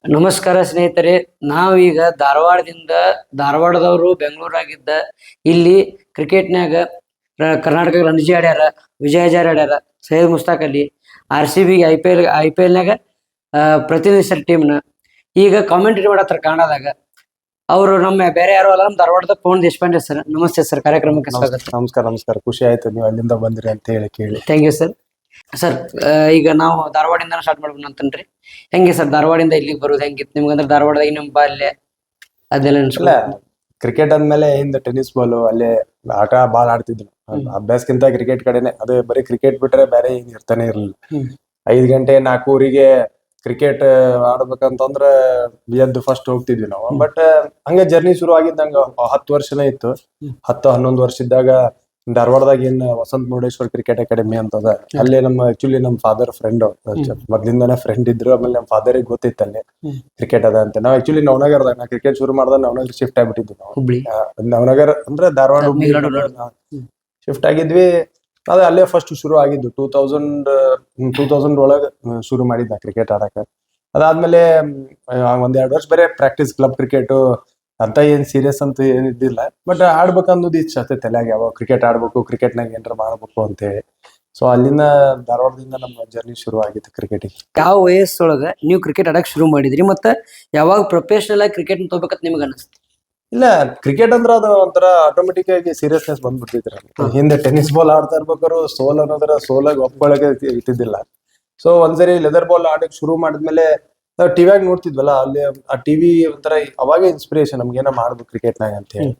ನಮಸ್ಕಾರ ಸ್ನೇಹಿತರೆ. ನಾವೀಗ ಧಾರವಾಡದವರು ಬೆಂಗಳೂರಾಗಿದ್ದ ಇಲ್ಲಿ ಕ್ರಿಕೆಟ್ನ್ಯಾಗ ಕರ್ನಾಟಕ ರಣಜಿ ಆಡ್ಯಾರ, ವಿಜಯ್ ಹಜಾರೆ ಆಡ್ಯಾರ, Syed Mushtaq Ali, RCB I P ಎಲ್ನಾಗ ಪ್ರತಿನಿಧಿಸ್ಯಾರ ಟೀಮ್ನ. ಈಗ ಕಾಮೆಂಟ್ರಿ ಮಾಡತ್ತಾರ ಕನ್ನಡದಾಗ. ಅವರು ನಮ್ಮ ಬೇರೆ ಯಾರು ಅಲ್ಲ, ನಮ್ಮ ಧಾರವಾಡದ ಪವನ್ ದೇಶಪಾಂಡೆ ಸರ್. ನಮಸ್ತೆ ಸರ್, ಕಾರ್ಯಕ್ರಮಕ್ಕೆ ಸ್ವಾಗತ. ನಮಸ್ಕಾರ ನಮಸ್ಕಾರ. ಖುಷಿ ಆಯ್ತು ನೀವು ಅಲ್ಲಿಂದ ಬಂದ್ರಿ ಅಂತ ಹೇಳಿ ಕೇಳಿ. Thank you sir. ಸರ್, ಈಗ ನಾವು ಧಾರವಾಡಿಂದ ಸ್ಟಾರ್ಟ್ ಮಾಡ್ಬೇಕು ಅಂತನ್ರಿ. ಹೆಂಗೆ ಸರ್ ಧಾರವಾಡಿಂದ ಇಲ್ಲಿಗೆ ಬರೋದು ಹೆಂಗಿತ್ತು ನಿಮ್ಗೆ? ಅಂದ್ರೆ ಧಾರವಾಡದಾಗ ನಿಮ್ಮ ಬಾಲ್ಯ ಅದೆಲ್ಲ ಇಲ್ಲ, ಕ್ರಿಕೆಟ್ ಅಂದ್ಮೇಲೆ ಹಿಂದ ಟೆನ್ನಿಸ್ ಬಾಲು ಅಲ್ಲೇ ಆಟ ಬಾಳ ಆಡ್ತಿದ್ರು. ಅಭ್ಯಾಸಕ್ಕಿಂತ ಕ್ರಿಕೆಟ್ ಕಡೆನೆ. ಅದು ಬರೀ ಕ್ರಿಕೆಟ್ ಬಿಟ್ರೆ ಬೇರೆ ಏನ್ ಇರ್ತಾನೆ ಇರ್ಲಿಲ್ಲ. 5 ಗಂಟೆ 4 ಕ್ರಿಕೆಟ್ ಆಡ್ಬೇಕಂತಂದ್ರ ಎದ್ದು ಫಸ್ಟ್ ಹೋಗ್ತಿದ್ವಿ ನಾವು. ಬಟ್ ಹಂಗ ಜರ್ನಿ ಶುರು ಆಗಿದ್ದಂಗ 10 ವರ್ಷನೇ ಇತ್ತು. 10-11 ವರ್ಷ ಇದ್ದಾಗ ಧಾರವಾಡದಾಗ ಏನ್ ವಸಂತ ಮುರುಡೇಶ್ವರ್ ಕ್ರಿಕೆಟ್ ಅಕಾಡೆಮಿ ಅಂತದ, ಅಲ್ಲೇ ಆಕ್ಚುಲಿ ನಮ್ ಫಾದರ್ ಫ್ರೆಂಡ್, ಮೊದ್ಲಿಂದಾನೆ ಫ್ರೆಂಡ್ ಇದ್ರು. ಆಮೇಲೆ ನಮ್ ಫಾದರ್ ಗೊತ್ತಿತ್ತು ಅಲ್ಲಿ ಕ್ರಿಕೆಟ್ ಅದ ಅಂತ. ನಾವ್ ಆಕ್ಚುಲಿ ನವನಗರದಾಗ ನಾ ಕ್ರಿಕೆಟ್ ಶುರು ಮಾಡ್ದಾಗ ನವನಗರ ಶಿಫ್ಟ್ ಆಗ್ಬಿಟ್ಟಿದ್ವಿ ನಾವು. ಹುಬ್ಳಿ ನವನಗರ ಅಂದ್ರೆ ಧಾರವಾಡ ಹುಬ್ಳಿ ಶಿಫ್ಟ್ ಆಗಿದ್ವಿ. ಅದ ಅಲ್ಲೇ ಫಸ್ಟ್ ಶುರು ಆಗಿದ್ದು 2000 ಒಳಗ ಶುರು ಮಾಡಿದ್ದ ಕ್ರಿಕೆಟ್ ಆಡಕ. ಅದಾದ್ಮೇಲೆ 1-2 ವರ್ಷ ಬರೀ ಪ್ರಾಕ್ಟೀಸ್, ಕ್ಲಬ್ ಕ್ರಿಕೆಟ್ ಅಂತ ಏನ್ ಸೀರಿಯಸ್ ಅಂತ ಏನ್ ಇದ್ದಿಲ್ಲ. ಬಟ್ ಆಡ್ಬೇಕನ್ನೋದು ಇಚ್ಛೆ ಆತ ತಲೆಯಾಗ, ಯಾವಾಗ ಕ್ರಿಕೆಟ್ ಆಡ್ಬೇಕು, ಕ್ರಿಕೆಟ್ನಾಗ ಏನಾರ ಮಾಡ್ಬೇಕು ಅಂತ ಹೇಳಿ. ಸೊ ಅಲ್ಲಿಂದ ಧಾರವಾಡದಿಂದ ನಮ್ಮ ಜರ್ನಿ ಶುರು ಆಗಿತ್ತು ಕ್ರಿಕೆಟಿಗೆ. ಯಾವ ವಯಸ್ಸೊಳಗ ನೀವು ಕ್ರಿಕೆಟ್ ಆಡಕ್ ಶುರು ಮಾಡಿದ್ರಿ, ಮತ್ತೆ ಯಾವಾಗ ಪ್ರೊಫೆಷನಲ್ ಆಗಿ ಕ್ರಿಕೆಟ್ ತಗೋಬೇಕಂತ ನಿಮ್ಗೆ ಅನಿಸ್ತು? ಇಲ್ಲ, ಕ್ರಿಕೆಟ್ ಅಂದ್ರೆ ಅದು ಒಂಥರ ಆಟೋಮೆಟಿಕ್ ಆಗಿ ಸೀರಿಯಸ್ನೆಸ್ ಬಂದ್ಬಿಡ್ತಿದ್ರ. ಹಿಂದೆ ಟೆನ್ನಿಸ್ ಬಾಲ್ ಆಡ್ತಾ ಇರ್ಬೇಕಾದ್ರು ಸೋಲ್ ಅನ್ನೋದ್ರ ಸೋಲಾಗಿ ಒಪ್ಕೊಳಕ್ಕೆ ಇರ್ತಿದ್ದಿಲ್ಲ. ಸೊ ಒಂದ್ಸರಿ ಲೆದರ್ ಬಾಲ್ ಆಡಕ್ ಶುರು ಮಾಡಿದ್ಮೇಲೆ ನಾವು ಟಿವಿಯಾಗ ನೋಡ್ತಿದ್ವಲ್ಲ, ಅಲ್ಲಿ ಆ ಟಿವಿ ಒಂಥರ ಅವಾಗ ಇನ್ಸ್ಪಿರೇಷನ್ ನಮ್ಗೆ ಏನೋ ಮಾಡ್ಬೇಕು ಕ್ರಿಕೆಟ್ನಾಗ ಅಂತ ಹೇಳಿ.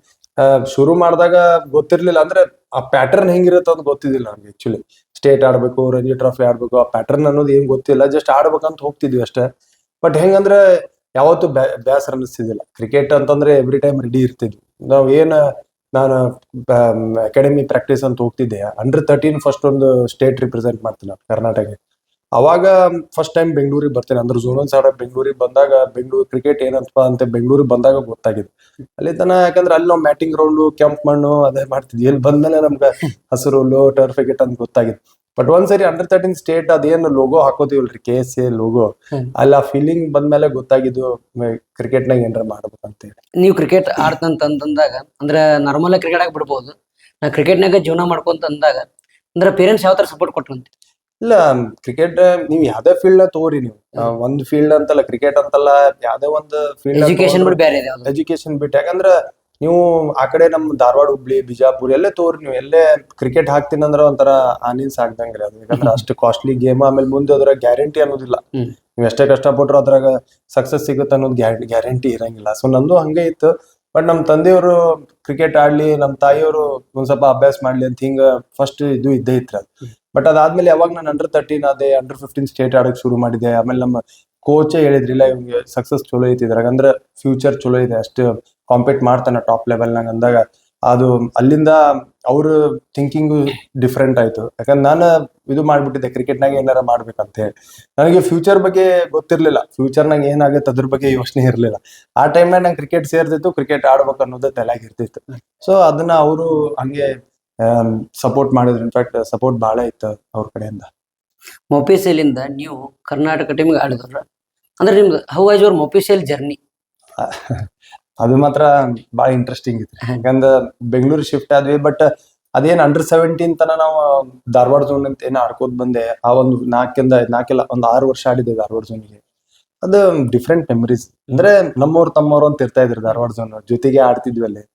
ಶುರು ಮಾಡಿದಾಗ ಗೊತ್ತಿರ್ಲಿಲ್ಲ, ಅಂದ್ರೆ ಆ ಪ್ಯಾಟರ್ನ್ ಹೆಂಗಿರುತ್ತೆ ಅಂತ ಗೊತ್ತಿದ್ದಿಲ್ಲ ನಮ್ಗೆ. ಆಕ್ಚುಲಿ ಸ್ಟೇಟ್ ಆಡ್ಬೇಕು, ರಂಜಿ ಟ್ರಾಫಿ ಆಡ್ಬೇಕು, ಆ ಪ್ಯಾಟರ್ನ್ ಅನ್ನೋದು ಏನ್ ಗೊತ್ತಿಲ್ಲ. ಜಸ್ಟ್ ಆಡ್ಬೇಕಂತ ಹೋಗ್ತಿದ್ವಿ ಅಷ್ಟೇ. ಬಟ್ ಹೆಂಗಂದ್ರೆ ಯಾವತ್ತು ಬೇಸರ ಅನ್ನಿಸ್ತಿದ್ದಿಲ್ಲ. ಕ್ರಿಕೆಟ್ ಅಂತಂದ್ರೆ ಎವ್ರಿ ಟೈಮ್ ರೆಡಿ ಇರ್ತಿದ್ವಿ ನಾವ್. ನಾನು ಅಕಾಡೆಮಿ ಪ್ರಾಕ್ಟೀಸ್ ಅಂತ ಹೋಗ್ತಿದ್ದೆ. ಅಂಡರ್-13 ಫಸ್ಟ್ ಒಂದು ಸ್ಟೇಟ್ ರಿಪ್ರೆಸೆಂಟ್ ಮಾಡ್ತೀನಿ ಕರ್ನಾಟಕ. ಅವಾಗ ಫಸ್ಟ್ ಟೈಮ್ ಬೆಂಗಳೂರಿಗೆ ಬರ್ತೇನೆ. ಅಂದ್ರೆ ಝೋನಲ್ಸ್ ಆಡಕ್ ಬೆಂಗಳೂರಿಗೆ ಬಂದಾಗ, ಬೆಂಗಳೂರು ಕ್ರಿಕೆಟ್ ಏನಂತ ಅಂತ ಬೆಂಗಳೂರಿಗೆ ಬಂದಾಗ ಗೊತ್ತಾಗಿದ್ದು. ಅಲ್ಲಿ ತನ, ಯಾಕಂದ್ರೆ ಅಲ್ಲಿ ನಾವು ಮ್ಯಾಟಿಂಗ್ ಗ್ರೌಂಡ್, ಕೆಂಪ್ ಮಣ್ಣು ಅದೇ ಮಾಡ್ತಿದ್ವಿ. ಇಲ್ಲಿ ಬಂದ್ಮೇಲೆ ನಮ್ಗೆ ಹಸಿರು ಟರ್ಫ್ ವಿಕೆಟ್ ಅಂತ ಗೊತ್ತಾಗಿತ್ತು. ಬಟ್ ಒಂದ್ಸರಿ ಅಂಡರ್-13 ಸ್ಟೇಟ್ ಅದೇನು ಲೋಗೋ ಹಾಕೋತೀವಲ್ರಿ, KSA ಲೋಗೋ, ಅಲ್ಲಿ ಆ ಫೀಲಿಂಗ್ ಬಂದ್ಮೇಲೆ ಗೊತ್ತಾಗಿದ್ದು ಕ್ರಿಕೆಟ್ನಾಗ ಏನಾರ ಮಾಡ್ಬೇಕಂತ ಹೇಳಿ. ನೀವು ಕ್ರಿಕೆಟ್ ಆಡ್ತಂತಂದಾಗ ಅಂದ್ರೆ ನಾರ್ಮಲ್ ಆಗಿ ಕ್ರಿಕೆಟ್ ಆಗಿ ಬಿಡ್ಬೋದು, ನಾ ಕ್ರಿಕೆಟ್ನಾಗ ಜೀವನ ಮಾಡ್ಕೊಂತ ಅಂದಾಗ ಅಂದ್ರೆ ಪೇರೆಂಟ್ಸ್ ಯಾವ ತರ ಸಪೋರ್ಟ್ ಕೊಟ್ರಂತ? ಇಲ್ಲ, ಕ್ರಿಕೆಟ್ ನೀವ್ ಯಾವ್ದೇ ಫೀಲ್ಡ್ ತಗೋರಿ ನೀವು. ಒಂದ್ ಫೀಲ್ಡ್ ಅಂತಲ್ಲ, ಕ್ರಿಕೆಟ್ ಅಂತಲ್ಲ, ಯಾವ್ದೇ ಒಂದು ಫೀಲ್ಡ್ ಎಜುಕೇಶನ್ ಬಿಟ್ಟು ಬೇರೆ ಇದೆ ಯಾವ್ದು? ಎಜುಕೇಶನ್ ಬಿಟ್ಟು. ಯಾಕಂದ್ರ ನೀವು ಆ ಕಡೆ ನಮ್ ಧಾರವಾಡ, ಹುಬ್ಳಿ, ಬಿಜಾಪುರ ಎಲ್ಲೇ ತೋರಿ, ನೀವು ಎಲ್ಲೇ ಕ್ರಿಕೆಟ್ ಹಾಕ್ತೀನಿ ಅಂದ್ರ ಒಂಥರ ಆನಿನ್ ಸಾಕ್ದಂಗ್ರಿ ಅದು. ಯಾಕಂದ್ರೆ ಅಷ್ಟು ಕಾಸ್ಟ್ಲಿ ಗೇಮ್. ಆಮೇಲೆ ಮುಂದೆ ಅದ್ರ ಗ್ಯಾರಂಟಿ ಅನ್ನೋದಿಲ್ಲ. ನೀವ್ ಎಷ್ಟೇ ಕಷ್ಟಪಟ್ರು ಅದ್ರಾಗ ಸಕ್ಸಸ್ ಸಿಗುತ್ತೆ ಅನ್ನೋದು ಗ್ಯಾರಂಟಿ ಇರಂಗಿಲ್ಲ. ಸೊ ನಂದು ಹಂಗೆ ಇತ್ತು. ಬಟ್ ನಮ್ ತಂದೆಯವರು ಕ್ರಿಕೆಟ್ ಆಡ್ಲಿ, ನಮ್ ತಾಯಿಯವರು ಒಂದ್ ಸ್ವಲ್ಪ ಅಭ್ಯಾಸ ಮಾಡ್ಲಿ ಅಂತ ಹಿಂಗ ಫಸ್ಟ್ ಇದು ಇದ್ದೇ ಇತ್ತು ಅದು. ಬಟ್ ಅದಾದ್ಮೇಲೆ ಯಾವಾಗ ನಾನು ಅಂಡರ್-13 ಅದೇ, ಅಂಡರ್-15 ಸ್ಟೇಟ್ ಆಡಕ್ ಶುರು ಮಾಡಿದೆ. ಆಮೇಲೆ ನಮ್ಮ ಕೋಚೇ ಹೇಳಿದ್ರಿಲ್ಲ, ಇವ್ನಿಗೆ ಸಕ್ಸಸ್ ಚಲೋ ಐತಿ ಇದ್ರಾಗ, ಅಂದ್ರೆ ಫ್ಯೂಚರ್ ಚಲೋ ಇದೆ, ಅಷ್ಟು ಕಾಂಪೀಟ್ ಮಾಡ್ತಾನೆ ಟಾಪ್ ಲೆವೆಲ್ನಾಗ ಅಂದಾಗ, ಅದು ಅಲ್ಲಿಂದ ಅವ್ರ ಥಿಂಕಿಂಗ್ ಡಿಫ್ರೆಂಟ್ ಆಯ್ತು. ಯಾಕಂದ್ರೆ ನಾನು ಇದು ಮಾಡ್ಬಿಟ್ಟಿದ್ದೆ ಕ್ರಿಕೆಟ್ನಾಗ ಏನಾರ ಮಾಡ್ಬೇಕಂತ ಹೇಳಿ. ನನಗೆ ಫ್ಯೂಚರ್ ಬಗ್ಗೆ ಗೊತ್ತಿರ್ಲಿಲ್ಲ, ಫ್ಯೂಚರ್ನಾಗ ಏನಾಗುತ್ತೆ ಅದ್ರ ಬಗ್ಗೆ ಯೋಚನೆ ಇರ್ಲಿಲ್ಲ. ಆ ಟೈಮ್ನಾಗ ನಂಗೆ ಕ್ರಿಕೆಟ್ ಸೇರ್ತಿತ್ತು, ಕ್ರಿಕೆಟ್ ಆಡ್ಬೇಕು ಅನ್ನೋದು ತಲೆಯಾಗ ಇರ್ತಿತ್ತು. ಸೊ ಅದನ್ನ ಅವರು ಹಂಗೆ ಸಪೋರ್ಟ್ ಮಾಡಿದ್ರು. ಇನ್ಫ್ಯಾಕ್ಟ್ ಸಪೋರ್ಟ್ ಬಹಳ ಇತ್ತು ಅವ್ರ ಕಡೆಯಿಂದ. ಮೊಪಿಸೆಲಿಂದ ನೀವು ಕರ್ನಾಟಕ ಟೀಮ್ಗೆ ಆಡಿದ್ರ, ಅಂದ್ರೆ ನಿಮ್ದು ಹೌ ವಾಸ್ ಯುವರ್ ಮೊಪಿಸೆಲ್ ಜರ್ನಿ? ಅದು ಮಾತ್ರ ಬಹಳ ಇಂಟ್ರೆಸ್ಟಿಂಗ್ ಇತ್ತು. ಯಾಕಂದ್ರೆ ಬೆಂಗಳೂರು ಶಿಫ್ಟ್ ಆದ್ವಿ. ಬಟ್ ಅದೇನ್ ಅಂಡರ್-17 ತನ ನಾವು ಧಾರವಾಡ ಝೋನ್ ಅಂತ ಏನ್ ಆಡ್ಕೋದ್ ಬಂದೆ. ಆ ಒಂದು 6 ವರ್ಷ ಆಡಿದೆ ಧಾರವಾಡ ಝೋನ್ಗೆ. ಅದು ಡಿಫ್ರೆಂಟ್ ಮೆಮರೀಸ್. ಅಂದ್ರೆ ನಮ್ಮವ್ರು ತಮ್ಮವ್ರು ಅಂತ ಇರ್ತಾ ಇದ್ರು ಧಾರವಾಡ ಝೋನ್ ಜೊತೆಗೆ ಆಡ್ತಿದ್ವಿ ಅಲ್ಲಿ.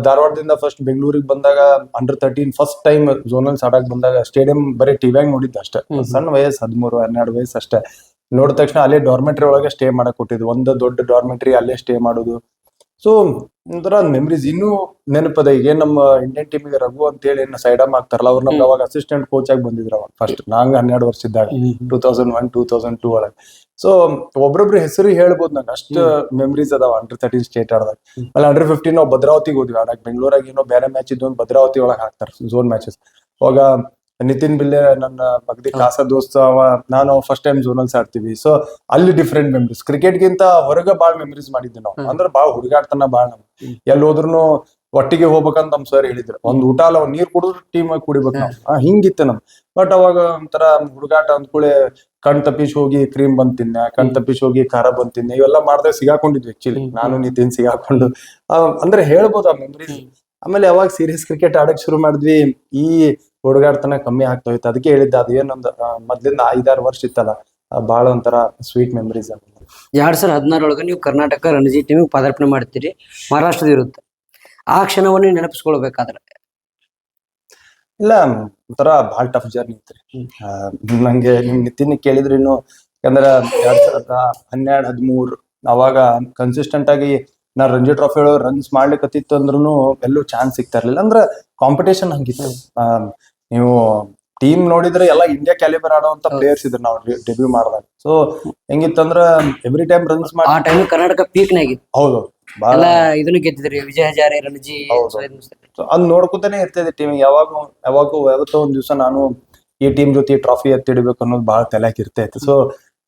ಧಾರವಾಡದಿಂದ ಫಸ್ಟ್ ಬೆಂಗಳೂರಿಗೆ ಬಂದಾಗ ಅಂಡರ್-13 ಫಸ್ಟ್ ಟೈಮ್ ಝೋನಲ್ಸ್ ಆಡಕ್ ಬಂದಾಗ ಸ್ಟೇಡಿಯಂ ಬರೀ ಟಿವಿಯಾಗ ನೋಡಿದ್ದ ಅಷ್ಟೇ. ಸಣ್ಣ ವಯಸ್ಸು 13-12 ವಯಸ್ಸು ಅಷ್ಟೇ. ನೋಡಿದ ತಕ್ಷಣ ಅಲ್ಲೇ ಡಾರ್ಮೆಟ್ರಿ ಒಳಗೆ ಸ್ಟೇ ಮಾಡಕ್ ಕೊಟ್ಟಿದ್ದು, ಒಂದು ದೊಡ್ಡ ಡಾರ್ಮೆಟ್ರಿ, ಅಲ್ಲೇ ಸ್ಟೇ ಮಾಡೋದು. ಸೊ ಒಂಥರ ಮೆಮರೀಸ್ ಇನ್ನೂ ನೆನಪದ. ಈಗ ನಮ್ಮ ಇಂಡಿಯನ್ ಟೀಮಿಗೆ ರಘು ಅಂತ ಹೇಳಿ ಸೈಡಮ್ ಆಗ್ತಾರಲ್ಲ, ಅವ್ರು ನಮ್ಗೆ ಅವಾಗ ಅಸಿಸ್ಟೆಂಟ್ ಕೋಚ್ ಆಗಿ ಬಂದಿದ್ರು ಅವಾಗ ಫಸ್ಟ್. ನಂಗ 12 ವರ್ಷ ಇದ್ದಾಗ 2001-2002 ಒಳಗೆ. ಸೊ ಒಬ್ರೊಬ್ರು ಹೆಸರು ಹೇಳ್ಬೋದು ನಂಗೆ, ಅಷ್ಟು ಮೆಮರೀಸ್ ಅದಾವ ಅಂಡರ್-13 ಸ್ಟೇಟ್ ಆಡ್ದಾಗ. ಆಮೇಲೆ ಅಂಡರ್-15 ನಾವು ಭದ್ರಾವತಿಗೆ ಹೋದ್ವಿ ಆಡಕ್. ಬೆಂಗಳೂರಾಗ ಏನೋ ಬೇರೆ ಮ್ಯಾಚ್ ಇದ್ದು ಭದ್ರಾವತಿ ಒಳಗೆ ಹಾಕ್ತಾರೆ ಝೋನ್ ಮ್ಯಾಚಸ್. ಅವಾಗ ನಿತಿನ್ ಬಿಲ್ಲೆ ನನ್ನ ಮಗದಿ ಕಾಸ ದೋಸ್ತ, ನಾನು ಫಸ್ಟ್ ಟೈಮ್ ಝೋನಲ್ಸ್ ಆಡ್ತೀವಿ. ಸೊ ಅಲ್ಲಿ ಡಿಫ್ರೆಂಟ್ ಮೆಮರೀಸ್. ಕ್ರಿಕೆಟ್ ಗಿಂತ ಹೊರಗ ಬಾಳ್ ಮೆಮರೀಸ್ ಮಾಡಿದ್ವಿ ನಾವು. ಅಂದ್ರೆ ಬಾಳ್ ಹುಡುಗಾಡ್ತಾನ ಬಾಳ್. ನಮ್ ಎಲ್ಲಿ ಹೋದ್ರು ಒಟ್ಟಿಗೆ ಹೋಗ್ಬೇಕಂತ ನಮ್ ಸರ್ ಹೇಳಿದ್ರು. ಒಂದ್ ಊಟ ಅಲ್ಲ, ಒಂದ್ ನೀರ್ ಕುಡಿದ್ರು ಟೀಮ್ ಆಗಿ ಕುಡಿಬೇಕು ನಾವು. ಹಿಂಗಿತ್ತು ನಮ್. ಬಟ್ ಅವಾಗ ಒಂಥರ ಹುಡುಗಾಟ ಅಂದ್ಕೂಳೆ ಕಣ್ ತಪ್ಪಿಸಿ ಹೋಗಿ ಕ್ರೀಮ್ ಬಂದ್ ತಿನ್ನೆ, ಕಣ್ ತಪ್ಪಿಸಿ ಹೋಗಿ ಖಾರ ಬಂದ್ ತಿನ್ನೆ, ಇವೆಲ್ಲ ಮಾಡ್ದಾಗ ಸಿಗಾಕೊಂಡಿದ್ವಿ ಆಕ್ಚುಲಿ. ನಾನು ನಿತಿನ್ ಸಿಗಾಕೊಂಡು ಅಂದ್ರೆ ಹೇಳ್ಬೋದು ಆ ಮೆಮರೀಸ್. ಆಮೇಲೆ ಯಾವಾಗ ಸೀರಿಯಸ್ ಕ್ರಿಕೆಟ್ ಆಡಕ್ ಶುರು ಮಾಡಿದ್ವಿ, ಈ ಹುಡುಗಾಡ್ತನ ಕಮ್ಮಿ ಆಗ್ತಾ ಹೋಯ್ತು. ಅದಕ್ಕೆ ಹೇಳಿದ್ದ ಅದು ಏನೊಂದು ಮೊದ್ಲಿಂದ 5-6 ವರ್ಷ ಇತ್ತಲ್ಲ, ಬಹಳ ಒಂಥರ ಸ್ವೀಟ್ ಮೆಮರೀಸ್. 2016 ನೀವು ಕರ್ನಾಟಕ ರಣಜಿ ಟೀಮಿಗೆ ಪದಾರ್ಪಣೆ ಮಾಡ್ತೀರಿ ಮಹಾರಾಷ್ಟ್ರದ ವಿರುದ್ಧ. ಆ ಕ್ಷಣವನ್ನು ನೆನಪಿಸ್ಕೊಳ್ಬೇಕಾದ್ರೆ ಇಲ್ಲ, ಒಂಥರ ಬಹಳ ಟಫ್ ಜರ್ನಿ ಇತ್ರಿ. ನಂಗೆ ನಿಮ್ ನಿತಿನ್ ಕೇಳಿದ್ರು ಇನ್ನು, ಯಾಕಂದ್ರ 2012-13 ಅವಾಗ ಕನ್ಸಿಸ್ಟೆಂಟ್ ಆಗಿ ನಾ ರಂಜಿ ಟ್ರಾಫಿ ಒಳಗೆ ರನ್ಸ್ ಮಾಡ್ಲಿಕ್ಕತ್ತಿತ್ತು ಅಂದ್ರೂ ಎಲ್ಲೂ ಚಾನ್ಸ್ ಸಿಗ್ತಾ ಇರ್ಲಿಲ್ಲ. ಅಂದ್ರೆ ಕಾಂಪಿಟೇಷನ್ ಹಂಗಿತ್ತು. ನೀವು ಟೀಮ್ ನೋಡಿದ್ರೆ ಎಲ್ಲ ಇಂಡಿಯಾ ಕ್ಯಾಲಿಬರ್ ಆಡುವಂತ ಪ್ಲೇಯರ್ಸ್ ಇದ್ರು ನಾವು ಡೆಬ್ಯೂ ಮಾಡಿದಾಗ. ಸೊ ಹೆಂಗಿತ್ತಂದ್ರ ಎವ್ರಿ ಟೈಮ್ ರನ್ಸ್ ಮಾಡಿ ಆ ಟೈಮ್ ಕರ್ನಾಟಕ ಪೀಕ್ನಾಗಿತ್ತು. ಹೌದು, ಎಲ್ಲ ಇದನ್ನು ಗೆದ್ದಿದ್ರಿ, ವಿಜಯ ಹಜಾರೆ, ರಣಜಿ. ಅದ್ ನೋಡ್ಕೊತಾನೆ ಇರ್ತದೆ ಟೀಮಿಗೆ. ಯಾವತ್ತೋ ಒಂದ್ ದಿವಸ ನಾನು ಈ ಟೀಮ್ ಜೊತೆ ಟ್ರಾಫಿ ಎತ್ತಿಡ್ಬೇಕು ಅನ್ನೋದು ಬಹಳ ತಲೆಯಾಗಿ ಇರ್ತೈತೆ. ಸೊ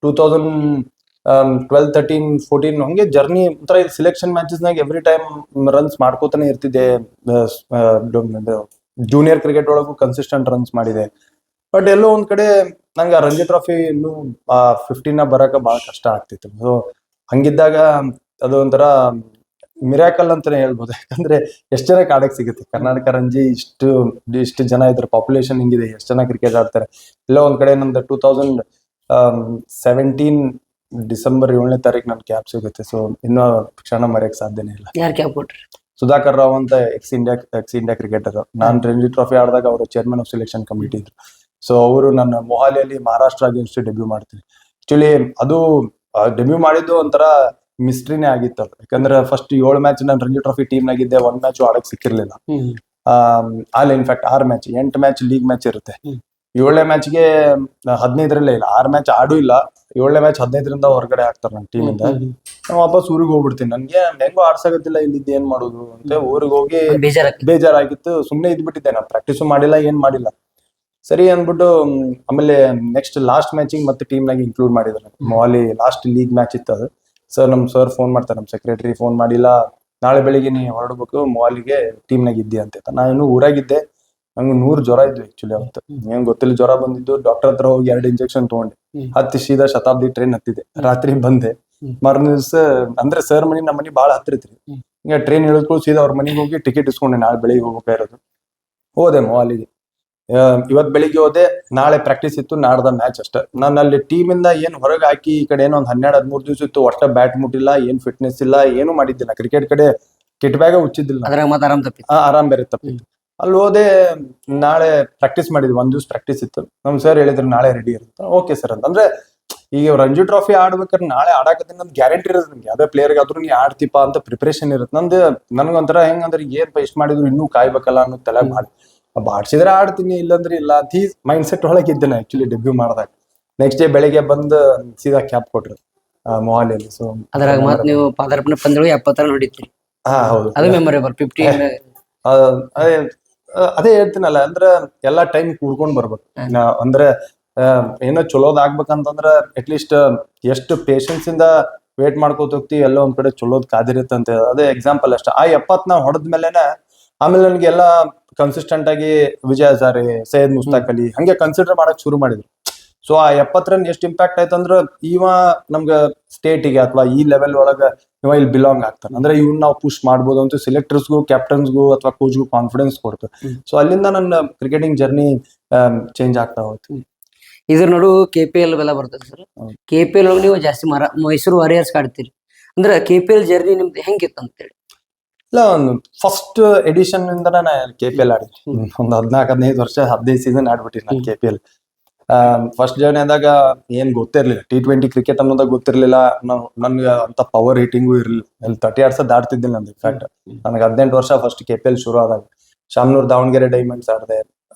2012, 13, 14 ಹಂಗೆ ಜರ್ನಿ ಒಂಥರ ಸಿಲೆಕ್ಷನ್ ಮ್ಯಾಚಸ್ ನಾಗ ಎವ್ರಿ ಟೈಮ್ ರನ್ಸ್ ಮಾಡ್ಕೋತಾನೆ ಇರ್ತಿದ್ದೆ. ಜೂನಿಯರ್ ಕ್ರಿಕೆಟ್ ಒಳಗೂ ಕನ್ಸಿಸ್ಟೆಂಟ್ ರನ್ಸ್ ಮಾಡಿದೆ. ಬಟ್ ಎಲ್ಲೋ ಒಂದ್ ಕಡೆ ನಂಗೆ ರಂಜಿ ಟ್ರಾಫಿ ಇನ್ನೂ 15 ಬರಕ ಬಹಳ ಕಷ್ಟ ಆಗ್ತಿತ್ತು. ಸೊ ಹಂಗಿದ್ದಾಗ ಅದು ಒಂಥರ ಮಿರಾಕಲ್ ಅಂತಾನೆ ಹೇಳ್ಬೋದು. ಯಾಕಂದ್ರೆ ಎಷ್ಟು ಜನಕ್ಕೆ ಆಡಕ್ ಸಿಗುತ್ತೆ ಕರ್ನಾಟಕ ರಂಜಿ. ಇಷ್ಟು ಜನ ಇದ್ರೆ ಪಾಪ್ಯುಲೇಷನ್ ಹಿಂಗಿದೆ, ಎಷ್ಟು ಜನ ಕ್ರಿಕೆಟ್ ಆಡ್ತಾರೆ. ಎಲ್ಲೋ ಒಂದ್ ಕಡೆ ನಮ್ದು 2017 ಡಿಸೆಂಬರ್ 7ನೇ ತಾರೀಕು ನನ್ ಕ್ಯಾಪ್ ಸಿಗುತ್ತೆ. ಸೊ ಇನ್ನೂ ಕ್ಷಣ ಮರೆಯಕ್ ಸಾಧ್ಯನೇ ಇಲ್ಲ. ಯಾರು ಕ್ಯಾಪ್ ಕೊಟ್ರಿ? ಸುಧಾಕರ್ ರಾವ್ ಅಂತ ಎಕ್ಸ್ ಇಂಡಿಯಾ ಕ್ರಿಕೆಟರ್. ನಾನ್ ರಂಜಿ ಟ್ರಾಫಿ ಆಡಿದಾಗ ಅವರು ಚೇರ್ಮನ್ ಆಫ್ ಸೆಲೆಕ್ಷನ್ ಕಮಿಟಿ ಇದ್ರು. ಸೊ ಅವರು ನನ್ನ ಮೊಹಾಲಿಯಲ್ಲಿ ಮಹಾರಾಷ್ಟ್ರ ಅಗೇನ್ಸ್ಟ್ ಡೆಬ್ಯೂ ಮಾಡ್ತೀನಿ. ಆಕ್ಚುಲಿ ಅದು ಡೆಬ್ಯೂ ಮಾಡಿದ್ದು ಒಂಥರ ಮಿಸ್ಟ್ರಿನೇ ಆಗಿತ್ತು. ಯಾಕಂದ್ರೆ ಫಸ್ಟ್ 7 ಮ್ಯಾಚ್ ನಾನು ರಂಜಿ ಟ್ರಾಫಿ ಟೀಮ್ ನಾಗಿದ್ದೆ, 1 ಮ್ಯಾಚ್ ಆಡಕ್ ಸಿಕ್ಕಿರ್ಲಿಲ್ಲ. ಅಲ್ಲಿ in fact 6 match, 8 match league match ಇರುತ್ತೆ. 7ನೇ ಮ್ಯಾಚ್ಗೆ 15ರಲ್ಲೇ ಇಲ್ಲ, 6 ಮ್ಯಾಚ್ ಆಡೂ ಇಲ್ಲ. 7ನೇ ಮ್ಯಾಚ್ 15ರಿಂದ ಹೊರಗಡೆ ಹಾಕ್ತಾರೆ ನನ್ನ ಟೀಮಿಂದ. ನಾನು ವಾಪಸ್ ಊರಿಗೆ ಹೋಗ್ಬಿಡ್ತೀನಿ. ನನ್ಗೆ ಹೆಂಗೋ ಆಡ್ಸಕತ್ತಿಲ್ಲ, ಇಲ್ಲಿದ್ದು ಏನ್ ಮಾಡೋದು ಅಂತ ಊರಿಗೆ ಹೋಗಿ ಬೇಜಾರಾಗಿತ್ತು. ಸುಮ್ನೆ ಇದ್ಬಿಟ್ಟಿದ್ದೆ, ನಾನು ಪ್ರಾಕ್ಟೀಸು ಮಾಡಿಲ್ಲ, ಏನ್ ಮಾಡಿಲ್ಲ. ಸರಿ ಅಂದ್ಬಿಟ್ಟು ಆಮೇಲೆ ನೆಕ್ಸ್ಟ್ ಲಾಸ್ಟ್ ಮ್ಯಾಚಿಗೆ ಮತ್ತೆ ಟೀಮ್ ನಾಗ ಇನ್ಕ್ಲೂಡ್ ಮಾಡಿದ್ರು. ಮೊಹಾಲಿ ಲಾಸ್ಟ್ ಲೀಗ್ ಮ್ಯಾಚ್ ಇತ್ತು ಅದು. ಸರ್ ನಮ್ ಸರ್ ಫೋನ್ ಮಾಡ್ತಾರೆ, ನಮ್ ಸೆಕ್ರೆಟರಿ ಫೋನ್ ಮಾಡಿಲ್ಲ, ನಾಳೆ ಬೆಳಿಗ್ಗೆ ನೀ ಹೊರಡ್ಬೇಕು ಮೊಹಾಲಿಗೆ, ಟೀಮ್ ನಾಗ ಇದ್ದಿ ಅಂತ. ನಾನು ಇನ್ನೂ ಊರಾಗಿದ್ದೆ. ನಂಗೆ 100 ಜ್ವರ ಇದ್ವಿ ಆಕ್ಚುಲಿ ಅವತ್ತು. ಏನ್ ಗೊತ್ತಿಲ್ಲ, ಜ್ವರ ಬಂದಿದ್ದು. ಡಾಕ್ಟರ್ ಹತ್ರ ಹೋಗಿ 2 ಇಂಜೆಕ್ಷನ್ ತಗೊಂಡೆ, ಹತ್ತಿ ಸೀದಾ ಶತಾಬ್ದಿ ಟ್ರೈನ್ ಹತ್ತಿದೆ. ರಾತ್ರಿ ಬಂದೆ. ಮರ್ನ ದಿವಸ ಅಂದ್ರೆ ಸರ್ ಮನಿ ನಮ್ಮ ಮನಿ ಬಾಳ ಹತ್ರ ಇತ್ರಿ. ಈಗ ಟ್ರೈನ್ ಇಳಿದ್ಕೊಂಡು ಸೀದಾ ಅವ್ರ ಮನೆಗೆ ಹೋಗಿ ಟಿಕೆಟ್ ಇಸ್ಕೊಂಡೆ. ನಾಳೆ ಬೆಳಿಗ್ಗೆ ಹೋಗ್ಬೇಕಾಗಿರೋದು. ಹೋದೆ ಮೊಹಾಲಿಗೆ. ಇವತ್ ಬೆಳಿಗ್ಗೆ ಹೋದೆ. ನಾಳೆ ಪ್ರಾಕ್ಟೀಸ್ ಇತ್ತು, ನಾಡ್ದ ಮ್ಯಾಚ್ ಅಷ್ಟೇ. ನಾನು ಅಲ್ಲಿ ಟೀಮ್ ಇಂದ ಏನ್ ಹೊರಗೆ ಹಾಕಿ ಈ ಕಡೆ ಏನೋ ಒಂದ್ 12-13 ದಿವಸ ಇತ್ತು. ಒಟ್ಟ ಬ್ಯಾಟ್ ಮುಟ್ಟಿಲ್ಲ, ಏನ್ ಫಿಟ್ನೆಸ್ ಇಲ್ಲ, ಏನು ಮಾಡಿದ್ದಿಲ್ಲ. ಕ್ರಿಕೆಟ್ ಕಡೆ ಕಿಟ್ ಬ್ಯಾಗ ಹುಚ್ಚಿದ್ದಿಲ್ಲ. ಆರಾಮ್ ಬೇರೆ ತಪ್ಪಿತ್ತು. ಅಲ್ಲಿ ಹೋದೆ. ನಾಳೆ ಪ್ರಾಕ್ಟೀಸ್ ಮಾಡಿದ್ವಿ, 1 ದಿವಸ ಪ್ರಾಕ್ಟೀಸ್ ಇತ್ತು. ನಮ್ ಸರ್ ಹೇಳಿದ್ರು ನಾಳೆ ರೆಡಿ ಇರುತ್ತೆ. ಓಕೆ ಸರ್ ಅಂತ. ಅಂದ್ರೆ ಈಗ ರಂಜಿ ಟ್ರಾಫಿ ಆಡ್ಬೇಕಾದ್ರೆ ನಾಳೆ ಆಡಾಕತ್ತೀನಿ ನಮ್ಗೆ ಗ್ಯಾರಂಟಿ ಇರೋದು. ನಮ್ಗೆ ಯಾವ್ದೇ ಪ್ಲೇಯರ್ಗೆ ಆದ್ರೂ ನೀ ಆಡ್ತಿಪ್ಪ ಅಂತ ಪ್ರಿಪರೇಷನ್ ಇರುತ್ತೆ. ನನ್ಗೊಂಥರ ಹೆಂಗಂದ್ರೆ ಏನ್ ಇಷ್ಟ ಮಾಡಿದ್ರು ಇನ್ನೂ ಕಾಯ್ಬೇಕಲ್ಲ ಅನ್ನೋ ತಲೆ ಮಾಡಿ ಬಾಡ್ಸಿದ್ರೆ ಆಡ್ತೀನಿ, ಇಲ್ಲಂದ್ರೆ ಇಲ್ಲ ಅಂತ ಈ ಮೈಂಡ್ ಸೆಟ್ ಒಳಗೆ ಇದ್ದೇನೆ ಆಕ್ಚುಲಿ ಡೆಬ್ಯೂ ಮಾಡಿದಾಗ. ನೆಕ್ಸ್ಟ್ ಡೇ ಬೆಳಿಗ್ಗೆ ಬಂದು ಸೀದಾ ಕ್ಯಾಪ್ ಕೊಟ್ರು ಮೊಹಾಲಿಯಲ್ಲಿ. ಸೊ ಅದ್ರಾಗ ಮತ್ತೆ ನೀವು ಪದಾರ್ಪಣೆ ಪಂದ್ಯಗಳು 70 ರನ್ ಹೊಡಿತೀರಿ. ಹೌದು, ಅದು ಮೆಮೊರೇಬಲ್. 50 ಅದೇ ಹೇಳ್ತೀನಲ್ಲ, ಅಂದ್ರೆ ಎಲ್ಲಾ ಟೈಮ್ ಕೂಡ್ಕೊಂಡ್ ಬರ್ಬೇಕು. ಅಂದ್ರೆ ಏನೋ ಚಲೋದ್ ಆಗ್ಬೇಕಂತಂದ್ರ ಅಟ್ಲೀಸ್ಟ್ ಎಷ್ಟು ಪೇಶನ್ಸ್ ಇಂದ ವೇಟ್ ಮಾಡ್ಕೋತ ಹೋಗ್ತಿ, ಎಲ್ಲ ಒಂದ್ ಕಡೆ ಚಲೋದ್ ಕಾದಿರುತ್ತಂತ. ಅದೇ ಎಕ್ಸಾಂಪಲ್ ಅಷ್ಟೇ. ಆ 70 ಹೊಡೆದ್ಮೇಲೆನೆ ಆಮೇಲೆ ನನ್ಗೆಲ್ಲ ಕನ್ಸಿಸ್ಟೆಂಟ್ ಆಗಿ ವಿಜಯ್ ಹಜಾರೆ, ಸೈಯದ್ ಮುಸ್ತಾಕ್ ಅಲಿ ಹಂಗೆ ಕನ್ಸಿಡರ್ ಮಾಡಕ್ ಶುರು ಮಾಡಿದ್ರು. ಸೊ ಆ 70 ರನ್ ಎಷ್ಟು ಇಂಪ್ಯಾಕ್ಟ್ ಆಯ್ತಂದ್ರ ಇವ ನಮ್ಗ ಸ್ಟೇಟಿಗೆ ಅಥವಾ ಈ ಲೆವೆಲ್ ಒಳಗ ಇವ ಇಲ್ಲಿ ಬಿಲಾಂಗ್ ಆಗ್ತಾನೆ. ಅಂದ್ರೆ ಇವ್ನ ನಾವು ಪುಷ್ ಮಾಡ್ಬೋದು ಅಂತ ಸೆಲೆಕ್ಟರ್ಸ್ಗೂ, ಕ್ಯಾಪ್ಟನ್ಸ್ಗೂ ಅಥವಾ ಕೋಚ್ಗೂ ಕಾನ್ಫಿಡೆನ್ಸ್ ಕೊಡ್ತು. ಸೊ ಅಲ್ಲಿಂದ ನನ್ನ ಕ್ರಿಕೆಟಿಂಗ್ ಜರ್ನಿ ಚೇಂಜ್ ಆಗ್ತಾ ಹೋಯ್ತು. ಇದ್ರ ನಡು KPL ಎಲ್ಲ ಬರ್ತದೆ ಸರ್. KPL ಒಳಗೆ ನೀವು ಜಾಸ್ತಿ ಮೈಸೂರು ವಾರಿಯರ್ಸ್ ಆಡ್ತೀರಿ. ಅಂದ್ರೆ KPL ಜರ್ನಿ ನಿಮ್ದು ಹೆಂಗಿತ್ತು ಅಂತೇಳಿ? ಇಲ್ಲ, ಒಂದು ಫಸ್ಟ್ ಎಡಿಷನ್ ಇಂದನ ನಾ KPL ಆಡಿದ್ವಿ. ಒಂದು 14-15 ವರ್ಷ, 15 ಸೀಸನ್ ಆಡ್ಬಿಟ್ಟಿನಿ ನಾನು KPL. ಫಸ್ಟ್ ಜರ್ನಿ ಆದಾಗ ಏನ್ ಗೊತ್ತಿರ್ಲಿಲ್ಲ, T20 ಕ್ರಿಕೆಟ್ ಅನ್ನೋದಾಗ ಗೊತ್ತಿರ್ಲಿಲ್ಲ. ನನ್ಗೆ ಅಂತ ಪವರ್ ಹಿಟ್ಟಿಂಗು ಇರ್ಲಿಲ್ಲ. ಅಲ್ಲಿ 30 ಆಡ್ಸ ದಾಟ್ತಿದ್ದಿಲ್ಲ ನಂದು. ಇನ್ಫ್ಯಾಕ್ಟ್ ನನಗೆ 18 ವರ್ಷ ಫಸ್ಟ್ KPL ಶುರು ಆದಾಗ ಶಾಮನೂರ್ ದಾವಣಗೆರೆ ಡೈಮಂಡ್ಸ್ ಆಡ್ದೆ.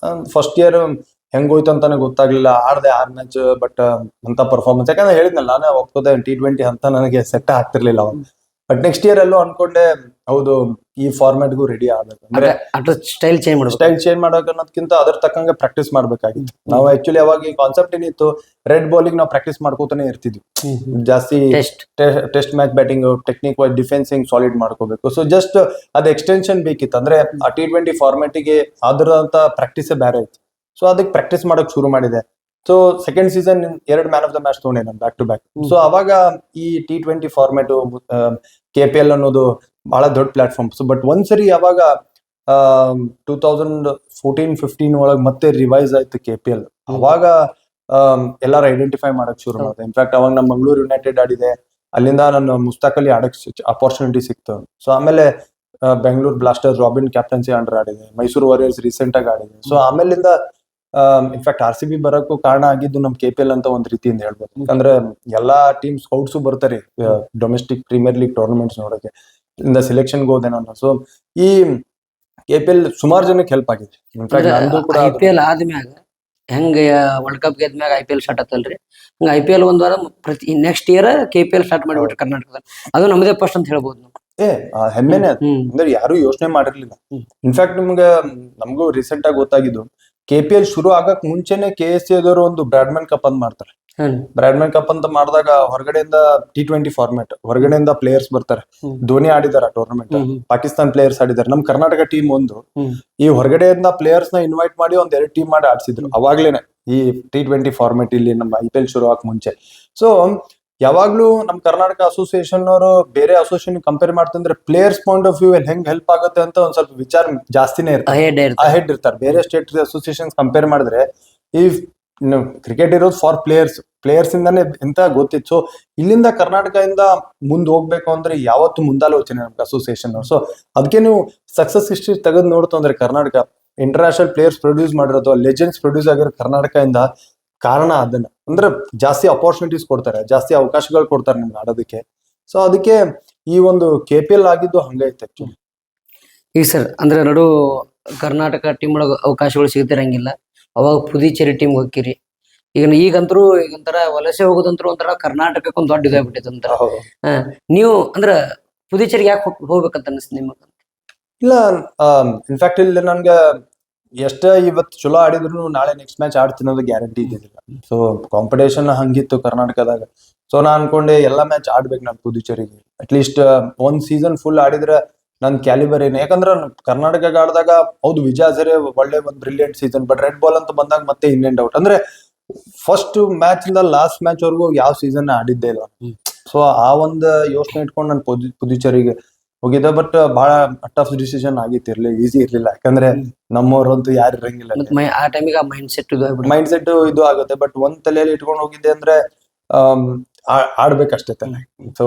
ಫಸ್ಟ್ ಇಯರ್ ಹೆಂಗೋಯ್ತು ಅಂತಾನೆ ಗೊತ್ತಾಗ್ಲಿಲ್ಲ. ಆಡ್ದೆ 6 ಮ್ಯಾಚ್, ಬಟ್ ಅಂತ ಪರ್ಫಾರ್ಮೆನ್ಸ್, ಯಾಕಂದ್ರೆ ಹೇಳಿದ್ನಲ್ಲ ನಾನೇ ಒಪ್ಕೋದೆ T20 ಅಂತ ನನಗೆ ಸೆಟ್ ಆಗ್ತಿರ್ಲಿಲ್ಲ ಅವಾಗ. ಬಟ್ ನೆಕ್ಸ್ಟ್ ಇಯರ್ ಎಲ್ಲೋ ಅನ್ಕೊಂಡೆ ಹೌದು ಈ ಫಾರ್ಮ್ಯಾಟ್ಗೂ ರೆಡಿ ಆಗ್ಬೇಕು ಅಂದ್ರೆ ಅದ್ರ ಸ್ಟೈಲ್ ಚೇಂಜ್ ಮಾಡ್ಬೇಕು. ಸ್ಟೈಲ್ ಚೇಂಜ್ ಮಾಡೋಕೆ ಅನ್ನೋದಕ್ಕಿಂತ ಅದ್ರ ತಕ್ಕಂಗೆ ಪ್ರಾಕ್ಟೀಸ್ ಮಾಡ್ಬೇಕಾಗಿತ್ತು. ನಾವು ಆಕ್ಚುಲಿ ಅವಾಗ ಈ ಕಾನ್ಸೆಪ್ಟ್ ಏನಿತ್ತು, ರೆಡ್ ಬಾಲಿಗೆ ನಾವು ಪ್ರಾಕ್ಟೀಸ್ ಮಾಡ್ಕೋತಾನೆ ಇರ್ತಿದ್ವಿ. ಜಾಸ್ತಿ test match batting technique wise defencing solid ಮಾಡ್ಕೋಬೇಕು. ಸೊ ಜಸ್ಟ್ ಅದ್ ಎಕ್ಸ್ಟೆನ್ಷನ್ ಬೇಕಿತ್ತು. ಅಂದ್ರೆ ಆ T20 ಫಾರ್ಮ್ಯಾಟಿಗೆ ಅದರಂತ ಪ್ರಾಕ್ಟೀಸೇ ಬೇರೆ ಇತ್ತು. ಸೊ ಅದಕ್ಕೆ ಪ್ರಾಕ್ಟೀಸ್ ಮಾಡಕ್ ಶುರು ಮಾಡಿದೆ. So second season 2 man of the match ತಗೊಂಡೆ ನಾನು ಬ್ಯಾಕ್ ಟು ಬ್ಯಾಕ್. ಸೊ ಅವಾಗ ಈ T20 ಫಾರ್ಮ್ಯಾಟ್ KPL ಅನ್ನೋದು ಬಹಳ ದೊಡ್ಡ ಪ್ಲಾಟ್ಫಾರ್ಮ್. ಸೊ ಬಟ್ ಒಂದ್ಸರಿ ಅವಾಗ 2014-15 ಒಳಗೆ ಮತ್ತೆ ರಿವೈಸ್ ಆಯ್ತು KPL. ಅವಾಗ ಎಲ್ಲಾರು ಐಡೆಂಟಿಫೈ ಮಾಡಕ್ ಶುರು ಮಾಡಿದೆ. ಇನ್ಫ್ಯಾಕ್ಟ್ ಅವಾಗ ನಮ್ಮ ಮಂಗಳೂರು ಯುನೈಟೆಡ್ ಆಡಿದೆ, ಅಲ್ಲಿಂದ ನಾನು ಮುಸ್ತಾಕ್ ಅಲಿ ಆಡಕ್ ಅಪರ್ಚುನಿಟಿ ಸಿಕ್ತು. ಸೊ ಆಮೇಲೆ Bengaluru blasters Robin captaincy under ಆಡಿದೆ, ಮೈಸೂರು ವಾರಿಯರ್ಸ್ ರೀಸೆಂಟ್ ಆಗಿ ಆಡಿದೆ. ಸೊ ಆಮೇಲಿಂದ ಇನ್ಫ್ಯಾಕ್ಟ್ RCB ಬರೋಕ್ಕೂ ಕಾರಣ ಆಗಿದ್ದು ನಮ್ KPL ಅಂತ ಒಂದ್ ರೀತಿಯಿಂದ ಹೇಳ್ಬೋದು. ಯಾಕಂದ್ರೆ ಎಲ್ಲಾ ಟೀಮ್ ಸ್ಕೌಟ್ಸು ಬರ್ತಾರೆ ಡೊಮೆಸ್ಟಿಕ್ ಪ್ರೀಮಿಯರ್ ಲೀಗ್ ಟೂರ್ನಮೆಂಟ್ಸ್ ನೋಡಕ್ಕೆ, ಇಂದ ಸೆಲೆಕ್ಷನ್ಗೆ ಹೋದೆ ನಾನು. ಸೊ ಈ KPL ಸುಮಾರು ಜನಕ್ಕೆ ಹೆಲ್ಪ್ ಆಗಿದೆ. ಇನ್ಫ್ಯಾಕ್ಟ್ ನಂದು ಕೂಡ IPL ಆದ್ಮ್ಯಾಗ ಹೆಂಗ ವರ್ಲ್ಡ್ ಕಪ್ ಗೆದ್ಮ್ಯಾಗ IPL ಸ್ಟಾರ್ಟ್ ಆತಲ್ರಿ, ಹಂಗ IPL ಒಂದ್ ವಾರ ಪ್ರತಿ ನೆಕ್ಸ್ಟ್ ಇಯರ್ KPL ಸ್ಟಾರ್ಟ್ ಮಾಡಿಬಿಟ್ರಿ ಕರ್ನಾಟಕದಲ್ಲಿ. ಅದು ನಮ್ಮದೇ ಫಸ್ಟ್ ಅಂತ ಹೇಳ್ಬೋದು ನಾವು. ಹೆಮ್ಮೆನೆ ಅದು. ಅಂದ್ರೆ ಯಾರು ಯೋಚನೆ ಮಾಡಿರ್ಲಿಲ್ಲ. ಇನ್ಫ್ಯಾಕ್ಟ್ ನಮಗೂ ರೀಸೆಂಟ್ ಆಗಿ ಗೊತ್ತಾಗಿದ್ದು, KPL ಶುರು ಆಗಕ್ ಮುಂಚೆನೆ KSC ಅದವರು ಒಂದು ಬ್ರಾಡ್ಮನ್ ಕಪ್ ಅಂತ ಮಾಡ್ತಾರೆ. ಬ್ರಾಡ್ಮನ್ ಕಪ್ ಅಂತ ಮಾಡಿದಾಗ ಹೊರಗಡೆಯಿಂದ T20 ಫಾರ್ಮ್ಯಾಟ್, ಹೊರಗಡೆಯಿಂದ ಪ್ಲೇಯರ್ಸ್ ಬರ್ತಾರೆ. ಧೋನಿ ಆಡಿದಾರ ಟೂರ್ನಮೆಂಟ್, ಪಾಕಿಸ್ತಾನ್ ಪ್ಲೇಯರ್ಸ್ ಆಡಿದಾರೆ, ನಮ್ ಕರ್ನಾಟಕ ಟೀಮ್ ಒಂದು ಈ ಹೊರಗಡೆಯಿಂದ ಪ್ಲೇಯರ್ಸ್ ನ ಇನ್ವೈಟ್ ಮಾಡಿ ಒಂದ್ 2 ಟೀಮ್ ಮಾಡಿ ಆಡ್ಸಿದ್ರು. ಅವಾಗ್ಲೇನೆ ಈ T20 ಫಾರ್ಮ್ಯಾಟ್ ಇಲ್ಲಿ ನಮ್ಮ IPL ಶುರು ಆಗಕ್ ಮುಂಚೆ. ಸೊ ಯಾವಾಗ್ಲೂ ನಮ್ ಕರ್ನಾಟಕ ಅಸೋಸಿಯೇಷನ್ ಅವರು ಬೇರೆ ಅಸೋಸಿಯೇಷನ್ ಕಂಪೇರ್ ಮಾಡ್ತಂದ್ರೆ ಪ್ಲೇಯರ್ಸ್ ಪಾಯಿಂಟ್ ಆಫ್ ವ್ಯೂ ಹೆಂಗ್ ಹೆಲ್ಪ್ ಆಗುತ್ತೆ ಅಂತ ಒಂದ್ ಸ್ವಲ್ಪ ವಿಚಾರ ಜಾಸ್ತಿನೇ ಇರ್ತಾರೆ, ಅಹೆಡ್ ಇರ್ತಾರೆ. ಬೇರೆ ಸ್ಟೇಟ್ ಅಸೋಸಿಯೇಷನ್ ಕಂಪೇರ್ ಮಾಡಿದ್ರೆ ಈ ಕ್ರಿಕೆಟ್ ಇರೋದು ಫಾರ್ ಪ್ಲೇಯರ್ಸ್ ಇಂದಾನೆ ಎಂತ ಗೊತ್ತಿತ್ತು. ಸೊ ಇಲ್ಲಿಂದ ಕರ್ನಾಟಕದಿಂದ ಮುಂದ್ ಹೋಗ್ಬೇಕು ಅಂದ್ರೆ ಯಾವತ್ತು ಮುಂದಾಲೋಚನೆ ನಮ್ಗೆ ಅಸೋಸಿಯೇಷನ್. ಸೊ ಅದಕ್ಕೆ ನೀವು ಸಕ್ಸಸ್ ಹಿಸ್ಟ್ರಿ ತೆಗೆದು ನೋಡ್ತು ಅಂದ್ರೆ ಕರ್ನಾಟಕ ಇಂಟರ್ನ್ಯಾಷನಲ್ ಪ್ಲೇಯರ್ಸ್ ಪ್ರೊಡ್ಯೂಸ್ ಮಾಡಿರೋದು, ಲೆಜೆಂಡ್ಸ್ ಪ್ರೊಡ್ಯೂಸ್ ಆಗಿರೋ ಕರ್ನಾಟಕದಿಂದ ಕಾರಣ ಅದನ್ನ. ಅಂದ್ರೆ ಜಾಸ್ತಿ ಅಪರ್ಚುನಿಟೀಸ್ ಕೊಡ್ತಾರೆ, ಜಾಸ್ತಿ ಅವಕಾಶಗಳು ಕೊಡ್ತಾರೆ ನಿಮ್ಗೆ ಆಡೋದಕ್ಕೆ. ಸೊ ಅದಕ್ಕೆ ಈ ಒಂದು KPL ಆಗಿದ್ದು ಹಂಗೈತೆ ಆಕ್ಚುಲಿ. ಈಗ ಸರ್ ಅಂದ್ರೆ ನಡು ಕರ್ನಾಟಕ ಟೀಮ್ ಒಳಗ ಅವಕಾಶಗಳು ಸಿಗ್ತಿರಂಗಿಲ್ಲ, ಅವಾಗ ಪುದುಚೇರಿ ಟೀಮ್ ಹೋಗಿರಿ. ಈಗಂತರೂ ಈಗೊಂಥರ ವಲಸೆ ಹೋಗೋದಂತರೂ ಒಂಥರ ಕರ್ನಾಟಕಕ್ಕೆ ಒಂದು ದೊಡ್ಡ ಇದಾಗ್ಬಿಟ್ಟೈತೆ ಒಂಥರ. ನೀವು ಅಂದ್ರ ಪುದುಚೇರಿಗೆ ಯಾಕೆ ಹೋಗ್ಬೇಕಂತ ಅನಿಸ್ತು ನಿಮಗೆ? ಇಲ್ಲ, ಇನ್ಫ್ಯಾಕ್ಟ್ ಇಲ್ಲಿ ನನ್ಗೆ ಎಷ್ಟೇ ಇವತ್ತು ಚಲೋ ಆಡಿದ್ರು ನಾಳೆ ನೆಕ್ಸ್ಟ್ ಮ್ಯಾಚ್ ಆಡ್ತೀನಿ ಅನ್ನೋದು ಗ್ಯಾರಂಟಿ ಇದ್ದಿಲ್ಲ. ಸೊ ಕಾಂಪಿಟೇಷನ್ ಹಂಗಿತ್ತು ಕರ್ನಾಟಕದಾಗ. ಸೊ ನಾ ಅನ್ಕೊಂಡೆ ಎಲ್ಲಾ ಮ್ಯಾಚ್ ಆಡ್ಬೇಕು ನಾನು ಪುದುಚೇರಿಗೆ. ಅಟ್ಲೀಸ್ಟ್ ಒಂದ್ ಸೀಸನ್ ಫುಲ್ ಆಡಿದ್ರೆ ನನ್ ಕ್ಯಾಲಿಬರ್ ಏನು. ಯಾಕಂದ್ರೆ ಕರ್ನಾಟಕ ಆಡಿದಾಗ ಹೌದು ವಿಜಯ್ ಹಜಾರೆ ಒಳ್ಳೆ ಒಂದ್ brilliant season, but red ball ಅಂತ ಬಂದಾಗ ಮತ್ತೆ ಇನ್ ಅಂಡ್ ಔಟ್. ಅಂದ್ರೆ ಫಸ್ಟ್ ಮ್ಯಾಚ್ ಇಂದ ಲಾಸ್ಟ್ ಮ್ಯಾಚ್ ವರ್ಗೂ ಯಾವ ಸೀಸನ್ ಆಡಿದ್ದೇ ಇಲ್ಲ. ಸೊ ಆ ಒಂದು ಯೋಚನೆ ಇಟ್ಕೊಂಡು ನಾನು ಪುದುಚೇರಿಗೆ ಹೋಗಿದ್ದೆ. ಬಟ್ ಬಹಳ ಟಫ್ ಡಿಸಿಷನ್ ಆಗಿತ್ತು, ಈಸಿ ಇರ್ಲಿಲ್ಲ. ಯಾಕಂದ್ರೆ ನಮ್ಮವ್ರಂತೂ ಯಾರು ಇರಂಗಿಲ್ಲ ಆ ಟೈಮಿಗೆ ಮೈಂಡ್ ಸೆಟ್ ಇದು ಆಗುತ್ತೆ. ಬಟ್ ಒಂದ್ ತಲೆಯಲ್ಲಿ ಇಟ್ಕೊಂಡು ಹೋಗಿದ್ದೆ ಅಂದ್ರೆ ಆಡ್ಬೇಕಷ್ಟೇ ತಾನೆ. ಸೊ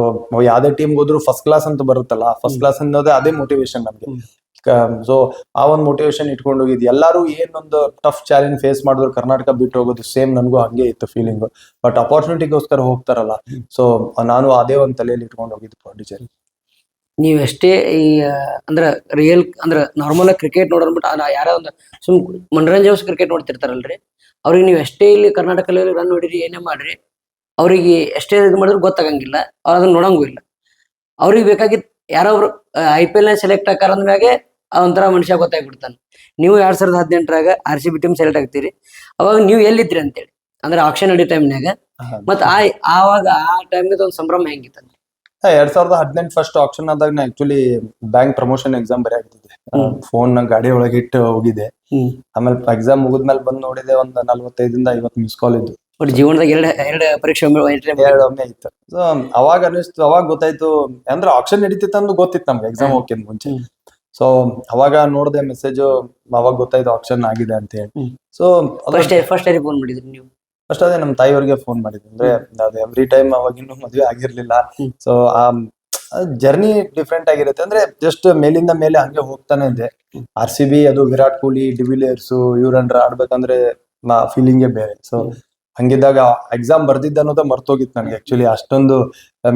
ಯಾವ್ದೇ ಟೀಮ್ ಹೋದ್ರು ಫಸ್ಟ್ ಕ್ಲಾಸ್ ಅಂತ ಬರುತ್ತಲ್ಲ, ಫಸ್ಟ್ ಕ್ಲಾಸ್ ಅನ್ನೋದೇ ಅದೇ ಮೋಟಿವೇಶನ್ ನಮ್ಗೆ. ಸೊ ಆ ಒಂದು ಮೋಟಿವೇಶನ್ ಇಟ್ಕೊಂಡು ಹೋಗಿದ್ದು. ಎಲ್ಲಾರು ಏನೊಂದು ಟಫ್ ಚಾಲೆಂಜ್ ಫೇಸ್ ಮಾಡಿದ್ರು ಕರ್ನಾಟಕ ಬಿಟ್ಟು ಹೋಗೋದು ಸೇಮ್ ನನಗೂ ಹಂಗೆ ಇತ್ತು ಫೀಲಿಂಗ್. ಬಟ್ ಅಪರ್ಚುನಿಟಿಗೋಸ್ಕರ ಹೋಗ್ತಾರಲ್ಲ, ಸೊ ನಾನು ಅದೇ ಒಂದ್ ತಲೆಯಲ್ಲಿ ಇಟ್ಕೊಂಡು ಹೋಗಿದ್ದು ಪಾಂಡಿಚೇರಿ. ನೀವ್ ಎಷ್ಟೇ ಈ ಅಂದ್ರ ರಿಯಲ್ ಅಂದ್ರ ನಾರ್ಮಲ್ ಆಗಿ ಕ್ರಿಕೆಟ್ ನೋಡ್ಬಿಟ್ಟು ಯಾರೋ ಒಂದು ಸುಮ್ ಮನರಂಜನೆ ಕ್ರಿಕೆಟ್ ನೋಡ್ತಿರ್ತಾರಲ್ರಿ, ಅವ್ರಿಗೆ ನೀವು ಎಷ್ಟೇ ಇಲ್ಲಿ ಕರ್ನಾಟಕದಲ್ಲಿ ರನ್ ನೋಡಿರಿ ಏನೇ ಮಾಡ್ರಿ, ಅವ್ರಿಗೆ ಎಷ್ಟೇ ಇದು ಮಾಡಿದ್ರು ಗೊತ್ತಾಗಂಗಿಲ್ಲ, ಅವ್ರು ಅದನ್ನ ನೋಡಂಗೂ ಇಲ್ಲ. ಅವ್ರಿಗೆ ಬೇಕಾಗಿತ್ತು ಯಾರೊಬ್ರು IPL ಸೆಲೆಕ್ಟ್ ಆಕಾರ ಅಂದ್ಮ್ಯಾಗೆ ಒಂಥರ ಮನುಷ್ಯ ಗೊತ್ತಾಗ್ಬಿಡ್ತಾನೆ. ನೀವು 2018ರಾಗ RCB ಟೀಮ್ ಸೆಲೆಕ್ಟ್ ಆಗ್ತೀರಿ. ಅವಾಗ ನೀವು ಎಲ್ಲಿದ್ರಿ ಅಂತೇಳಿ ಅಂದ್ರೆ ಆಕ್ಷನ್ ನಡಿ ಟೈಮ್ನಾಗ, ಮತ್ ಆವಾಗ ಆ ಟೈಮ್ಗೆ ಒಂದು ಸಂಭ್ರಮ ಹೆಂಗಿತ್ತು? 2018 ಫಸ್ಟ್ ಆಪ್ಷನ್ ಆದಾಗ ನಾ ಆಕ್ಚುಲಿ ಬ್ಯಾಂಕ್ ಪ್ರಮೋಷನ್ ಎಕ್ಸಾಮ್ ಬರೆಯಾಗಿದ್ದೆ. ಫೋನ್ ಗಾಡಿ ಒಳಗೆ ಇಟ್ಟು ಹೋಗಿದ್ದೆ. ಆಮೇಲೆ ಎಕ್ಸಾಮ್ ಮುಗಿದ್ಮೇಲೆ ಬಂದ್ ನೋಡಿದೆ, ಒಂದ್ 45-50 ಮಿಸ್ ಕಾಲ್ ಇದ್ದು. ಜೀವನದಾಗ ಎರಡು ಪರೀಕ್ಷೆ ಒಮ್ಮೆ ಇತ್ತು. ಸೊ ಅವಾಗ ಅನಿಸ್ತು, ಅವಾಗ ಗೊತ್ತಾಯ್ತು. ಅಂದ್ರೆ ಆಪ್ಷನ್ ನಡೀತಿತ್ತು ಅಂದು ಗೊತ್ತಿತ್ತು ನಮ್ಗೆ ಎಕ್ಸಾಮ್ ಹೋಗ್ಕಿಂತ ಮುಂಚೆ. ಸೊ ಅವಾಗ ನೋಡಿದೆ ಮೆಸೇಜ್, ಅವಾಗ ಗೊತ್ತಾಯ್ತು ಆಪ್ಷನ್ ಆಗಿದೆ ಅಂತ ಹೇಳಿ. ಸೊ ಫಸ್ಟ್ ಫೋನ್ ಮಾಡಿದ್ರಿ ನೀವು? ಫಸ್ಟ್ ಅದೇ ನಮ್ಮ ತಾಯಿಯವ್ರಿಗೆ ಫೋನ್ ಮಾಡಿದ್ವಿ. ಅಂದ್ರೆ ಅದು ಎವ್ರಿ ಟೈಮ್ ಅವಾಗ ಇನ್ನೂ ಮದ್ವೆ ಆಗಿರ್ಲಿಲ್ಲ. ಸೊ ಆ ಜರ್ನಿ ಡಿಫ್ರೆಂಟ್ ಆಗಿರುತ್ತೆ. ಅಂದ್ರೆ ಜಸ್ಟ್ ಮೇಲಿಂದ ಮೇಲೆ ಹಂಗೆ ಹೋಗ್ತಾನೆ ಇದ್ದೆ. RCB ಅದು ವಿರಾಟ್ ಕೊಹ್ಲಿ, ಡಿವಿಲಿಯರ್ಸ್ ಇವ್ರನ್ರ ಆಡ್ಬೇಕಂದ್ರೆ ಫೀಲಿಂಗೇ ಬೇರೆ. ಸೊ ಹಂಗಿದ್ದಾಗ ಎಕ್ಸಾಮ್ ಬರ್ದಿದ್ದ ಅನ್ನೋದ ಮರ್ತೋಗಿತ್ತು ನನಗೆ ಆಕ್ಚುಲಿ. ಅಷ್ಟೊಂದು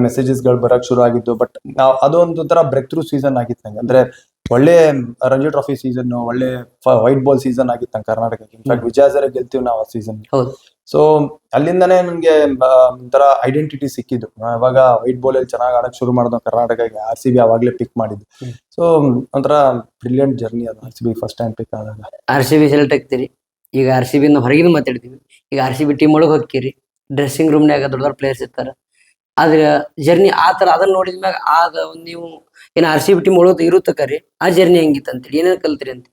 ಮೆಸೇಜಸ್ ಗಳು ಬರಕ್ ಶುರು ಆಗಿದ್ದು. ಬಟ್ ಅದೊಂದು ತರ ಬ್ರೇಕ್ ಥ್ರೂ ಸೀಸನ್ ಆಗಿತ್ತು ನಂಗೆ. ಅಂದ್ರೆ ಒಳ್ಳೆ ರಂಜಿ ಟ್ರಾಫಿ ಸೀಸನ್, ಒಳ್ಳೆ ವೈಟ್ ಬಾಲ್ ಸೀಸನ್ ಆಗಿತ್ತು ನಮ್ಮ ಕರ್ನಾಟಕಕ್ಕೆ. ಇನ್ಫ್ಯಾಕ್ಟ್ ವಿಜಯ ಹಜಾರೆ ಗೆಲ್ತೀವಿ ನಾವು ಆ ಸೀಸನ್. ಹೌದು. ಸೊ ಅಲ್ಲಿಂದಾನೇ ನನ್ಗೆ ಒಂಥರ ಐಡೆಂಟಿಟಿ ಸಿಕ್ಕಿದ್ದು. ಅವಾಗ ವೈಟ್ ಬಾಲ್ ಅಲ್ಲಿ ಚೆನ್ನಾಗಿ ಆಡಕ್ ಶುರು ಮಾಡಿದ್ವು ಕರ್ನಾಟಕಕ್ಕೆ. RCB ಅವಾಗ್ಲೇ ಪಿಕ್ ಮಾಡಿದ್ದು. ಸೊ ಒಂಥರ ಬ್ರಿಲಿಯಂಟ್ ಜರ್ನಿ ಅದು RCB ಫಸ್ಟ್ ಟೈಮ್ ಪಿಕ್ ಆದಾಗ. RCB ಸೆಲೆಕ್ಟ್ ಆಗ್ತೀರಿ. ಈಗ RCB ಹೊರಗಿನ ಮಾತಾಡ್ತೀವಿ. ಈಗ RCB ಟೀಮ್ ಒಳಗೆ ಹೋಗ್ತೀರಿ, ಡ್ರೆಸ್ಸಿಂಗ್ ರೂಮ್ನಾಗ ದೊಡ್ಡ ದೊಡ್ಡ ಪ್ಲೇಯರ್ಸ್ ಇರ್ತಾರ. ಆದ್ರೆ ಜರ್ನಿ ಆ ತರ ಅದನ್ನ ನೋಡಿದ್ಮ್ಯಾಗ ಆಗ ನೀವು ಏನ್ RCB ಟೀಮ್ ಒಳಗೆ ಇರುತ್ತಕರಿ ಆ ಜರ್ನಿ ಹೆಂಗಿತ್ತು ಅಂತೇಳಿ ಏನೇನ್ ಕಲ್ತ್ರಿ ಅಂತ?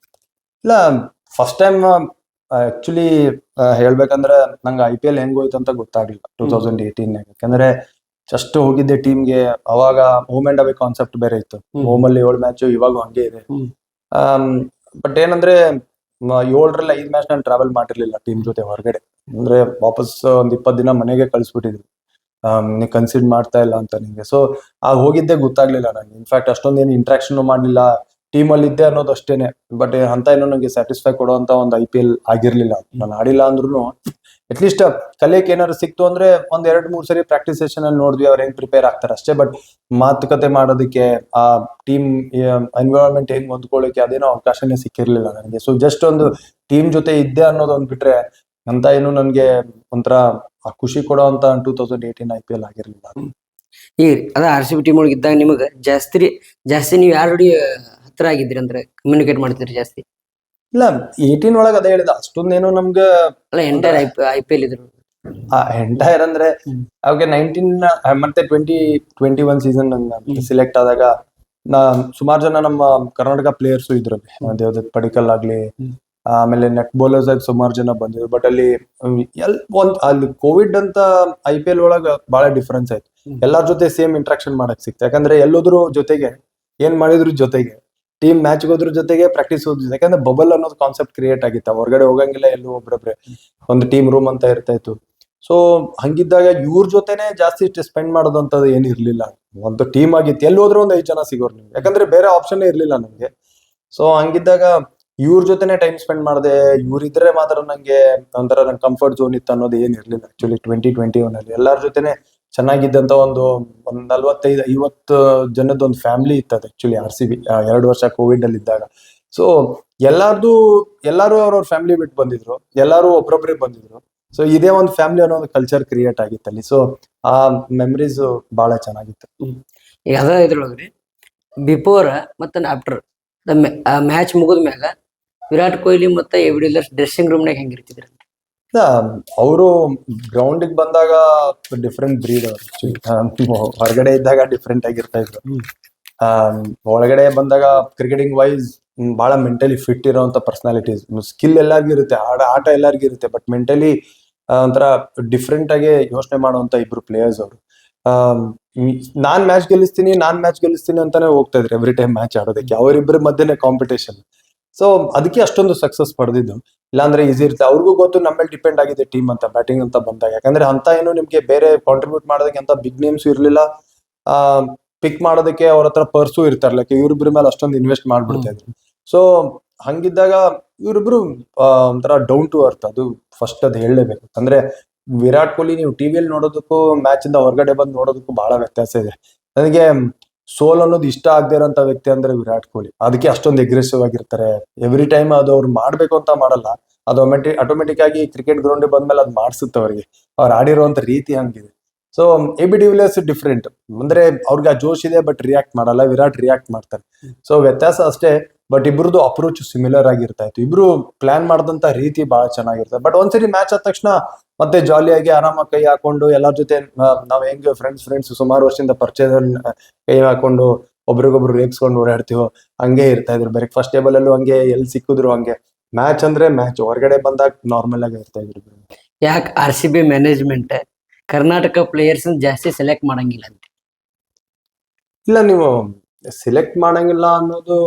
ಇಲ್ಲ, ಫಸ್ಟ್ ಟೈಮ್ ಆಕ್ಚುಲಿ ಹೇಳ್ಬೇಕಂದ್ರೆ ನಂಗೆ IPL ಹೆಂಗ್ ಹೋಯ್ತು ಅಂತ ಗೊತ್ತಾಗ್ಲಿಲ್ಲ 2018 ಯಾಕಂದ್ರೆ ಜಸ್ಟ್ ಹೋಗಿದ್ದೆ ಟೀಮ್ಗೆ. ಅವಾಗ ಹೋಮ್ ಅಂಡ್ ಅವೇ ಕಾನ್ಸೆಪ್ಟ್ ಬೇರೆ ಇತ್ತು. ಹೋಮ್ ಅಲ್ಲಿ 7 ಮ್ಯಾಚ್, ಇವಾಗ ಹಂಗೆ ಇದೆ. ಬಟ್ ಏನಂದ್ರೆ 7ರಲ್ಲಿ 5 ಮ್ಯಾಚ್ ನಾನು ಟ್ರಾವೆಲ್ ಮಾಡಿರ್ಲಿಲ್ಲ ಟೀಮ್ ಜೊತೆ ಹೊರಗಡೆ. ಅಂದ್ರೆ ವಾಪಸ್ ಒಂದ್ 20 ದಿನ ಮನೆಗೆ ಕಳಿಸ್ಬಿಟ್ಟಿದ್ರು. ನೀ ಕನ್ಸಿಡರ್ ಮಾಡ್ತಾ ಇಲ್ಲ ಅಂತ ನಿಂಗೆ. ಸೊ ಹೋಗಿದ್ದೆ ಗೊತ್ತಾಗ್ಲಿಲ್ಲ ನಂಗೆ. ಇನ್ಫ್ಯಾಕ್ಟ್ ಅಷ್ಟೊಂದೇನು ಇಂಟ್ರಾಕ್ಷನ್ ಮಾಡ್ಲಿಲ್ಲ, ಟೀಮ್ ಅಲ್ಲಿ ಇದ್ದೆ ಅನ್ನೋದು ಅಷ್ಟೇನೆ. ಬಟ್ ಅಂತ ಏನೋ ನಂಗೆ ಸ್ಯಾಟಿಸ್ಫೈ ಕೊಡುವಂತ ಒಂದು IPL ಆಗಿರ್ಲಿಲ್ಲ. ನಾನು ಆಡಿಲ್ಲ ಅಂದ್ರೂ ಅಟ್ಲೀಸ್ಟ್ ಕಲಿಯಕ್ಕೆ ಏನಾದ್ರು ಸಿಕ್ತು ಅಂದ್ರೆ ಒಂದ್ 2-3 ಸರಿ ಪ್ರಾಕ್ಟೀಸ್ ಸೆಷನ್ ಅಲ್ಲಿ ನೋಡಿದ್ವಿ ಅವ್ರು ಹೆಂಗ್ ಪ್ರಿಪೇರ್ ಆಗ್ತಾರೆ ಅಷ್ಟೇ. ಬಟ್ ಮಾತುಕತೆ ಮಾಡೋದಕ್ಕೆ, ಆ ಟೀಮ್ ಎನ್ವಿರಾನ್ಮೆಂಟ್ ಹೆಂಗ್ ಹೊಂದ್ಕೊಳ್ಳಿಕ್ಕೆ ಅದೇನೋ ಅವಕಾಶನೇ ಸಿಕ್ಕಿರ್ಲಿಲ್ಲ ನನಗೆ. ಸೊ ಜಸ್ಟ್ ಒಂದು ಟೀಮ್ ಜೊತೆ ಇದ್ದೆ ಅನ್ನೋದೊಂದ್ ಬಿಟ್ರೆ ಅಂತ ಏನು ನನ್ಗೆ ಒಂಥರ ಖುಷಿ ಕೊಡೋಂತ 2018 IPL ಆಗಿರ್ಲಿಲ್ಲ. ಈಗ ಅದ RCB ಟೀಮ್ ಒಳಗೆ ಇದ್ದಾಗ ನಿಮಗೆ ಜಾಸ್ತಿ ನೀವು ಯಾರ ಜೋಡಿ ಹತ್ರ ಆಗಿದ್ರಿ ಅಂದ್ರೆ ಕಮ್ಯುನಿಕೇಟ್ ಮಾಡ್ತಿದ್ರಿ ಜಾಸ್ತಿ? ಇಲ್ಲ, 18 ಒಳಗೆ ಅದೇ ಹೇಳಿದ, ಅಷ್ಟೊಂದೇನು ನಮ್ಗೆ ಅಲ್ಲ ಎಂಟೈರ್ IPL ಇದ್ರು ಎಂಟೈರ್ ಅಂದ್ರೆ ಅವಾಗ 19 ಮತ್ತೆ 2021 ಸೀಸನ್ ಸಿಲೆಕ್ಟ್ ಆದಾಗ ಸುಮಾರು ಜನ ನಮ್ಮ ಕರ್ನಾಟಕ ಪ್ಲೇಯರ್ಸ್ ಇದ್ರು. ದೇವದತ್ ಪಡಿಕಲ್ ಆಗ್ಲಿ, ಆಮೇಲೆ ನೆಟ್ ಬೌಲರ್ಸ್ ಆಗಿ ಸುಮಾರು ಜನ ಬಂದಿದ್ರು. ಬಟ್ ಅಲ್ಲಿ ಅಲ್ಲಿ ಕೋವಿಡ್ ಅಂತ IPL ಒಳಗ ಬಹಳ ಡಿಫ್ರೆನ್ಸ್ ಆಯ್ತು. ಎಲ್ಲಾರ ಜೊತೆ ಸೇಮ್ ಇಂಟ್ರಾಕ್ಷನ್ ಮಾಡಕ್ ಸಿಕ್ತು. ಯಾಕಂದ್ರೆ ಎಲ್ಲೋದ್ರು ಜೊತೆಗೆ, ಏನ್ ಮಾಡಿದ್ರು ಜೊತೆಗೆ, ಟೀಮ್ ಮ್ಯಾಚ್ ಹೋದ್ರ ಜೊತೆಗೆ, ಪ್ರಾಕ್ಟೀಸ್ ಹೋದ್ರು. ಯಾಕಂದ್ರೆ ಬಬಲ್ ಅನ್ನೋದು ಕಾನ್ಸೆಪ್ಟ್ ಕ್ರಿಯೇಟ್ ಆಗಿತ್ತು. ಹೊರಗಡೆ ಹೋಗಂಗಿಲ್ಲ, ಎಲ್ಲೂ ಒಬ್ರೊಬ್ರೆ ಒಂದು ಟೀಮ್ ರೂಮ್ ಅಂತ ಇರ್ತಾ ಇತ್ತು. ಸೊ ಹಂಗಿದ್ದಾಗ ಇವ್ರ ಜೊತೆನೆ ಜಾಸ್ತಿ ಸ್ಪೆಂಡ್ ಮಾಡೋದಂತದ್ದು ಏನು ಇರ್ಲಿಲ್ಲ. ಒಂದು ಟೀಮ್ ಆಗಿತ್ತು, ಎಲ್ಲಿ ಹೋದ್ರು ಒಂದು 5 ಜನ ಸಿಗೋರು ನಿಮ್ಗೆ. ಯಾಕಂದ್ರೆ ಬೇರೆ ಆಪ್ಷನ್ ಇರ್ಲಿಲ್ಲ ನಮ್ಗೆ. ಸೊ ಹಂಗಿದ್ದಾಗ ಇವ್ರ ಜೊತೆನೆ ಟೈಮ್ ಸ್ಪೆಂಡ್ ಮಾಡಿದೆ. ಇವ್ರಿದ್ರೆ ಮಾತ್ರ ನಂಗೆ ಒಂಥರ ನಂಗೆ ಕಂಫರ್ಟ್ ಝೋನ್ ಇತ್ತು ಅನ್ನೋದು ಏನ್ ಇರ್ಲಿಲ್ಲ. ಆಕ್ಚುಲಿ 2021 ಅಲ್ಲಿ ಎಲ್ಲಾರ ಜೊತೆನೆ ಚೆನ್ನಾಗಿದ್ದಂತ ಒಂದು 45-50 ಜನದ ಒಂದು ಫ್ಯಾಮಿಲಿ ಇತ್ತು ಅದು ಆಕ್ಚುಲಿ RCB 2 ವರ್ಷ ಕೋವಿಡ್ ಅಲ್ಲಿ ಇದ್ದಾಗ. ಸೊ ಎಲ್ಲಾರು ಅವ್ರವ್ರ ಫ್ಯಾಮಿಲಿ ಬಿಟ್ಟು ಬಂದಿದ್ರು, ಎಲ್ಲಾರು ಒಬ್ರೊಬ್ರೆ ಬಂದಿದ್ರು. ಸೊ ಇದೇ ಒಂದು ಫ್ಯಾಮಿಲಿ ಅನ್ನೋ ಒಂದು ಕಲ್ಚರ್ ಕ್ರಿಯೇಟ್ ಆಗಿತ್ತು ಅಲ್ಲಿ. ಸೊ ಆ ಮೆಮರೀಸ್ ಬಹಳ ಚೆನ್ನಾಗಿತ್ತು. ಈಗ ಅದ ಇದ್ರೊಳಗ್ರಿ ಬಿಫೋರ್ ಮತ್ತೆ ಆಫ್ಟರ್ ಮ್ಯಾಚ್ ಮುಗಿದ ಮ್ಯಾಗ ವಿರಾಟ್ ಕೊಹ್ಲಿ ಮತ್ತೆ ಎ ವಿಡಿಲರ್ಸ್ ಡ್ರೆಸ್ಸಿಂಗ್ ರೂಮ್ನಾಗ ಹೆಂಗಿರ್ತಿದ್ರು? ಅವರು ಗ್ರೌಂಡಿಗೆ ಬಂದಾಗ ಡಿಫ್ರೆಂಟ್ ಬ್ರೀಡ್ ಅವರು. ಹೊರಗಡೆ ಇದ್ದಾಗ ಡಿಫ್ರೆಂಟ್ ಆಗಿರ್ತಾ ಇದ್ರು. ಒಳಗಡೆ ಬಂದಾಗ ಕ್ರಿಕೆಟಿಂಗ್ ವೈಸ್ ಬಹಳ ಮೆಂಟಲಿ ಫಿಟ್ ಇರೋಂತ ಪರ್ಸನಾಲಿಟೀಸ್. ಸ್ಕಿಲ್ ಎಲ್ಲರಿಗೂ ಇರುತ್ತೆ, ಆಟ ಎಲ್ಲರಿಗೂ ಇರುತ್ತೆ. ಬಟ್ ಮೆಂಟಲಿ ಒಂಥರ ಡಿಫ್ರೆಂಟ್ ಆಗಿ ಯೋಚನೆ ಮಾಡುವಂತ ಇಬ್ರು ಪ್ಲೇಯರ್ಸ್ ಅವರು. ನಾನ್ ಮ್ಯಾಚ್ ಗೆಲ್ಲಿಸ್ತೀನಿ ಅಂತಾನೆ ಹೋಗ್ತಾ ಇದ್ರು ಎವ್ರಿ ಟೈಮ್ ಮ್ಯಾಚ್ ಆಡೋದಕ್ಕೆ. ಅವರಿಬ್ಬರ ಮಧ್ಯೆ ಕಾಂಪಿಟೇಷನ್. ಸೊ ಅದಕ್ಕೆ ಅಷ್ಟೊಂದು ಸಕ್ಸಸ್ ಪಡೆದಿದ್ದು. ಇಲ್ಲಾಂದ್ರೆ ಈಸಿ ಇರುತ್ತೆ. ಅವ್ರಿಗೂ ಗೊತ್ತು ನಮ್ಮ ಮೇಲೆ ಡಿಪೆಂಡ್ ಆಗಿದೆ ಟೀಮ್ ಅಂತ, ಬ್ಯಾಟಿಂಗ್ ಅಂತ ಬಂದಾಗ. ಯಾಕಂದ್ರೆ ಅಂತ ಏನು ನಿಮ್ಗೆ ಬೇರೆ ಕಾಂಟ್ರಿಬ್ಯೂಟ್ ಮಾಡೋದಕ್ಕೆ ಅಂತ ಬಿಗ್ ನೇಮ್ಸ್ ಇರ್ಲಿಲ್ಲ. ಪಿಕ್ ಮಾಡೋದಕ್ಕೆ ಅವ್ರ ಹತ್ರ ಪರ್ಸು ಇರ್ತಾರಲ್ಲ, ಇವ್ರಿಬ್ರ ಮೇಲೆ ಅಷ್ಟೊಂದು ಇನ್ವೆಸ್ಟ್ ಮಾಡ್ಬಿಡ್ತಾ ಇದ್ರು. ಸೊ ಹಂಗಿದ್ದಾಗ ಇವರಿಬ್ರು ಒಂಥರ ಡೌನ್ ಟು ಅರ್ತ್. ಅದು ಫಸ್ಟ್ ಅದು ಹೇಳಲೇಬೇಕು. ಅಂದ್ರೆ ವಿರಾಟ್ ಕೊಹ್ಲಿ ನೀವು ಟಿವಿಯಲ್ಲಿ ನೋಡೋದಕ್ಕೂ ಮ್ಯಾಚ್ ಇಂದ ಹೊರಗಡೆ ಬಂದು ನೋಡೋದಕ್ಕೂ ಬಹಳ ವ್ಯತ್ಯಾಸ ಇದೆ. ನನಗೆ ಸೋಲ್ ಅನ್ನೋದು ಇಷ್ಟ ಆಗದೆ ಇರೋಂಥ ವ್ಯಕ್ತಿ ಅಂದ್ರೆ ವಿರಾಟ್ ಕೊಹ್ಲಿ. ಅದಕ್ಕೆ ಅಷ್ಟೊಂದು ಅಗ್ರೆಸಿವ್ ಆಗಿರ್ತಾರೆ. ಎವ್ರಿ ಟೈಮ್ ಅದು ಅವ್ರು ಮಾಡ್ಬೇಕು ಅಂತ ಮಾಡಲ್ಲ, ಅದು ಆಟೋಮೆಟಿಕ್ ಆಗಿ ಕ್ರಿಕೆಟ್ ಗ್ರೌಂಡ್ ಬಂದ್ಮೇಲೆ ಅದು ಮಾಡಿಸುತ್ತೆ ಅವ್ರಿಗೆ. ಅವ್ರು ಆಡಿರುವಂತ ರೀತಿ ಹಂಗಿದೆ. So AB de Villiers different. ಅಂದ್ರೆ ಅವ್ರಿಗೆ ಆ ಜೋಶ್ ಇದೆ, ಬಟ್ ರಿಯಾಕ್ಟ್ ಮಾಡಲ್ಲ. ವಿರಾಟ್ ರಿಯಾಕ್ಟ್ ಮಾಡ್ತಾರೆ. ಸೊ ವ್ಯತ್ಯಾಸ ಅಷ್ಟೇ. ಬಟ್ ಇಬ್ರದ್ದು ಅಪ್ರೋಚ್ ಸಿಮಿಲರ್ ಆಗಿರ್ತಾ ಇತ್ತು. ಇಬ್ರು ಪ್ಲಾನ್ ಮಾಡಿದಂತ ರೀತಿ ಬಹಳ ಚೆನ್ನಾಗಿರ್ತದೆ. ಬಟ್ ಒಂದ್ಸರಿ ಮ್ಯಾಚ್ ಆದ ತಕ್ಷಣ ಮತ್ತೆ ಜಾಲಿಯಾಗಿ ಆರಾಮಾಗಿ ಕೈ ಹಾಕೊಂಡು ಎಲ್ಲರ ಜೊತೆ ನಾವ್ ಹೆಂಗ್ ಫ್ರೆಂಡ್ಸ್ ಸುಮಾರು ವರ್ಷದಿಂದ ಪರಿಚಯದಲ್ಲಿ ಕೈ ಹಾಕೊಂಡು ಒಬ್ರಿಗೊಬ್ರು ರೇಗ್ಸ್ಕೊಂಡು ಓಡಾಡ್ತೀವೋ ಹಂಗೆ ಇರ್ತಾ ಇದ್ರು. ಬ್ರೇಕ್ಫಾಸ್ಟ್ ಟೇಬಲ್ ಅಲ್ಲೂ ಹಂಗೆ, ಎಲ್ಲಿ ಸಿಕ್ಕಿದ್ರು ಹಂಗೆ. ಮ್ಯಾಚ್ ಅಂದ್ರೆ ಮ್ಯಾಚ್, ಹೊರಗಡೆ ಬಂದಾಗ ನಾರ್ಮಲ್ ಆಗಿ ಇರ್ತಾ ಇದ್ರು. ಯಾಕೆ RCB ಮ್ಯಾನೇಜ್ಮೆಂಟ್ ಕರ್ನಾಟಕ ಪ್ಲೇಯರ್ಸ್ ಜಾಸ್ತಿ ಸೆಲೆಕ್ಟ್ ಮಾಡಂಗಿಲ್ಲ ಅಂತ? ಇಲ್ಲ, ನೀವು ಸೆಲೆಕ್ಟ್ ಮಾಡಂಗಿಲ್ಲ ಅನ್ನೋದು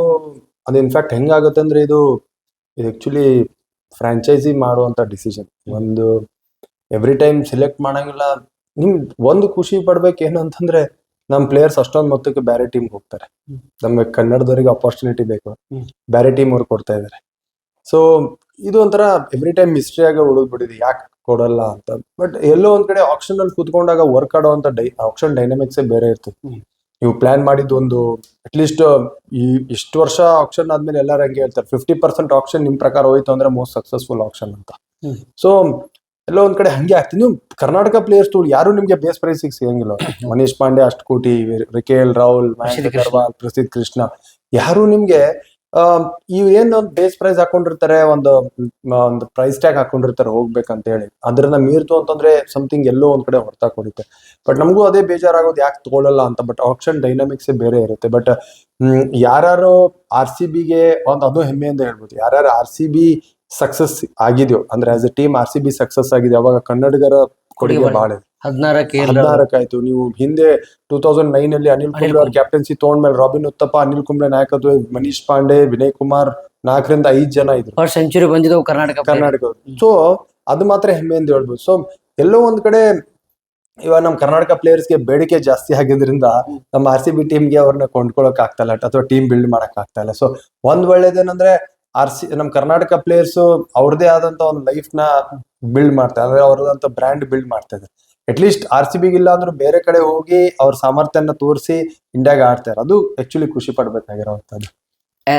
ಅದು ಇನ್ಫ್ಯಾಕ್ಟ್ ಹೆಂಗಾಗುತ್ತೆ ಅಂದ್ರೆ ಇದು ಆಕ್ಚುಲಿ ಫ್ರಾಂಚೈಸಿ ಮಾಡುವಂತ ಡಿಸಿಷನ್. ಒಂದು ಎವ್ರಿ ಟೈಮ್ ಸೆಲೆಕ್ಟ್ ಮಾಡಂಗಿಲ್ಲ. ನಿಮ್ ಒಂದು ಖುಷಿ ಪಡ್ಬೇಕು ಏನು ಅಂತಂದ್ರೆ ನಮ್ ಪ್ಲೇಯರ್ಸ್ ಅಷ್ಟೊಂದು ಮೊತ್ತಕ್ಕೆ ಬೇರೆ ಟೀಮ್ ಹೋಗ್ತಾರೆ. ನಮ್ಗೆ ಕನ್ನಡದವರಿಗೆ ಅಪರ್ಚುನಿಟಿ ಬೇಕು, ಬೇರೆ ಟೀಮ್ ಅವ್ರು ಕೊಡ್ತಾ ಇದಾರೆ. ಸೊ ಇದು ಒಂಥರ ಎವ್ರಿ ಟೈಮ್ ಮಿಸ್ಟ್ರಿ ಆಗಿ ಉಳಿದ್ಬಿಟ್ಟಿದೆ, ಯಾಕೆ ಕೊಡಲ್ಲ ಅಂತ. ಬಟ್ ಎಲ್ಲೋ ಒಂದ್ ಕಡೆ ಆಕ್ಷನ್ ಅಲ್ಲಿ ಕೂತ್ಕೊಂಡಾಗ ವರ್ಕ್ ಆಡೋ ಅಂತ ಆಕ್ಷನ್ ಡೈನಾಮಿಕ್ಸೇ ಬೇರೆ ಇರ್ತದೆ. ನೀವು ಪ್ಲಾನ್ ಮಾಡಿದ್ದು ಒಂದು ಅಟ್ಲೀಸ್ಟ್ ಈ ಇಷ್ಟು ವರ್ಷ ಆಕ್ಷನ್ ಆದ್ಮೇಲೆ ಎಲ್ಲರೂ ಹಂಗೆ ಹೇಳ್ತಾರೆ 50% ಆಕ್ಷನ್ ನಿಮ್ ಪ್ರಕಾರ ಹೋಯ್ತು ಅಂದ್ರೆ ಮೋಸ್ಟ್ ಸಕ್ಸಸ್ಫುಲ್ ಆಕ್ಷನ್ ಅಂತ. ಸೊ ಎಲ್ಲೋ ಒಂದ್ ಕಡೆ ಹಂಗೆ ಆಗ್ತೀನಿ. ನೀವು ಕರ್ನಾಟಕ ಪ್ಲೇಯರ್ಸ್ ಯಾರು ನಿಮ್ಗೆ ಬೇಸ್ ಪ್ರೈಸ್ ಸಿಗಂಗಿಲ್ಲ. ಮನೀಶ್ ಪಾಂಡೆ 10 ಕೋಟಿ, ರಿಕೇಲ್ ರಾಹುಲ್, ಮಯಾಂಕ್ ಅಗರ್ವಾಲ್, ಪ್ರಸಿದ್ಧ ಕೃಷ್ಣ, ಯಾರು ನಿಮ್ಗೆ ಏನ್ ಒಂದು ಬೇಸ್ ಪ್ರೈಸ್ ಹಾಕೊಂಡಿರ್ತಾರೆ, ಒಂದು ಪ್ರೈಸ್ ಟ್ಯಾಗ್ ಹಾಕೊಂಡಿರ್ತಾರೆ ಹೋಗ್ಬೇಕಂತ ಹೇಳಿ, ಅದ್ರನ್ನ ಮೀರ್ತು ಅಂತಂದ್ರೆ ಸಮಥಿಂಗ್ ಎಲ್ಲೋ ಒಂದ್ ಕಡೆ ಹೊರತಾಕ್ ಹೊಡಿತೆ. ಬಟ್ ನಮಗೂ ಅದೇ ಬೇಜಾರಾಗೋದು ಯಾಕೆ ತಗೊಳ್ಳಲ್ಲ ಅಂತ. ಬಟ್ ಆಕ್ಷನ್ ಡೈನಾಮಿಕ್ಸ್ ಬೇರೆ ಇರುತ್ತೆ. ಬಟ್ ಯಾರು RCBಗೆ ಅದು ಹೆಮ್ಮೆಯಿಂದ ಹೇಳ್ಬೋದು, ಯಾರ್ಯಾರು RCB ಸಕ್ಸಸ್ ಆಗಿದೆಯೋ ಅಂದ್ರೆ as a team RCB success ಆಗಿದೆ, ಅವಾಗ ಕನ್ನಡಿಗರ ಕೊಡುಗೆ ಬಹಳ ಇದೆ. 16 ಆಯ್ತು. ನೀವು ಹಿಂದೆ 2009 ಅಲ್ಲಿ ಅನಿಲ್ ಕುಂಬ್ಳೆ ಅವ್ರ ಕ್ಯಾಪ್ಟನ್ಸಿ ತಗೊಂಡ್ಮೇಲೆ ರಾಬಿನ್ ಉತ್ತಪ್ಪ, ಅನಿಲ್ ಕುಂಬ್ಳೆ ನಾಯಕತ್ವ, ಮನೀಶ್ ಪಾಂಡೆ, ವಿನಯ್ ಕುಮಾರ್, 4 ರಿಂದ 5 ಜನ ಇದ್ರು ಸೆಂಚುರಿ ಬಂದಿದ್ದವು ಕರ್ನಾಟಕ. ಸೊ ಅದು ಮಾತ್ರ ಹೆಮ್ಮೆಯಿಂದ ಹೇಳ್ಬೋದು. ಸೊ ಎಲ್ಲೋ ಒಂದ್ ಕಡೆ ಇವಾಗ ನಮ್ ಕರ್ನಾಟಕ ಪ್ಲೇಯರ್ಸ್ಗೆ ಬೇಡಿಕೆ ಜಾಸ್ತಿ ಆಗಿದ್ರಿಂದ ನಮ್ಮ RCB ಟೀಮ್ಗೆ ಅವ್ರನ್ನ ಕೊಂಡ್ಕೊಳಕ್ ಆಗ್ತಾ ಇಲ್ಲ ಅಥವಾ ಟೀಮ್ ಬಿಲ್ಡ್ ಮಾಡಕ್ ಆಗ್ತಾ ಇಲ್ಲ. ಸೊ ಒಂದ್ ಒಳ್ಳೇದೇನಂದ್ರೆ ನಮ್ ಕರ್ನಾಟಕ ಪ್ಲೇಯರ್ಸ್ ಅವ್ರದೇ ಆದಂತ ಒಂದು ಲೈಫ್ ನ ಬಿಲ್ಡ್ ಮಾಡ್ತಾರೆ, ಅಂದ್ರೆ ಅವ್ರದಂತ ಬ್ರ್ಯಾಂಡ್ ಬಿಲ್ಡ್ ಮಾಡ್ತಾ ಇದೆ. ಅಟ್ಲೀಸ್ಟ್ RCB ಇಲ್ಲ ಅಂದ್ರೂ ಬೇರೆ ಕಡೆ ಹೋಗಿ ಅವ್ರ ಸಾಮರ್ಥ್ಯನ ತೋರಿಸಿ ಇಂಡಿಯಾಗ ಆಡ್ತಾರೆ. ಅದು ಆಕ್ಚುಲಿ ಖುಷಿ ಪಡ್ಬೇಕಾಗಿರೋಂಥದ್ದು.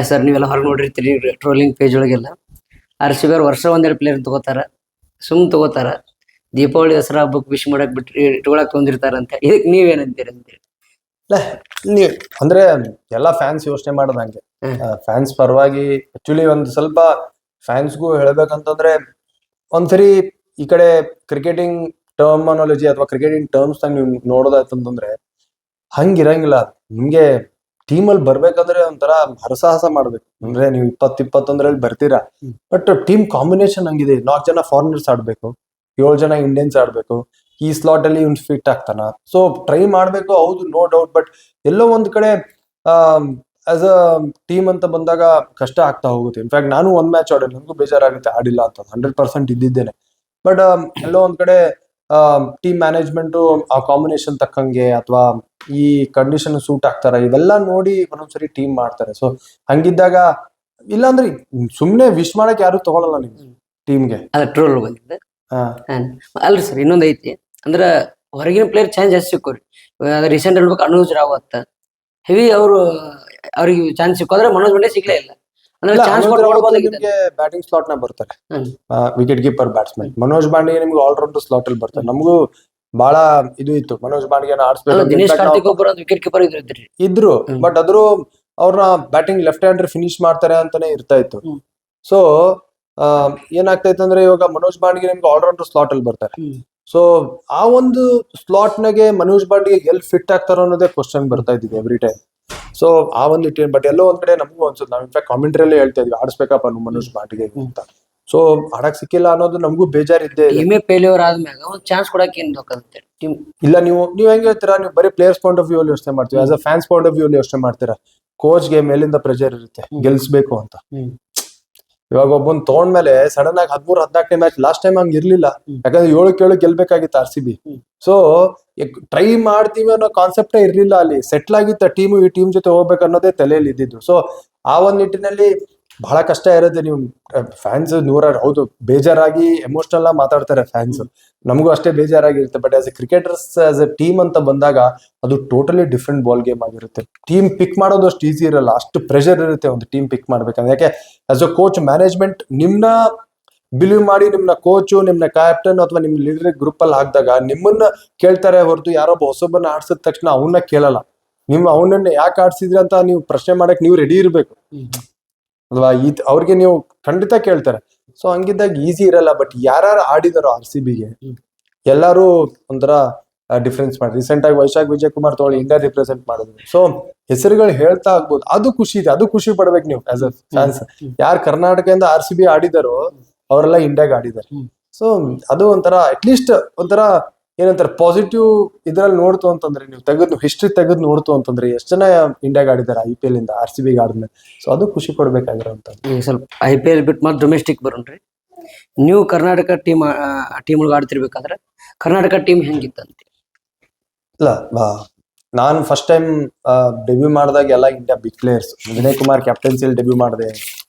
ಸರ್ ನೀವೆಲ್ಲ ಹೊರಗೆ ನೋಡಿರ್ತೀರಿ ಟ್ರೋಲಿಂಗ್ ಪೇಜ್ ಒಳಗೆಲ್ಲ, RCB ಅವ್ರು ವರ್ಷ ಒಂದೆರಡು ಪ್ಲೇಯರ್ ತಗೋತಾರ, ತಗೋತಾರ, ದೀಪಾವಳಿ ದಸರಾ ಹಬ್ಬಕ್ಕೆ ವಿಶ್ ಮಾಡಕ್ ಬಿಟ್ರಿ ಇಟ್ಕೊಳಕ್ ತೊಂದಿರ್ತಾರಂತೆ. ಇದಕ್ಕೆ ನೀವೇನಂತೀರಿ ಅಂತೇಳಿ? ಅಂದ್ರೆ ಎಲ್ಲಾ ಫ್ಯಾನ್ಸ್ ಯೋಚನೆ ಮಾಡೋದಂಗೆ, ಫ್ಯಾನ್ಸ್ ಪರವಾಗಿ ಆಕ್ಚುಲಿ ಒಂದ್ ಸ್ವಲ್ಪ ಫ್ಯಾನ್ಸ್ಗೂ ಹೇಳ್ಬೇಕಂತಂದ್ರೆ ಒಂದ್ಸರಿ ಈ ಕಡೆ ಕ್ರಿಕೆಟಿಂಗ್ ಟರ್ಮಿನಾಲಜಿ ಅಥವಾ ಕ್ರಿಕೆಟಿಂಗ್ ಟರ್ಮ್ಸ್ ನೀವು ನೋಡೋದಾಯ್ತಂತಂದ್ರೆ ಹಂಗಿರಂಗಿಲ್ಲ. ನಿಮ್ಗೆ ಟೀಮಲ್ಲಿ ಬರ್ಬೇಕಂದ್ರೆ ಒಂಥರ ಹರಸಾಹಸ ಮಾಡ್ಬೇಕು. ಅಂದ್ರೆ ನೀವು 20-21 ಬರ್ತೀರಾ, ಬಟ್ ಟೀಮ್ ಕಾಂಬಿನೇಷನ್ ಹಂಗಿದೆ. 4 ಜನ ಫಾರಿನರ್ಸ್ ಆಡ್ಬೇಕು, 7 ಜನ ಇಂಡಿಯನ್ಸ್ ಆಡ್ಬೇಕು, ಈ ಸ್ಲಾಟ್ ಅಲ್ಲಿ ಇವ್ನು ಫಿಟ್ ಆಗ್ತಾನ. ಸೊ ಟ್ರೈ ಮಾಡ್ಬೇಕು, ಹೌದು, ನೋ ಡೌಟ್. ಬಟ್ ಎಲ್ಲೋ ಒಂದ್ ಕಡೆ ಆಸ್ ಅ ಟೀಮ್ ಅಂತ ಬಂದಾಗ ಕಷ್ಟ ಆಗ್ತಾ ಹೋಗುತ್ತೆ. ಇನ್ಫ್ಯಾಕ್ಟ್ ನಾನು ಒಂದ್ ಮ್ಯಾಚ್ ಆಡಿಲ್ಲ, ನನಗೂ ಬೇಜಾರಾಗುತ್ತೆ ಆಡಿಲ್ಲ ಅಂತ. 100% ಇದ್ದಿದ್ದೇನೆ. ಬಟ್ ಎಲ್ಲೋ ಒಂದ್ ಕಡೆ ಟೀಮ್ ಮ್ಯಾನೇಜ್ಮೆಂಟ್ ಆ ಕಾಂಬಿನೇಷನ್ ತಕ್ಕಂಗೆ ಅಥವಾ ಈ ಕಂಡೀಷನ್ ಸೂಟ್ ಆಗ್ತಾರ, ಇವೆಲ್ಲ ನೋಡಿ ಒಂದೊಂದ್ಸರಿ ಟೀಮ್ ಮಾಡ್ತಾರೆ. ಸೊ ಹಂಗಿದ್ದಾಗ ಇಲ್ಲಾಂದ್ರೆ ಸುಮ್ನೆ ವಿಶ್ ಮಾಡಕ್ ಯಾರು ತಗೊಳಲ್ಲ ನಿಮ್ ಟೀಮ್ಗೆ. ಟ್ರೋಲ್ ಬಂದಿದೆ ಅಲ್ರಿ ಸರ್. ಇನ್ನೊಂದ್ ಐತಿ ಅಂದ್ರ ಹೊರಗಿನ ಪ್ಲೇಯರ್ ಚಾನ್ಸ್ ಜಾಸ್ತಿ ಸಿಕ್ಕೋರಿ. ರೀಸೆಂಟ್ ಹೇಳ್ಬೇಕು ಅನುಜ್ ರಾವತ್ ಹೆವಿ ಅವ್ರಿಗೆ ಚಾನ್ಸ್ ಸಿಕ್ಕೋದ್ರೆ ಮನೋಜ್ ಬಂಡೆ ಸಿಗ್ಲೇ ಇಲ್ಲ. ಬ್ಯಾಟಿಂಗ್ ಸ್ಲಾಟ್ ನ ಬರ್ತಾರೆ, ವಿಕೆಟ್ ಕೀಪರ್ ಬ್ಯಾಟ್ಸ್ಮನ್. ಮನೋಜ್ ಬಾಂಡೆ ನಿಮ್ಗೆ ಆಲ್ರೌಂಡರ್ ಸ್ಲಾಟ್ ಅಲ್ಲಿ ಬರ್ತಾರೆ. ನಮಗೂ ಬಹಳ ಇದು ಇತ್ತು, ಮನೋಜ್ ಬಾಂಡೆಗೆ ಇದ್ರು, ಬಟ್ ಆದ್ರೂ ಅವ್ರನ್ನ ಬ್ಯಾಟಿಂಗ್ ಲೆಫ್ಟ್ ಹ್ಯಾಂಡರ್ ಫಿನಿಶ್ ಮಾಡ್ತಾರೆ ಅಂತಾನೆ ಇರ್ತಾ ಇತ್ತು. ಸೊ ಏನಾಗ್ತಾ ಇತ್ತು ಅಂದ್ರೆ ಇವಾಗ ಮನೋಜ್ ಬಾಂಡೆಗೆ ನಿಮ್ಗೆ ಆಲ್ರೌಂಡರ್ ಸ್ಲಾಟ್ ಅಲ್ಲಿ ಬರ್ತಾರೆ. ಸೊ ಆ ಒಂದು ಸ್ಲಾಟ್ ನಾಗೆ ಮನೋಜ್ ಬಾಂಡೆಗೆ ಎಲ್ಲಿ ಫಿಟ್ ಆಗ್ತಾರೋ ಅನ್ನೋದೇ ಕ್ವಶನ್ ಬರ್ತಾ ಇದ್ದಿದೆ ಎವ್ರಿ ಟೈಮ್. ಸೊ ಆ ಒಂದು ಬಟ್ ಎಲ್ಲೋ ಒಂದ್ ಕಡೆ ನಮಗೂ ಅನ್ಸುತ್ತೆ, ನಾವು ಇನ್ಫ್ಯಾಕ್ಟ್ ಕಾಮೆಂಟ್ರಿಯಲ್ಲಿ ಹೇಳ್ತಾ ಇದ್ವಿ ಆಡಿಸ್ಬೇಕಪ್ಪ ಮನೋಜ್ ಬಾಂಡೆಗೆ ಅಂತ. ಸೊ ಆಡಕ್ ಸಿಕ್ಕಿಲ್ಲ ಅನ್ನೋದು ನಮಗೂ ಬೇಜಾರಿದ್ದೆ. ಫೇಲ್ಯೂರ್ ಆದ್ಮ್ಯಾಗ ಒಂದು ಚಾನ್ಸ್ ಕೊಡಕ್ಕೆ ಇಲ್ಲ, ನೀವು ಹೆಂಗ್ ಹೇಳ್ತೀರಾ, ನೀವು ಬರೀ ಪ್ಲೇಯರ್ಸ್ ಪಾಯಿಂಟ್ ಆಫ್ ವ್ಯೂ ಅಲ್ಲಿ ಯೋಚನೆ ಮಾಡ್ತೀವಿ, as a fans point of view ಅಲ್ಲಿ ಯೋಚನೆ ಮಾಡ್ತೀರಾ. ಕೋಚ್ಗೆ ಮೇಲಿಂದ ಪ್ರೆಷರ್ ಇರುತ್ತೆ ಗೆಲ್ಸ್ಬೇಕು ಅಂತ. ಇವಾಗ ಒಬ್ಬನ್ ತಗೊಂಡ್ಮೇಲೆ ಸಡನ್ ಆಗಿ 13-14ನೇ ಮ್ಯಾಚ್, ಲಾಸ್ಟ್ ಟೈಮ್ ಹಂಗ್ ಇರ್ಲಿಲ್ಲ, ಯಾಕಂದ್ರೆ 7-7 ಗೆಲ್ಬೇಕಾಗಿತ್ತು RCB. ಸೊ ಟ್ರೈ ಮಾಡ್ತೀವಿ ಅನ್ನೋ ಕಾನ್ಸೆಪ್ಟೇ ಇರ್ಲಿಲ್ಲ ಅಲ್ಲಿ. ಸೆಟ್ಲ್ ಆಗಿತ್ತ ಟೀಮು, ಈ ಟೀಮ್ ಜೊತೆ ಹೋಗ್ಬೇಕು ಅನ್ನೋದೇ ತಲೆಯಲ್ಲಿ ಇದ್ದಿದ್ದು. ಸೊ ಆ ಒಂದ್ ನಿಟ್ಟಿನಲ್ಲಿ ಬಹಳ ಕಷ್ಟ ಇರುತ್ತೆ. ನೀವು ಫ್ಯಾನ್ಸ್ ಹೌದು ಬೇಜಾರಾಗಿ ಎಮೋಷನಲ್ ಆಗಿ ಮಾತಾಡ್ತಾರೆ ಫ್ಯಾನ್ಸ್, ನಮಗೂ ಅಷ್ಟೇ ಬೇಜಾರಾಗಿರುತ್ತೆ. But as a cricketers, as a team ಅಂತ ಬಂದಾಗ ಅದು ಟೋಟಲಿ ಡಿಫ್ರೆಂಟ್ ಬಾಲ್ ಗೇಮ್ ಆಗಿರುತ್ತೆ. ಟೀಮ್ ಪಿಕ್ ಮಾಡೋದು ಅಷ್ಟು ಈಸಿ ಇರಲ್ಲ, ಅಷ್ಟು ಪ್ರೆಷರ್ ಇರುತ್ತೆ ಒಂದು ಟೀಮ್ ಪಿಕ್ ಮಾಡ್ಬೇಕಂದ್ರೆ. ಯಾಕೆ ಆಸ್ ಅ ಕೋಚ್, ಮ್ಯಾನೇಜ್ಮೆಂಟ್ ನಿಮ್ನ ಬಿಲೀವ್ ಮಾಡಿ ನಿಮ್ನ ಕೋಚು, ನಿಮ್ನ ಕ್ಯಾಪ್ಟನ್ ಅಥವಾ ನಿಮ್ ಲೀಡರ್ ಗ್ರೂಪ್ ಅಲ್ಲಿ ಹಾಕಿದಾಗ ನಿಮ್ಮನ್ನ ಕೇಳ್ತಾರೆ ಹೊರತು ಯಾರೊಬ್ಬ ಹೊಸೊಬ್ಬನ ಆಡ್ಸಿದ ತಕ್ಷಣ ಅವನ್ನ ಕೇಳಲ್ಲ. ಅವನನ್ನ ಯಾಕೆ ಆಡ್ಸಿದ್ರಿ ಅಂತ ನೀವು ಪ್ರಶ್ನೆ ಮಾಡಕ್ ನೀವು ರೆಡಿ ಇರ್ಬೇಕು, ಅಲ್ವಾ? ಅವ್ರಿಗೆ ನೀವು ಖಂಡಿತ ಕೇಳ್ತಾರೆ. ಸೊ ಹಂಗಿದ್ದಾಗ ಈಸಿ ಇರಲ್ಲ. ಬಟ್ ಯಾರು ಆಡಿದಾರೋ RCBಗೆ ಎಲ್ಲಾರು ಒಂಥರ ಡಿಫ್ರೆನ್ಸ್ ಮಾಡಿ. ರೀಸೆಂಟ್ ಆಗಿ ವೈಶಾಖ್ ವಿಜಯ್ ಕುಮಾರ್ ತಗೊಳ್ಳಿ, ಇಂಡಿಯಾ ರಿಪ್ರೆಸೆಂಟ್ ಮಾಡಿದ್ರು. ಸೊ ಹೆಸರುಗಳು ಹೇಳ್ತಾ ಆಗ್ಬೋದು, ಅದು ಖುಷಿ ಇದೆ, ಅದು ಖುಷಿ ಪಡ್ಬೇಕು ನೀವು ಆಸ್ ಅ ಫ್ಯಾನ್ಸ್. ಯಾರು ಕರ್ನಾಟಕದಿಂದ RCB ಆಡಿದಾರೋ ಅವರೆಲ್ಲ ಇಂಡಿಯಾಗ ಆಡಿದ್ದಾರೆ. ಸೊ ಅದು ಒಂಥರ ಅಟ್ಲೀಸ್ಟ್ ಒಂಥರ ಏನಂತಾರೆ ಪಾಸಿಟಿವ್ ಇದ್ರಲ್ಲಿ ನೋಡ್ತು ಅಂತಂದ್ರೆ, ನೀವು ಹಿಸ್ಟ್ರಿ ತೆಗೆದು ನೋಡ್ತು ಅಂತಂದ್ರೆ ಎಷ್ಟು ಜನ ಇಂಡಿಯಾಗ ಆಡಿದ್ದಾರೆ IPL ಇಂದ RCB ಆದ್ಮೇಲೆ. ಸೊ ಅದು ಖುಷಿ ಪಡ್ಬೇಕಾಗಿರೋಂಥದ್ದು. ಸ್ವಲ್ಪ IPL ಬಿಟ್ಟು ಮತ್ತೆ ಡೊಮೆಸ್ಟಿಕ್ ಬರೋಣ್ರಿ. ನೀವು ಕರ್ನಾಟಕ ಟೀಮ್ ಒಳಗೆ ಆಡ್ತಿರ್ಬೇಕಾದ್ರೆ ಕರ್ನಾಟಕ ಟೀಮ್ ಹೆಂಗಿತ್ತಂತ? ಇಲ್ಲ, ನಾನು ಫಸ್ಟ್ ಟೈಮ್ ಡೆಬ್ಯೂ ಮಾಡಿದಾಗ ಎಲ್ಲ India big players. Vinay Kumar ಕ್ಯಾಪ್ಟನ್ಸಿಯಲ್ಲಿ ಡೆಬ್ಯೂ ಮಾಡಿದೆ,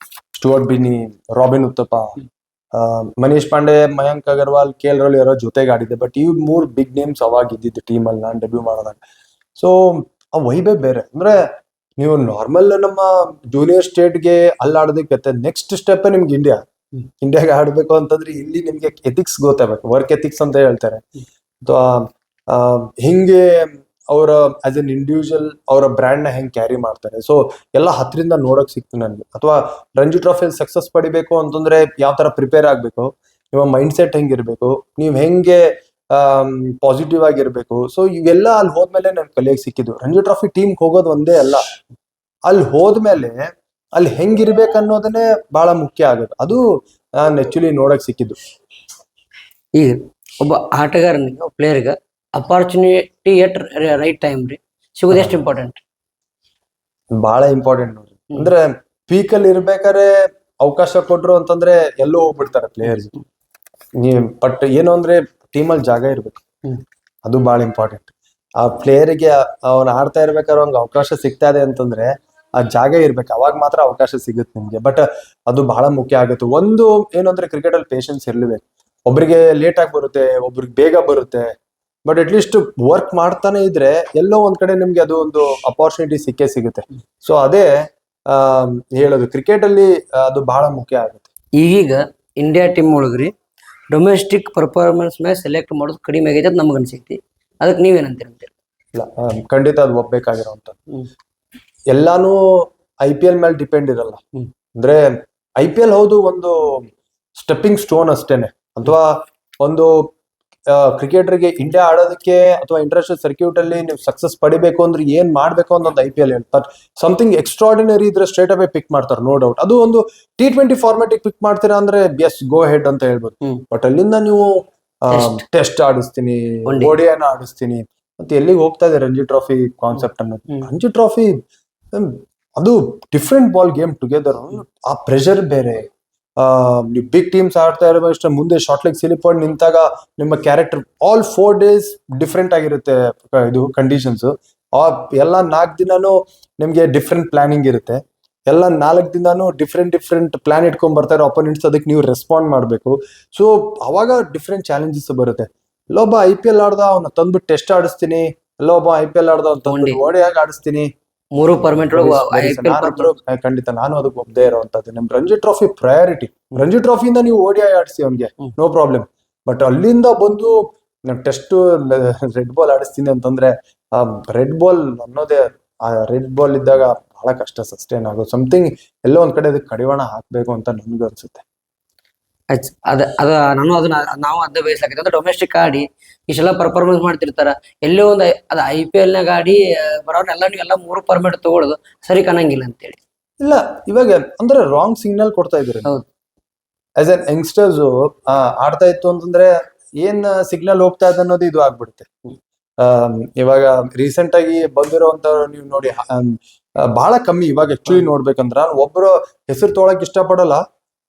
Stuart Binny, Robin Uthappa, Manish Pandey, Mayank Agarwal, KL Rahul ಇವರ ಜೊತೆಗೆ ಆಡಿದ್ದೆ. ಬಟ್ ಈ 3 ಬಿಗ್ ನೇಮ್ಸ್ ಅವಾಗ ಇದ್ದಿದ್ದು ಟೀಮ್ ಅಲ್ಲಿ ನಾನು ಡೆಬ್ಯೂ ಮಾಡಿದಾಗ. ಸೊ ಆ ವೈಬೇ ಬೇರೆ. ಅಂದ್ರೆ ನೀವು ನಾರ್ಮಲ್ ನಮ್ಮ ಜೂನಿಯರ್ ಸ್ಟೇಟ್ಗೆ ಅಲ್ಲಿ ಆಡೋದಕ್ಕೆ ನೆಕ್ಸ್ಟ್ ಸ್ಟೆಪ್ ನಿಮ್ಗೆ ಇಂಡಿಯಾಗೆ ಆಡ್ಬೇಕು ಅಂತಂದ್ರೆ ಇಲ್ಲಿ ನಿಮ್ಗೆ ಎಥಿಕ್ಸ್ ಗೊತ್ತಾಗಬೇಕು, ವರ್ಕ್ ಎಥಿಕ್ಸ್ ಅಂತ ಹೇಳ್ತಾರೆ. ಅಥವಾ ಹಿಂಗೆ ಅವರ ಆಸ್ ಎನ್ ಇಂಡಿವಿಜುವಲ್ ಅವರ ಬ್ರ್ಯಾಂಡ್ ನ ಹೆಂಗ್ ಕ್ಯಾರಿ ಮಾಡ್ತಾರೆ. ಸೊ ಎಲ್ಲ ಹತ್ರಿಂದ ನೋಡಕ್ ಸಿಕ್ತು ನನ್ಗೆ. ಅಥವಾ ರಂಜಿ ಟ್ರೋಫಿಯಲ್ಲಿ ಸಕ್ಸಸ್ ಪಡಿಬೇಕು ಅಂತಂದ್ರೆ ಯಾವ ತರ ಪ್ರಿಪೇರ್ ಆಗ್ಬೇಕು, ನಿಮ್ಮ ಮೈಂಡ್ ಸೆಟ್ ಹೆಂಗಿರ್ಬೇಕು, ನೀವ್ ಹೆಂಗೆ ಪಾಸಿಟಿವ್ ಆಗಿರ್ಬೇಕು. ಸೊ ಇವೆಲ್ಲ ಅಲ್ಲಿ ಹೋದ್ಮೇಲೆ ನನ್ ಕಲಿಯಕ್ ಸಿಕ್ಕಿದ್ದು. ರಂಜಿ ಟ್ರಾಫಿ ಟೀಮ್ ಹೋಗೋದು ಒಂದೇ ಅಲ್ಲ, ಅಲ್ಲಿ ಹೋದ್ಮೇಲೆ ಅಲ್ಲಿ ಹೆಂಗಿರ್ಬೇಕು ಅನ್ನೋದನ್ನೇ ಬಹಳ ಮುಖ್ಯ ಆಗುತ್ತೆ. ಅದು ನಾನು ಆಕ್ಚುಲಿ ನೋಡಕ್ ಸಿಕ್ಕಿದ್ದು. ಈಗ ಒಬ್ಬ ಆಟಗಾರನಿಗೆ ಪ್ಲೇಯರ್ಗೆ ಅಪಾರ್ಚುನಿಟಿ ಎಟ್ ರೈಟ್ ಟೈಮ್ ರೀ ಸಿಗೋದು ಎಷ್ಟು ಇಂಪಾರ್ಟೆಂಟ್? ಬಹಳ ಇಂಪಾರ್ಟೆಂಟ್ ನೋಡ್ರಿ. ಅಂದ್ರೆ ಪೀಕ್ ಅಲ್ಲಿ ಇರ್ಬೇಕಾದ್ರೆ ಅವಕಾಶ ಕೊಟ್ರು ಅಂತಂದ್ರೆ ಎಲ್ಲೋ ಹೋಗ್ಬಿಡ್ತಾರೆ ಪ್ಲೇಯರ್ಸ್. ಬಟ್ ಏನು ಅಂದ್ರೆ ಟೀಮಲ್ಲಿ ಜಾಗ ಇರ್ಬೇಕು, ಅದು ಬಹಳ ಇಂಪಾರ್ಟೆಂಟ್. ಆ ಪ್ಲೇಯರ್ಗೆ ಅವ್ನ ಆಡ್ತಾ ಇರ್ಬೇಕಾದ್ರೆ ಅವ್ನಿಗೆ ಅವಕಾಶ ಸಿಗ್ತಾ ಇದೆ ಅಂತಂದ್ರೆ ಆ ಜಾಗ ಇರ್ಬೇಕು, ಅವಾಗ ಮಾತ್ರ ಅವಕಾಶ ಸಿಗುತ್ತೆ ನಿಮ್ಗೆ. ಬಟ್ ಅದು ಬಹಳ ಮುಖ್ಯ ಆಗುತ್ತೆ. ಒಂದು ಏನು ಅಂದ್ರೆ ಕ್ರಿಕೆಟ್ ಅಲ್ಲಿ ಪೇಷನ್ಸ್ ಇರ್ಲೇಬೇಕು. ಒಬ್ರಿಗೆ ಲೇಟ್ ಆಗಿ ಬರುತ್ತೆ, ಒಬ್ರಿಗೆ ಬೇಗ ಬರುತ್ತೆ. ಬಟ್ ಅಟ್ ಲೀಸ್ಟ್ ವರ್ಕ್ ಮಾಡ್ತಾನೆ ಇದ್ರೆ ಎಲ್ಲೋ ಒಂದ್ ಕಡೆ ನಿಮ್ಗೆ ಅದು ಒಂದು ಅಪಾರ್ಚುನಿಟಿ ಸಿಕ್ಕೇ ಸಿಗುತ್ತೆ. ಸೊ ಅದೇ ಹೇಳೋದು, ಕ್ರಿಕೆಟ್ ಅಲ್ಲಿ ಅದು ಬಹಳ ಮುಖ್ಯ ಆಗುತ್ತೆ. ಈಗೀಗ ಇಂಡಿಯಾ ಟೀಮ್ ಒಳಗ್ರಿ ಡೊಮೆಸ್ಟಿಕ್ ಪರ್ಫಾರ್ಮೆನ್ಸ್ ಮೇಲೆ ಸೆಲೆಕ್ಟ್ ಮಾಡೋದು ಕಡಿಮೆ ಆಗೈತೆ ಅಂತ ನಮ್ಗೆ ಅನ್ಸೈತಿ. ಅದಕ್ಕೆ ನೀವೇನಂತೀರಂತೀರಿ? ಇಲ್ಲ, ಖಂಡಿತ ಅದು ಒಪ್ಬೇಕಾಗಿರೋಂಥ. ಎಲ್ಲಾನು IPL ಮೇಲೆ ಡಿಪೆಂಡ್ ಇರಲ್ಲ. ಅಂದ್ರೆ IPL ಹೌದು ಒಂದು ಸ್ಟೆಪ್ಪಿಂಗ್ ಸ್ಟೋನ್ ಅಷ್ಟೇನೆ. ಅಥವಾ ಒಂದು ಕ್ರಿಕೆಟರ್ಗೆ ಇಂಡಿಯಾ ಆಡೋದಕ್ಕೆ ಅಥವಾ ಇಂಟರ್ನ್ಯಾಷನಲ್ ಸರ್ಕ್ಯೂಟ್ ಅಲ್ಲಿ ನೀವು ಸಕ್ಸಸ್ ಪಡಿಬೇಕು ಅಂದ್ರೆ ಏನ್ ಮಾಡ್ಬೇಕು ಅನ್ನೋ ಒಂದು IPL ಹೇಳ್ತಾರೆ. ಸಮಥಿಂಗ್ ಎಕ್ಸ್ಟ್ರಾರ್ಡಿನರಿ ಇದ್ರೆ ಸ್ಟ್ರೇಟ್ ಅವೇ ಪಿಕ್ ಮಾಡ್ತಾರೆ, ನೋ ಡೌಟ್. ಅದು ಒಂದು T20 ಫಾರ್ಮೆಟ್ ಪಿಕ್ ಮಾಡ್ತೀರಾ ಅಂದ್ರೆ ಎಸ್, ಗೋ ಹೆಡ್ ಅಂತ ಹೇಳ್ಬೋದು. ಬಟ್ ಅಲ್ಲಿಂದ ನೀವು ಟೆಸ್ಟ್ ಆಡಿಸ್ತೀನಿ, ODIನ ಆಡಿಸ್ತೀನಿ ಮತ್ತೆ ಎಲ್ಲಿಗೆ ಹೋಗ್ತಾ ಇದೆ ರಂಜಿ ಟ್ರಾಫಿ ಕಾನ್ಸೆಪ್ಟ್ ಅನ್ನೋದು. ರಂಜಿ ಟ್ರಾಫಿ ಅದು ಡಿಫ್ರೆಂಟ್ ಬಾಲ್ ಗೇಮ್ ಟುಗೆದರ್. ಆ ಪ್ರೆಷರ್ ಬೇರೆ. ನೀವು ಬಿಗ್ ಟೀಮ್ಸ್ ಆಡ್ತಾ ಇರೋ ಮುಂದೆ ಶಾರ್ಟ್ ಲೆಗ್ ಸ್ಲಿಪ್ ಮಾಡಿ ನಿಂತಾಗ ನಿಮ್ಮ ಕ್ಯಾರೆಕ್ಟರ್ ಆಲ್ 4 days ಡಿಫ್ರೆಂಟ್ ಆಗಿರುತ್ತೆ. ಇದು ಕಂಡೀಷನ್ಸ್ ಎಲ್ಲ 4 ದಿನಾನು ನಿಮ್ಗೆ ಡಿಫ್ರೆಂಟ್ ಪ್ಲಾನಿಂಗ್ ಇರುತ್ತೆ. ಎಲ್ಲ 4 ದಿನಾನು ಡಿಫ್ರೆಂಟ್ ಪ್ಲಾನ್ ಇಟ್ಕೊಂಡ್ ಬರ್ತಾರೆ ಅಪೋನೆಂಟ್ಸ್. ಅದಕ್ಕೆ ನೀವು ರೆಸ್ಪಾಂಡ್ ಮಾಡ್ಬೇಕು. ಸೊ ಅವಾಗ ಡಿಫ್ರೆಂಟ್ ಚಾಲೆಂಜಸ್ ಬರುತ್ತೆ. ಎಲ್ಲೊಬ್ಬ IPL ಆಡ್ದ ಅವ್ನ ತಂದ್ಬಿಟ್ಟು ಟೆಸ್ಟ್ ಆಡಿಸ್ತೀನಿ, ಎಲ್ಲೊಬ್ಬ IPL ಆಡ್ದ ಅವ್ನ ತಂದ್ಬಿಟ್ಟು ODI ಆಡಿಸ್ತೀನಿ. 3 ಫಾರ್ಮೆಟ್ ಖಂಡಿತ ನಾನು ಅದಕ್ಕೆ ಒಪ್ಪದೇ ಇರೋವಂಥದ್ದು. ನಿಮ್ ರಂಜಿ ಟ್ರಾಫಿ ಪ್ರಯಾರಿಟಿ. ರಂಜಿ ಟ್ರಾಫಿಯಿಂದ ನೀವು ODI ಆಡಿಸಿ ಅವ್ನಿಗೆ, ನೋ ಪ್ರಾಬ್ಲಮ್. ಬಟ್ ಅಲ್ಲಿಂದ ಬಂದು ಟೆಸ್ಟ್ ರೆಡ್ ಬಾಲ್ ಆಡಿಸ್ತೀನಿ ಅಂತಂದ್ರೆ ಆ ರೆಡ್ ಬಾಲ್ ಅನ್ನೋದೇ, ಆ ರೆಡ್ ಬಾಲ್ ಇದ್ದಾಗ ಬಹಳ ಕಷ್ಟ ಸಸ್ಟೈನ್ ಆಗೋದು. ಸಮಥಿಂಗ್ ಎಲ್ಲೋ ಒಂದ್ ಕಡೆ ಅದಕ್ಕೆ ಕಡಿವಾಣ ಹಾಕ್ಬೇಕು ಅಂತ ನನ್ಗೂ ಅನ್ಸುತ್ತೆ. ನಾನು ಅದನ್ನ ನಾವು ಅದೇ ಬಯಸ್ಲಾಕೈತೆ. ಅಂದ್ರೆ ಡೊಮೆಸ್ಟಿಕ್ ಆಡಿ ಇಷ್ಟೆಲ್ಲ ಪರ್ಫಾರ್ಮೆನ್ಸ್ ಮಾಡ್ತಿರ್ತಾರ, ಎಲ್ಲೋ ಒಂದು ಅದು IPL ನಾಗ ಆಡಿ ಬರೋರ್ನೆಲ್ಲ ನೀವೆಲ್ಲ 3 ಫಾರ್ಮೆಟ್ ತಗೊಳ್ಳೋದು ಸರಿ ಕಾಣಂಗಿಲ್ಲ ಅಂತೇಳಿ. ಇಲ್ಲ, ಇವಾಗ ಅಂದ್ರೆ ರಾಂಗ್ ಸಿಗ್ನಲ್ ಕೊಡ್ತಾ ಇದ್ರಿ. ಆಸ್ ಎನ್ ಯಂಗ್ಸ್ಟರ್ಸ್ ಆಡ್ತಾ ಇತ್ತು ಅಂತಂದ್ರೆ ಏನ್ ಸಿಗ್ನಲ್ ಹೋಗ್ತಾ ಇದೆ ಅನ್ನೋದು ಇದು ಆಗ್ಬಿಡುತ್ತೆ. ಇವಾಗ ರೀಸೆಂಟ್ ಆಗಿ ಬಂದಿರೋಂತ ನೀವು ನೋಡಿ ಬಹಳ ಕಮ್ಮಿ. ಇವಾಗ ಆಕ್ಚುಲಿ ನೋಡ್ಬೇಕಂದ್ರ ಒಬ್ಬರು ಹೆಸರು ತೊಗೊಳಕ್ ಇಷ್ಟಪಡಲ್ಲ.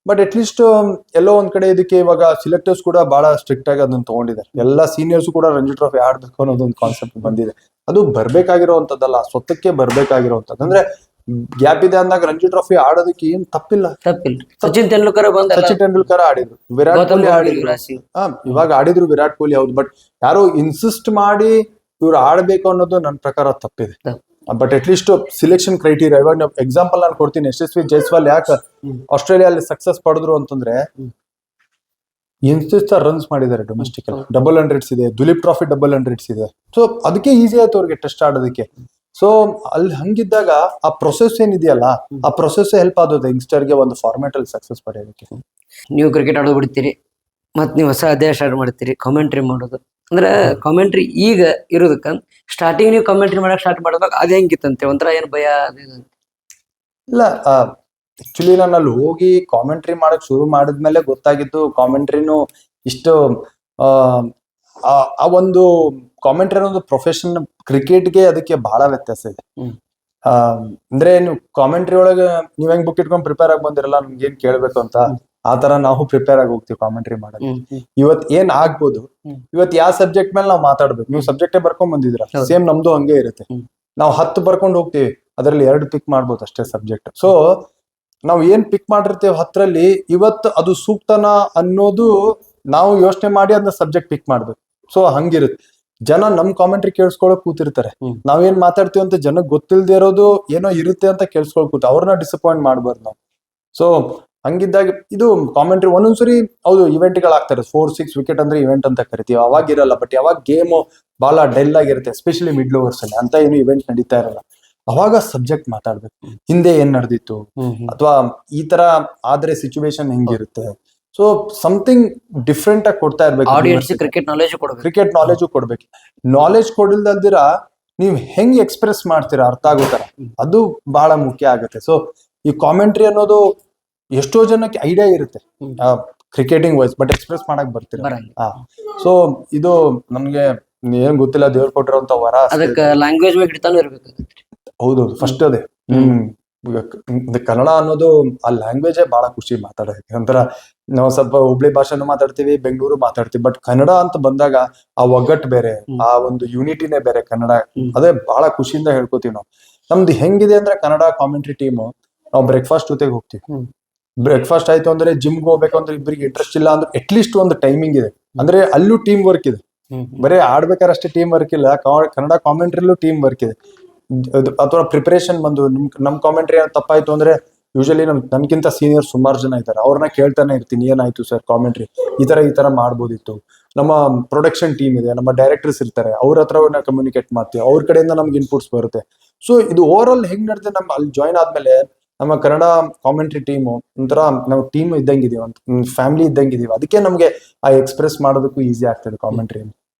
ಬಟ್ ಅಟ್ ಲೀಸ್ಟ್ ಎಲ್ಲೋ ಒಂದ್ ಕಡೆ ಇದಕ್ಕೆ ಇವಾಗ ಸಿಲೆಕ್ಟರ್ಸ್ ಕೂಡ ಬಹಳ ಸ್ಟ್ರಿಕ್ಟ್ ಆಗಿ ಅದನ್ನ ತಗೊಂಡಿದ್ದಾರೆ. ಎಲ್ಲ ಸೀನಿಯರ್ಸ್ ಕೂಡ ರಂಜಿ ಟ್ರಾಫಿ ಆಡ್ಬೇಕು ಅನ್ನೋದೊಂದು ಕಾನ್ಸೆಪ್ಟ್ ಬಂದಿದೆ. ಅದು ಬರ್ಬೇಕಾಗಿರೋಂಥದ್ದಲ್ಲ, ಸ್ವತಕ್ಕೆ ಬರ್ಬೇಕಾಗಿರೋಂಥದ್ದು. ಅಂದ್ರೆ ಗ್ಯಾಪ್ ಇದೆ ಅಂದಾಗ ರಂಜಿ ಟ್ರಾಫಿ ಆಡೋದಕ್ಕೆ ಏನ್ ತಪ್ಪಿಲ್ಲ. ಸಚಿನ್ ತೆಂಡೂಲ್ಕರ್ ಆಡಿದ್ರು, ವಿರಾಟ್ ಕೊಹ್ಲಿ ಆಡಿದ್ರು. ಇವಾಗ ಆಡಿದ್ರು ವಿರಾಟ್ ಕೊಹ್ಲಿ, ಹೌದು. ಬಟ್ ಯಾರೋ ಇನ್ಸಿಸ್ಟ್ ಮಾಡಿ ಇವ್ರು ಆಡ್ಬೇಕು ಅನ್ನೋದು ನನ್ನ ಪ್ರಕಾರ ತಪ್ಪಿದೆ. But at least selection criteria, ಇವಾಗ ನಾವು ಎಕ್ಸಾಂಪಲ್ ನಾನು ಕೊಡ್ತೀನಿ. ಯಶಸ್ವಿ ಜೈಸ್ವಾಲ್ ಯಾಕೆ ಆಸ್ಟ್ರೇಲಿಯಲ್ಲಿ ಸಕ್ಸಸ್ ಪಡೆದ್ರು ಅಂತಂದ್ರೆ ಎಂತ ರನ್ಸ್ ಮಾಡಿದ್ದಾರೆ ಡೊಮೆಸ್ಟಿಕ್ ಅಲ್ಲಿ. 100s ಇದೆ, ದುಲೀಪ್ ಟ್ರಾಫಿ 100s ಇದೆ. ಸೊ ಅದಕ್ಕೆ ಈಸಿ ಆಯ್ತು ಅವ್ರಿಗೆ ಟೆಸ್ಟ್ ಆಡೋದಕ್ಕೆ. ಸೊ ಅಲ್ಲಿ ಹಂಗಿದ್ದಾಗ ಆ ಪ್ರೊಸೆಸ್ ಏನಿದೆಯಲ್ಲ, ಆ ಪ್ರೊಸೆಸ್ ಹೆಲ್ಪ್ ಆಗೋದು ಯಂಗ್ಸ್ಟರ್ಗೆ ಒಂದು ಫಾರ್ಮ್ಯಾಟ್ ಅಲ್ಲಿ ಸಕ್ಸಸ್ ಪಡೆಯೋದಕ್ಕೆ. ನೀವು ಕ್ರಿಕೆಟ್ ಆಡೋದು ಬಿಡ್ತೀರಿ, ಮತ್ ನೀವು ಹೊಸ ಅಧ್ಯಾಯ ಸ್ಟಾರ್ಟ್ ಮಾಡ್ತೀರಿ, ಕಾಮೆಂಟ್ರಿ ಮಾಡೋದು. ಅಂದ್ರೆ ಕಾಮೆಂಟ್ರಿ ಈಗ ಇರೋದಕ್ಕ ಸ್ಟಾರ್ಟಿಂಗ್ ನೀವು ಕಾಮೆಂಟ್ರಿ ಮಾಡಕ್ ಸ್ಟಾರ್ಟ್ ಮಾಡಿದಾಗ ಅದ್ ಹೆಂಗಿತ್ತಂತೆ, ಒಂಥರ ಏನ್ ಭಯ? ಇಲ್ಲ, ಆಕ್ಚುಲಿ ನಾನು ಅಲ್ಲಿ ಹೋಗಿ ಕಾಮೆಂಟ್ರಿ ಮಾಡಕ್ ಶುರು ಮಾಡಿದ್ಮೇಲೆ ಗೊತ್ತಾಗಿದ್ದು ಕಾಮೆಂಟ್ರಿನು ಇಷ್ಟು ಆ ಒಂದು ಕಾಮೆಂಟ್ರಿ ಅನ್ನೋದು ಪ್ರೊಫೆಷನ್ ಕ್ರಿಕೆಟ್ಗೆ ಅದಕ್ಕೆ ಬಹಳ ವ್ಯತ್ಯಾಸ ಇದೆ. ಅಂದ್ರೆ ನೀವು ಕಾಮೆಂಟ್ರಿ ಒಳಗೆ ನೀವ್ ಹೆಂಗ್ ಬುಕ್ ಇಟ್ಕೊಂಡ್ ಪ್ರಿಪೇರ್ ಆಗಿ ಬಂದಿರಲ್ಲ, ನಮ್ಗೆ ಏನ್ ಕೇಳ್ಬೇಕು ಅಂತ, ಆ ತರ ನಾವು ಪ್ರಿಪೇರ್ ಆಗಿ ಹೋಗ್ತೀವಿ ಕಾಮೆಂಟ್ರಿ ಮಾಡೋದು. ಇವತ್ ಏನ್ ಆಗ್ಬೋದು, ಇವತ್ ಯಾವ ಸಬ್ಜೆಕ್ಟ್ ಮೇಲೆ ನಾವು ಮಾತಾಡ್ಬೇಕು. ನೀವು ಸಬ್ಜೆಕ್ಟೇ ಬರ್ಕೊಂಡ್ ಬಂದಿದ್ರ, ಸೇಮ್ ನಮ್ದು ಹಂಗೆ ಇರುತ್ತೆ. ನಾವು 10 ಬರ್ಕೊಂಡು ಹೋಗ್ತೀವಿ, ಅದ್ರಲ್ಲಿ 2 ಪಿಕ್ ಮಾಡ್ಬೋದು ಅಷ್ಟೇ ಸಬ್ಜೆಕ್ಟ್. ಸೊ ನಾವು ಏನ್ ಪಿಕ್ ಮಾಡಿರ್ತೀವಿ 10ರಲ್ಲಿ, ಇವತ್ತು ಅದು ಸೂಕ್ತನ ಅನ್ನೋದು ನಾವು ಯೋಚನೆ ಮಾಡಿ ಅದನ್ನ ಸಬ್ಜೆಕ್ಟ್ ಪಿಕ್ ಮಾಡ್ಬೇಕು. ಸೊ ಹಂಗಿರುತ್ತೆ. ಜನ ನಮ್ ಕಾಮೆಂಟ್ರಿ ಕೇಳಿಸ್ಕೊಳಕ್ ಕೂತಿರ್ತಾರೆ. ನಾವೇನ್ ಮಾತಾಡ್ತೀವಿ ಅಂತ ಜನಕ್ಕೆ ಗೊತ್ತಿಲ್ದೇ ಇರೋದು ಏನೋ ಇರುತ್ತೆ ಅಂತ ಕೇಳಿಸ್ಕೊಳಕ್ ಕೂತ ಅವ್ರನ್ನ ಡಿಸಪಾಯಿಂಟ್ ಮಾಡ್ಬಾರ್ದು ನಾವು. ಸೊ ಹಂಗಿದ್ದಾಗ ಇದು ಕಾಮೆಂಟ್ರಿ ಒಂದೊಂದ್ಸರಿ ಹೌದು ಇವೆಂಟ್ ಗಳಾಗ್ತಾರೆ, 4-6 ವಿಕೆಟ್ ಅಂದ್ರೆ ಇವೆಂಟ್ ಅಂತ ಕರಿತೀವಿ, ಅವಾಗ ಇರಲ್ಲ. ಬಟ್ ಯಾವಾಗ ಗೇಮ್ ಬಹಳ ಡೆಲ್ ಆಗಿರುತ್ತೆ, ಎಸ್ಪೆಷಲಿ ಮಿಡ್ಲ್ ಓವರ್ಸ್ ಅಲ್ಲಿ ಅಂತ ಏನು ಇವೆಂಟ್ ನಡೀತಾ ಇರಲ್ಲ, ಅವಾಗ ಸಬ್ಜೆಕ್ಟ್ ಮಾತಾಡ್ಬೇಕು. ಹಿಂದೆ ಏನ್ ನಡೆದಿತ್ತು ಅಥವಾ ಈ ತರ ಆದ್ರೆ ಸಿಚುವೇಶನ್ ಹೆಂಗಿರುತ್ತೆ. ಸೊ ಸಮಥಿಂಗ್ ಡಿಫ್ರೆಂಟ್ ಆಗಿ ಕೊಡ್ತಾ ಇರ್ಬೇಕು. ಕ್ರಿಕೆಟ್ ನಾಲೆಜ್ ಕೊಡ್ಬೇಕು. ನಾಲೆಜ್ ಕೊಡಿಲ್ದಿರ ನೀವ್ ಹೆಂಗ್ ಎಕ್ಸ್ಪ್ರೆಸ್ ಮಾಡ್ತೀರಾ ಅರ್ಥ ಆಗೋ ತರ, ಅದು ಬಹಳ ಮುಖ್ಯ ಆಗುತ್ತೆ. ಸೊ ಈ ಕಾಮೆಂಟ್ರಿ ಅನ್ನೋದು ಎಷ್ಟೋ ಜನಕ್ಕೆ ಐಡಿಯಾ ಇರುತ್ತೆ ಕ್ರಿಕೆಟಿಂಗ್ ವೈಸ್, ಬಟ್ ಎಕ್ಸ್ಪ್ರೆಸ್ ಮಾಡಕ್ ಬರ್ತೀರ. ಸೊ ಇದು ನಮ್ಗೆ ಏನ್ ಗೊತ್ತಿಲ್ಲ, ದೇವ್ರು ಕೊಟ್ಟಿರೋಂತ ವರ. ಲ್ಯಾಂಗ್ವೇಜ್ ಇರ್ಬೇಕು. ಹೌದೌದು, ಫಸ್ಟ್ ಅದೇ. ಕನ್ನಡ ಅನ್ನೋದು ಆ ಲ್ಯಾಂಗ್ವೇಜೇ ಬಹಳ ಖುಷಿ ಮಾತಾಡೋದಕ್ಕೆ. ಒಂಥರ ನಾವು ಸ್ವಲ್ಪ ಹುಬ್ಳಿ ಭಾಷೆನೂ ಮಾತಾಡ್ತೀವಿ, ಬೆಂಗಳೂರು ಮಾತಾಡ್ತೀವಿ, ಬಟ್ ಕನ್ನಡ ಅಂತ ಬಂದಾಗ ಆ ಒಗ್ಗಟ್ಟು ಬೇರೆ, ಆ ಒಂದು ಯೂನಿಟಿನೇ ಬೇರೆ ಕನ್ನಡ. ಅದೇ ಬಹಳ ಖುಷಿಯಿಂದ ಹೇಳ್ಕೊತೀವಿ ನಾವು. ನಮ್ದು ಹೆಂಗಿದೆ ಅಂದ್ರೆ ಕನ್ನಡ ಕಾಮೆಂಟ್ರಿ ಟೀಮು, ನಾವು ಬ್ರೇಕ್ಫಾಸ್ಟ್ ಜೊತೆಗೆ ಹೋಗ್ತೀವಿ. ಬ್ರೇಕ್ಫಾಸ್ಟ್ ಆಯ್ತು ಅಂದ್ರೆ ಜಿಮ್ಗೆ ಹೋಗ್ಬೇಕು ಅಂದ್ರೆ ಇಬ್ಬರಿಗೆ ಇಂಟ್ರೆಸ್ಟ್ ಇಲ್ಲ ಅಂದ್ರೆ ಅಟ್ಲೀಸ್ಟ್ ಒಂದು ಟೈಮಿಂಗ್ ಇದೆ. ಅಂದ್ರೆ ಅಲ್ಲೂ ಟೀಮ್ ವರ್ಕ್ ಇದೆ, ಬರೀ ಆಡ್ಬೇಕಾದ್ರೆ ಅಷ್ಟೇ ಟೀಮ್ ವರ್ಕ್ ಇಲ್ಲ, ಕನ್ನಡ ಕಾಮೆಂಟ್ರಿಲೂ ಟೀಮ್ ವರ್ಕ್ ಇದೆ. ಅಥವಾ ಪ್ರಿಪರೇಷನ್ ಬಂದು ನಮ್ ಕಾಮೆಂಟ್ರಿ ತಪ್ಪಾಯ್ತು ಅಂದ್ರೆ ಯೂಶಲಿ ನನ್ಕಿಂತ ಸೀನಿಯರ್ ಸುಮಾರು ಜನ ಇದ್ದಾರೆ, ಅವ್ರನ್ನ ಕೇಳ್ತಾನೆ ಇರ್ತೀನಿ, ಏನಾಯ್ತು ಸರ್ ಕಾಮೆಂಟ್ರಿ ಈ ತರ ಮಾಡ್ಬೋದಿತ್ತು. ನಮ್ಮ ಪ್ರೊಡಕ್ಷನ್ ಟೀಮ್ ಇದೆ, ನಮ್ಮ ಡೈರೆಕ್ಟರ್ಸ್ ಇರ್ತಾರೆ, ಅವ್ರ ಹತ್ರ ಕಮ್ಯುನಿಕೇಟ್ ಮಾಡ್ತೀವಿ, ಅವ್ರ ಕಡೆಯಿಂದ ನಮ್ಗೆ ಇನ್ಪುಟ್ಸ್ ಬರುತ್ತೆ. ಸೊ ಇದು ಓವರ್ ಆಲ್ ಹೆಂಗ್ ನಡೆದಿದೆ, ನಮ್ ಅಲ್ಲಿ ಜಾಯ್ನ್ ಆದ್ಮೇಲೆ ನಮ್ಮ ಕನ್ನಡ ಕಾಮೆಂಟ್ರಿ ಟೀಮು ಒಂಥರ ನಾವು ಟೀಮ್ ಇದ್ದಂಗಿದೀವಿ, ಒಂದು ಫ್ಯಾಮಿಲಿ ಇದ್ದಂಗಿದೀವಿ. ಅದಕ್ಕೆ ನಮ್ಗೆ ಆ ಎಕ್ಸ್ಪ್ರೆಸ್ ಮಾಡೋದಕ್ಕೂ ಈಸಿ ಆಗ್ತದೆ ಕಾಮೆಂಟ್ರಿ.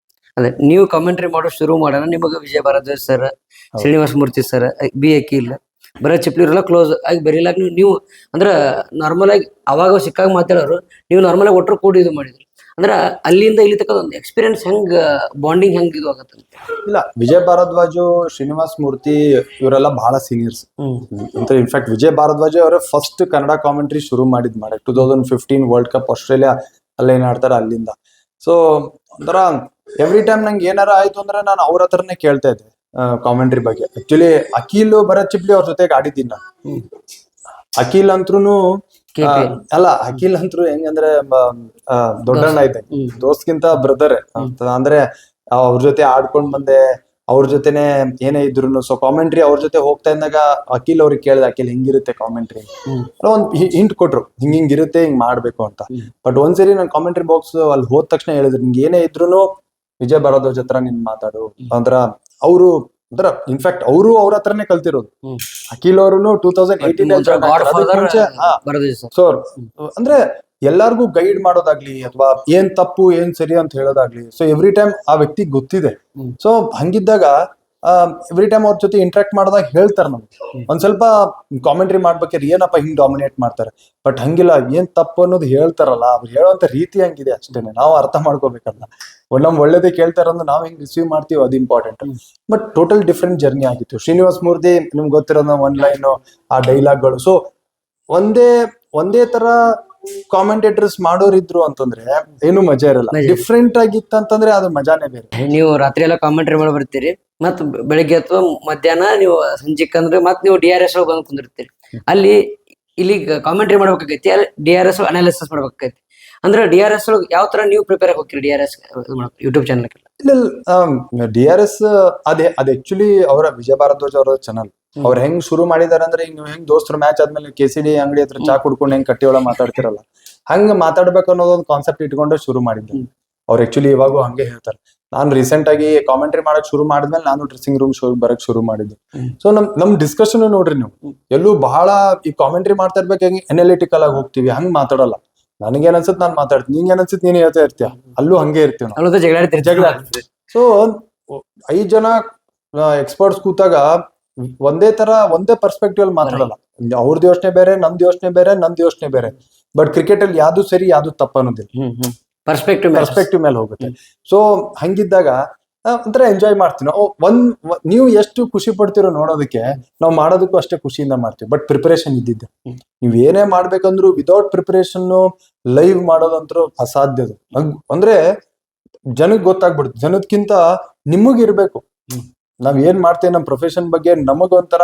ಅದೇ ನೀವು ಕಾಮೆಂಟ್ರಿ ಮಾಡೋ ಶುರು ಮಾಡೋಣ, ನಿಮಗೆ Vijaya Bharadwaj sir, Srinivasa Murthy sir, B Akhil, Bharat ಚಿಪ್ಲಿಯವರೆಲ್ಲ ಕ್ಲೋಸ್ ಆಗಿ ಬರೀಲಾಗ ನೀವು ಅಂದ್ರ ನಾರ್ಮಲ್ ಆಗಿ ಅವಾಗ ಸಿಕ್ಕಾಗ ಮಾತಾಡೋರು, ನೀವು ನಾರ್ಮಲ್ ಆಗಿ ಒಟ್ಟರು ಕೂಡಿ ಇದು ಮಾಡಿದ್ರಿ. ಅಂದ್ರ ಅಲ್ಲಿಂದ ಇಲ್ಲಿ ತಕ್ಕ ಒಂದು ಎಕ್ಸ್ಪೀರಿಯನ್ಸ್ ಹೆಂಗ್ ಬಾಂಡಿಂಗ್ ಹೆಂಗ್ ಇದು ಆಗತ್ತೆ? ಇಲ್ಲ, ವಿಜಯ್ ಭಾರದ್ವಾಜ್, ಶ್ರೀನಿವಾಸ್ ಮೂರ್ತಿ ಇವರೆಲ್ಲ ಬಹಳ ಸೀನಿಯರ್ಸ್ ಅಂತ. ಇನ್ಫ್ಯಾಕ್ಟ್ ವಿಜಯ್ ಭಾರದ್ವಾಜ್ ಅವರೇ ಫಸ್ಟ್ ಕನ್ನಡ ಕಾಮೆಂಟ್ರಿ ಶುರು ಮಾಡಿದ್ 2015 ವರ್ಲ್ಡ್ ಕಪ್ ಆಸ್ಟ್ರೇಲಿಯಾ ಅಲ್ಲೇನ್ ಆಡ್ತಾರ ಅಲ್ಲಿಂದ. ಸೊ ಒಂಥರ ಎವ್ರಿ ಟೈಮ್ ನಂಗೆ ಏನಾರ ಆಯ್ತು ಅಂದ್ರೆ ನಾನು ಅವ್ರ ಹತ್ರನೇ ಕೇಳ್ತಾ ಇದ್ದೆ ಕಾಮೆಂಟ್ರಿ ಬಗ್ಗೆ. ಆಕ್ಚುಲಿ ಅಖಿಲ್, ಭರತ್ ಚಿಪ್ಲಿ ಅವ್ರ ಜೊತೆಗೆ ಆಡಿದ್ದೀನಿ ನಾನು. ಅಖಿಲ್ ಅಂತ್ರುನು ಅಲ್ಲ, ಅಖಿಲ್ ಅಂತೂ ಹೆಂಗಂದ್ರೆ ದೊಡ್ಡಣ್ಣ ಐತೆ, ದೋಸ್ತ್ಗಿಂತ ಬ್ರದರ್ ಅಂದ್ರೆ ಅವ್ರ ಜೊತೆ ಆಡ್ಕೊಂಡ್ ಬಂದೆ, ಅವ್ರ ಜೊತೆನೆ ಏನೇ ಇದ್ರು. ಸೊ ಕಾಮೆಂಟ್ರಿ ಅವ್ರ ಜೊತೆ ಹೋಗ್ತಾ ಇದ್ದಾಗ ಅಖಿಲ್ ಅವ್ರಿಗೆ ಕೇಳಿದೆ, ಅಖಿಲ್ ಹೆಂಗಿರುತ್ತೆ ಕಾಮೆಂಟ್ರಿ, ಒಂದ್ ಹಿಂಟ್ ಕೊಟ್ರು, ಹಿಂಗಿರುತ್ತೆ, ಹಿಂಗ್ ಮಾಡ್ಬೇಕು ಅಂತ. ಬಟ್ ಒಂದ್ಸರಿ ನಾನು ಕಾಮೆಂಟ್ರಿ ಬಾಕ್ಸ್ ಅಲ್ಲಿ ಹೋದ ತಕ್ಷಣ ಹೇಳಿದ್ರು, ನಿಂಗೆ ಏನೇ ಇದ್ರು ವಿಜಯ್ ಭಾರದ್ವಾಜ್ ಹತ್ರ ನಿನ್ ಮಾತಾಡು ಅಂದ್ರ. ಅವರು ಅಂದ್ರ ಇನ್ಫ್ಯಾಕ್ಟ್ ಅವರು ಅವ್ರ ಹತ್ರನೇ ಕಲ್ತಿರೋದು. ಅಖಿಲ್ ಅವರು 2018 ಸೊ ಅಂದ್ರೆ ಎಲ್ಲಾರ್ಗು ಗೈಡ್ ಮಾಡೋದಾಗ್ಲಿ ಅಥವಾ ಏನ್ ತಪ್ಪು ಏನ್ ಸರಿ ಅಂತ ಹೇಳೋದಾಗ್ಲಿ, ಸೊ ಎವ್ರಿ ಟೈಮ್ ಆ ವ್ಯಕ್ತಿ ಗೊತ್ತಿದೆ. ಸೊ ಹಂಗಿದ್ದಾಗ ಎವ್ರಿ ಟೈಮ್ ಅವ್ರ ಜೊತೆ ಇಂಟ್ರಾಕ್ಟ್ ಮಾಡಿದಾಗ ಹೇಳ್ತಾರೆ ನಮ್ಗೆ ಒಂದ್ ಸ್ವಲ್ಪ ಕಾಮೆಂಟ್ರಿ ಮಾಡ್ಬೇಕಾದ್ರೆ ಏನಪ್ಪ ಹಿಂಗ್ ಡಾಮಿನೇಟ್ ಮಾಡ್ತಾರೆ, ಬಟ್ ಹಂಗಿಲ್ಲ, ಏನ್ ತಪ್ಪು ಅನ್ನೋದು ಹೇಳ್ತಾರಲ್ಲ, ಅವ್ರು ಹೇಳೋಂತ ರೀತಿ ಹಂಗಿದೆ ಅಷ್ಟೇನೆ, ನಾವು ಅರ್ಥ ಮಾಡ್ಕೋಬೇಕಲ್ಲ. ನಮ್ ಒಳ್ಳೇದೇ ಕೇಳ್ತಾರ ಅಂದ್ರೆ ನಾವ್ ಹೆಂಗ್ ರಿಸೀವ್ ಮಾಡ್ತೀವಿ ಅದು important. But total different journey ಆಗಿತ್ತು. ಶ್ರೀನಿವಾಸ್ ಮೂರ್ತಿ ನಿಮ್ಗೆ ಗೊತ್ತಿರೋದು ಒನ್ ಲೈನ್ ಆ ಡೈಲಾಗ್ಗಳು. ಸೊ ಒಂದೇ ತರ ಕಾಮೆಂಟೇಟರ್ಸ್ ಮಾಡೋರಿದ್ರು ಅಂತಂದ್ರೆ ಏನು ಮಜಾ ಇರಲ್ಲ. ಡಿಫ್ರೆಂಟ್ ಆಗಿತ್ತಂತಂದ್ರೆ ಅದು ಮಜಾನೇ ಬೇರೆ. ನೀವು ರಾತ್ರಿ ಎಲ್ಲ ಕಾಮೆಂಟ್ರಿ ಮಾಡಿ ಬರ್ತೀರಿ, ಮತ್ ಬೆಳಿಗ್ಗೆ ಅಥವಾ ಮಧ್ಯಾಹ್ನ ನೀವು ಸಂಜೆಕ್ ಅಂದ್ರೆ ಮತ್ ನೀವು DRS ಬಂದ್ ಕುಂದಿರ್ತೀರಿ. ಇಲ್ಲಿ ಕಾಮೆಂಟ್ರಿ ಮಾಡ್ಬೇಕಾಗೈತಿ, DRS ಅನಾಲಿಸಿಸ್ ಮಾಡ್ಬೇಕಾಗೈತಿ. ಅಂದ್ರೆ DRS ಯಾವ ತರ ನೀವು ಪ್ರಿಪೇರ್ ಆಗಿ ಹೋಗ್ತೀರಿ DRS ಯೂಟ್ಯೂಬ್ ಚಾನಲ್? ಇಲ್ಲ, DRS ಅದೇ ಆಕ್ಚುಲಿ ಅವರ ವಿಜಯ ಭಾರದ್ವಾಜ್ ಅವರ ಚಾನಲ್. ಅವ್ರು ಹೆಂಗ್ ಶುರು ಮಾಡಿದಾರೆ ಅಂದ್ರೆ, ಈಗ ನೀವು ಹೆಂಗ್ ದೋಸ್ತರು ಮ್ಯಾಚ್ ಆದ್ಮೇಲೆ KCD ಅಂಗಡಿ ಹತ್ರ ಚಾ ಕುಡ್ಕೊಂಡು ಹೆಂಗ್ ಕಟ್ಟಿ ಒಳಗೆ ಮಾತಾಡ್ತಿರಲ್ಲ, ಹಂಗ ಮಾತಾಡ್ಬೇಕು ಅನ್ನೋದೊಂದು ಕಾನ್ಸೆಪ್ಟ್ ಇಟ್ಕೊಂಡು ಶುರು ಮಾಡಿದ್ರು ಅವ್ರು. ಆಕ್ಚುಲಿ ಇವಾಗೂ ಹಂಗೆ ಹೇಳ್ತಾರೆ. ನಾನು ರೀಸೆಂಟ್ ಆಗಿ ಕಾಮೆಂಟ್ರಿ ಮಾಡಕ್ ಶುರು ಮಾಡಿದ್ಮೇಲೆ ನಾನು ಡ್ರೆಸ್ಸಿಂಗ್ ರೂಮ್ ಬರಕ್ ಶುರು ಮಾಡಿದ್ದೆ. ಸೊ ನಮ್ ಡಿಸ್ಕಷನ್ ನೋಡ್ರಿ, ನೀವು ಎಲ್ಲೂ ಬಹಳ ಈ ಕಾಮೆಂಟ್ರಿ ಮಾಡ್ತಾ ಇರ್ಬೇಕು, ಹೆಂಗೆ ಅನಾಲಿಟಿಕಲ್ ಆಗಿ ಹೋಗ್ತೀವಿ, ಹಂಗ್ ಮಾತಾಡಲ್ಲ. ನನಗೇನ್ ಅನ್ಸುತ್ತೆ ನಾನ್ ಮಾತಾಡ್ತೀನಿ, ನಿಂಗೆ ಏನ್ ಅನ್ಸುತ್ತೆ ನೀನ್ ಹೇಳ್ತಾ ಇರ್ತೀಯ, ಅಲ್ಲೂ ಹಂಗೆ ಇರ್ತೀವಿ ನಾವು, ಜಗಳ. ಸೊ 5 ಜನ ಎಕ್ಸ್ಪರ್ಟ್ಸ್ ಕೂತಾಗ ಒಂದೇ ಪರ್ಸ್ಪೆಕ್ಟಿವ್ ಅಲ್ಲಿ ಮಾತಾಡಲ್ಲ. ಅವ್ರದ್ದು ಯೋಚನೆ ಬೇರೆ, ನಂದು ಯೋಚನೆ ಬೇರೆ, ನಂದು ಯೋಚನೆ ಬೇರೆ. ಬಟ್ ಕ್ರಿಕೆಟ್ ಅಲ್ಲಿ ಯಾವ್ದು ಸರಿ ಯಾವ್ದು ತಪ್ಪ ಅನ್ನೋದಿಲ್ಲ, ಪರ್ಸ್ಪೆಕ್ಟಿವ್ ಮೇಲೆ ಹೋಗುತ್ತೆ. ಸೊ ಹಂಗಿದ್ದಾಗ ಒಂಥರ ಎಂಜಾಯ್ ಮಾಡ್ತೀವಿ ನಾವು. ನೀವು ಎಷ್ಟು ಖುಷಿ ಪಡ್ತಿರೋ ನೋಡೋದಕ್ಕೆ, ನಾವು ಮಾಡೋದಕ್ಕೂ ಅಷ್ಟೇ ಖುಷಿಯಿಂದ ಮಾಡ್ತೀವಿ. ಬಟ್ ಪ್ರಿಪರೇಷನ್ ಇದ್ದಿದ್ದೆ, ನೀವ್ ಏನೇ ಮಾಡ್ಬೇಕಂದ್ರು ವಿದೌಟ್ ಪ್ರಿಪರೇಷನ್ ಲೈವ್ ಮಾಡೋದಂತೂ ಅಸಾಧ್ಯ. ಅಂದ್ರೆ ಜನಕ್ಕೆ ಗೊತ್ತಾಗ್ಬಿಡುತ್ತೆ, ಜನಕ್ಕಿಂತ ನಿಮಗಿರ್ಬೇಕು. ನಾವ್ ಏನ್ ಮಾಡ್ತೇವೆ ನಮ್ ಪ್ರೊಫೆಷನ್ ಬಗ್ಗೆ ನಮಗೊಂಥರ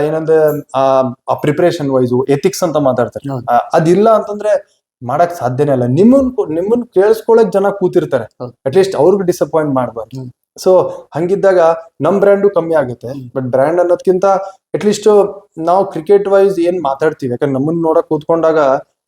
ಏನಂದ್ರೆ ಆ ಪ್ರಿಪರೇಷನ್ ವೈಸು ಎಥಿಕ್ಸ್ ಅಂತ ಮಾತಾಡ್ತಾರೆ, ಅದಿಲ್ಲ ಅಂತಂದ್ರೆ ಮಾಡಕ್ ಸಾಧ್ಯನೇ ಇಲ್ಲ. ನಿಮ್ಮನ್ ಕೇಳಿಸ್ಕೊಳಕ್ ಜನ ಕೂತಿರ್ತಾರೆ, ಅಟ್ಲೀಸ್ಟ್ ಅವ್ರಿಗೆ ಡಿಸಪಾಯಿಂಟ್ ಮಾಡ್ಬಾರ್ದು. ಸೊ ಹಂಗಿದ್ದಾಗ ನಮ್ ಬ್ರ್ಯಾಂಡು ಕಮ್ಮಿ ಆಗುತ್ತೆ. ಬಟ್ ಬ್ರ್ಯಾಂಡ್ ಅನ್ನೋದ್ಕಿಂತ ಅಟ್ಲೀಸ್ಟ್ ನಾವು ಕ್ರಿಕೆಟ್ ವೈಸ್ ಏನ್ ಮಾತಾಡ್ತೀವಿ, ಯಾಕಂದ್ರೆ ನಮ್ಮನ್ನ ನೋಡಕ್ ಕೂತ್ಕೊಂಡಾಗ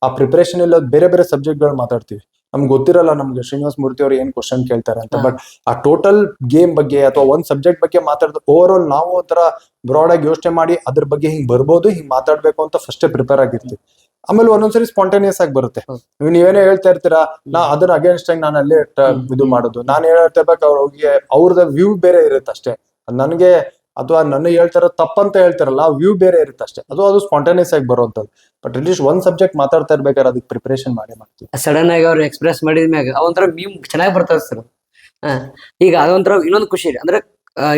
ಆ ಪ್ರಿಪರೇಷನ್ ಇಲ್ಲ ಬೇರೆ ಬೇರೆ ಸಬ್ಜೆಕ್ಟ್ ಗಳು ಮಾತಾಡ್ತೀವಿ. ನಮ್ಗೆ ಗೊತ್ತಿರಲ್ಲ ನಮ್ಗೆ ಶ್ರೀನಿವಾಸ್ ಮೂರ್ತಿ ಅವ್ರು ಏನ್ ಕ್ವಶನ್ ಕೇಳ್ತಾರೆ ಅಂತ. ಬಟ್ ಆ ಟೋಟಲ್ ಗೇಮ್ ಬಗ್ಗೆ ಅಥವಾ ಒಂದ್ ಸಬ್ಜೆಕ್ಟ್ ಬಗ್ಗೆ ಮಾತಾಡೋದು ಓವರ್ ಆಲ್ ನಾವು ಒಂಥರ ಬ್ರಾಡ್ ಆಗಿ ಯೋಚನೆ ಮಾಡಿ ಅದ್ರ ಬಗ್ಗೆ ಹಿಂಗ್ ಬರ್ಬೋದು, ಹಿಂಗ್ ಮಾತಾಡ್ಬೇಕು ಅಂತ ಫಸ್ಟೇ ಪ್ರಿಪೇರ್ ಆಗಿರ್ತೀವಿ. ಆಮೇಲೆ ಒಂದೊಂದ್ಸರಿ ಸ್ಪಾಂಟೇನಿಯಸ್ ಆಗಿ ಬರುತ್ತೆ. ನೀವೇನೇ ಹೇಳ್ತಾ ಇರ್ತೀರಾ, ನಾ ಅದನ್ನ ಅಗೇನ್ಸ್ಟ್ ಆಗಿ ನಾನು ಅಲ್ಲೇ ಇದು ಮಾಡೋದು, ನಾನು ಹೇಳ್ತಾ ಇರ್ಬೇಕು ಅವ್ರಿಗೆ ಅವ್ರದ ವ್ಯೂ ಬೇರೆ ಇರುತ್ತೆ ಅಷ್ಟೇ. ನನ್ಗೆ ಅಥವಾ ನನ್ನ ಹೇಳ್ತಾರ ತಪ್ಪಂತ ಹೇಳ್ತಾರಲ್ಲ ಆ ವ್ಯೂ ಬೇರೆ ಇರುತ್ತೆ ಅಷ್ಟೇ. ಅದು ಸ್ಪಾಂಟೇನಿಯಸ್ ಆಗಿ ಬರುವಂತದ್ದು. ಬಟ್ ಅಟ್ಲೀಸ್ಟ್ ಒಂದ್ ಸಬ್ಜೆಕ್ಟ್ ಮಾತಾಡ್ತಾ ಇರ್ಬೇಕಾದ್ರೆ ಅದಕ್ಕೆ ಪ್ರಿಪರೇಷನ್ ಮಾಡ್ತೀವಿ. ಸಡನ್ ಆಗಿ ಅವ್ರು ಎಕ್ಸ್ಪ್ರೆಸ್ ಮಾಡಿದ್ಮ್ಯಾಗ ಅವೊಂಥರ ಮೀಮ್ ಚೆನ್ನಾಗಿ ಬರ್ತದೆ ಸರ್. ಈಗ ಅದೊಂಥರ ಇನ್ನೊಂದು ಖುಷಿ ಇದೆ ಅಂದ್ರೆ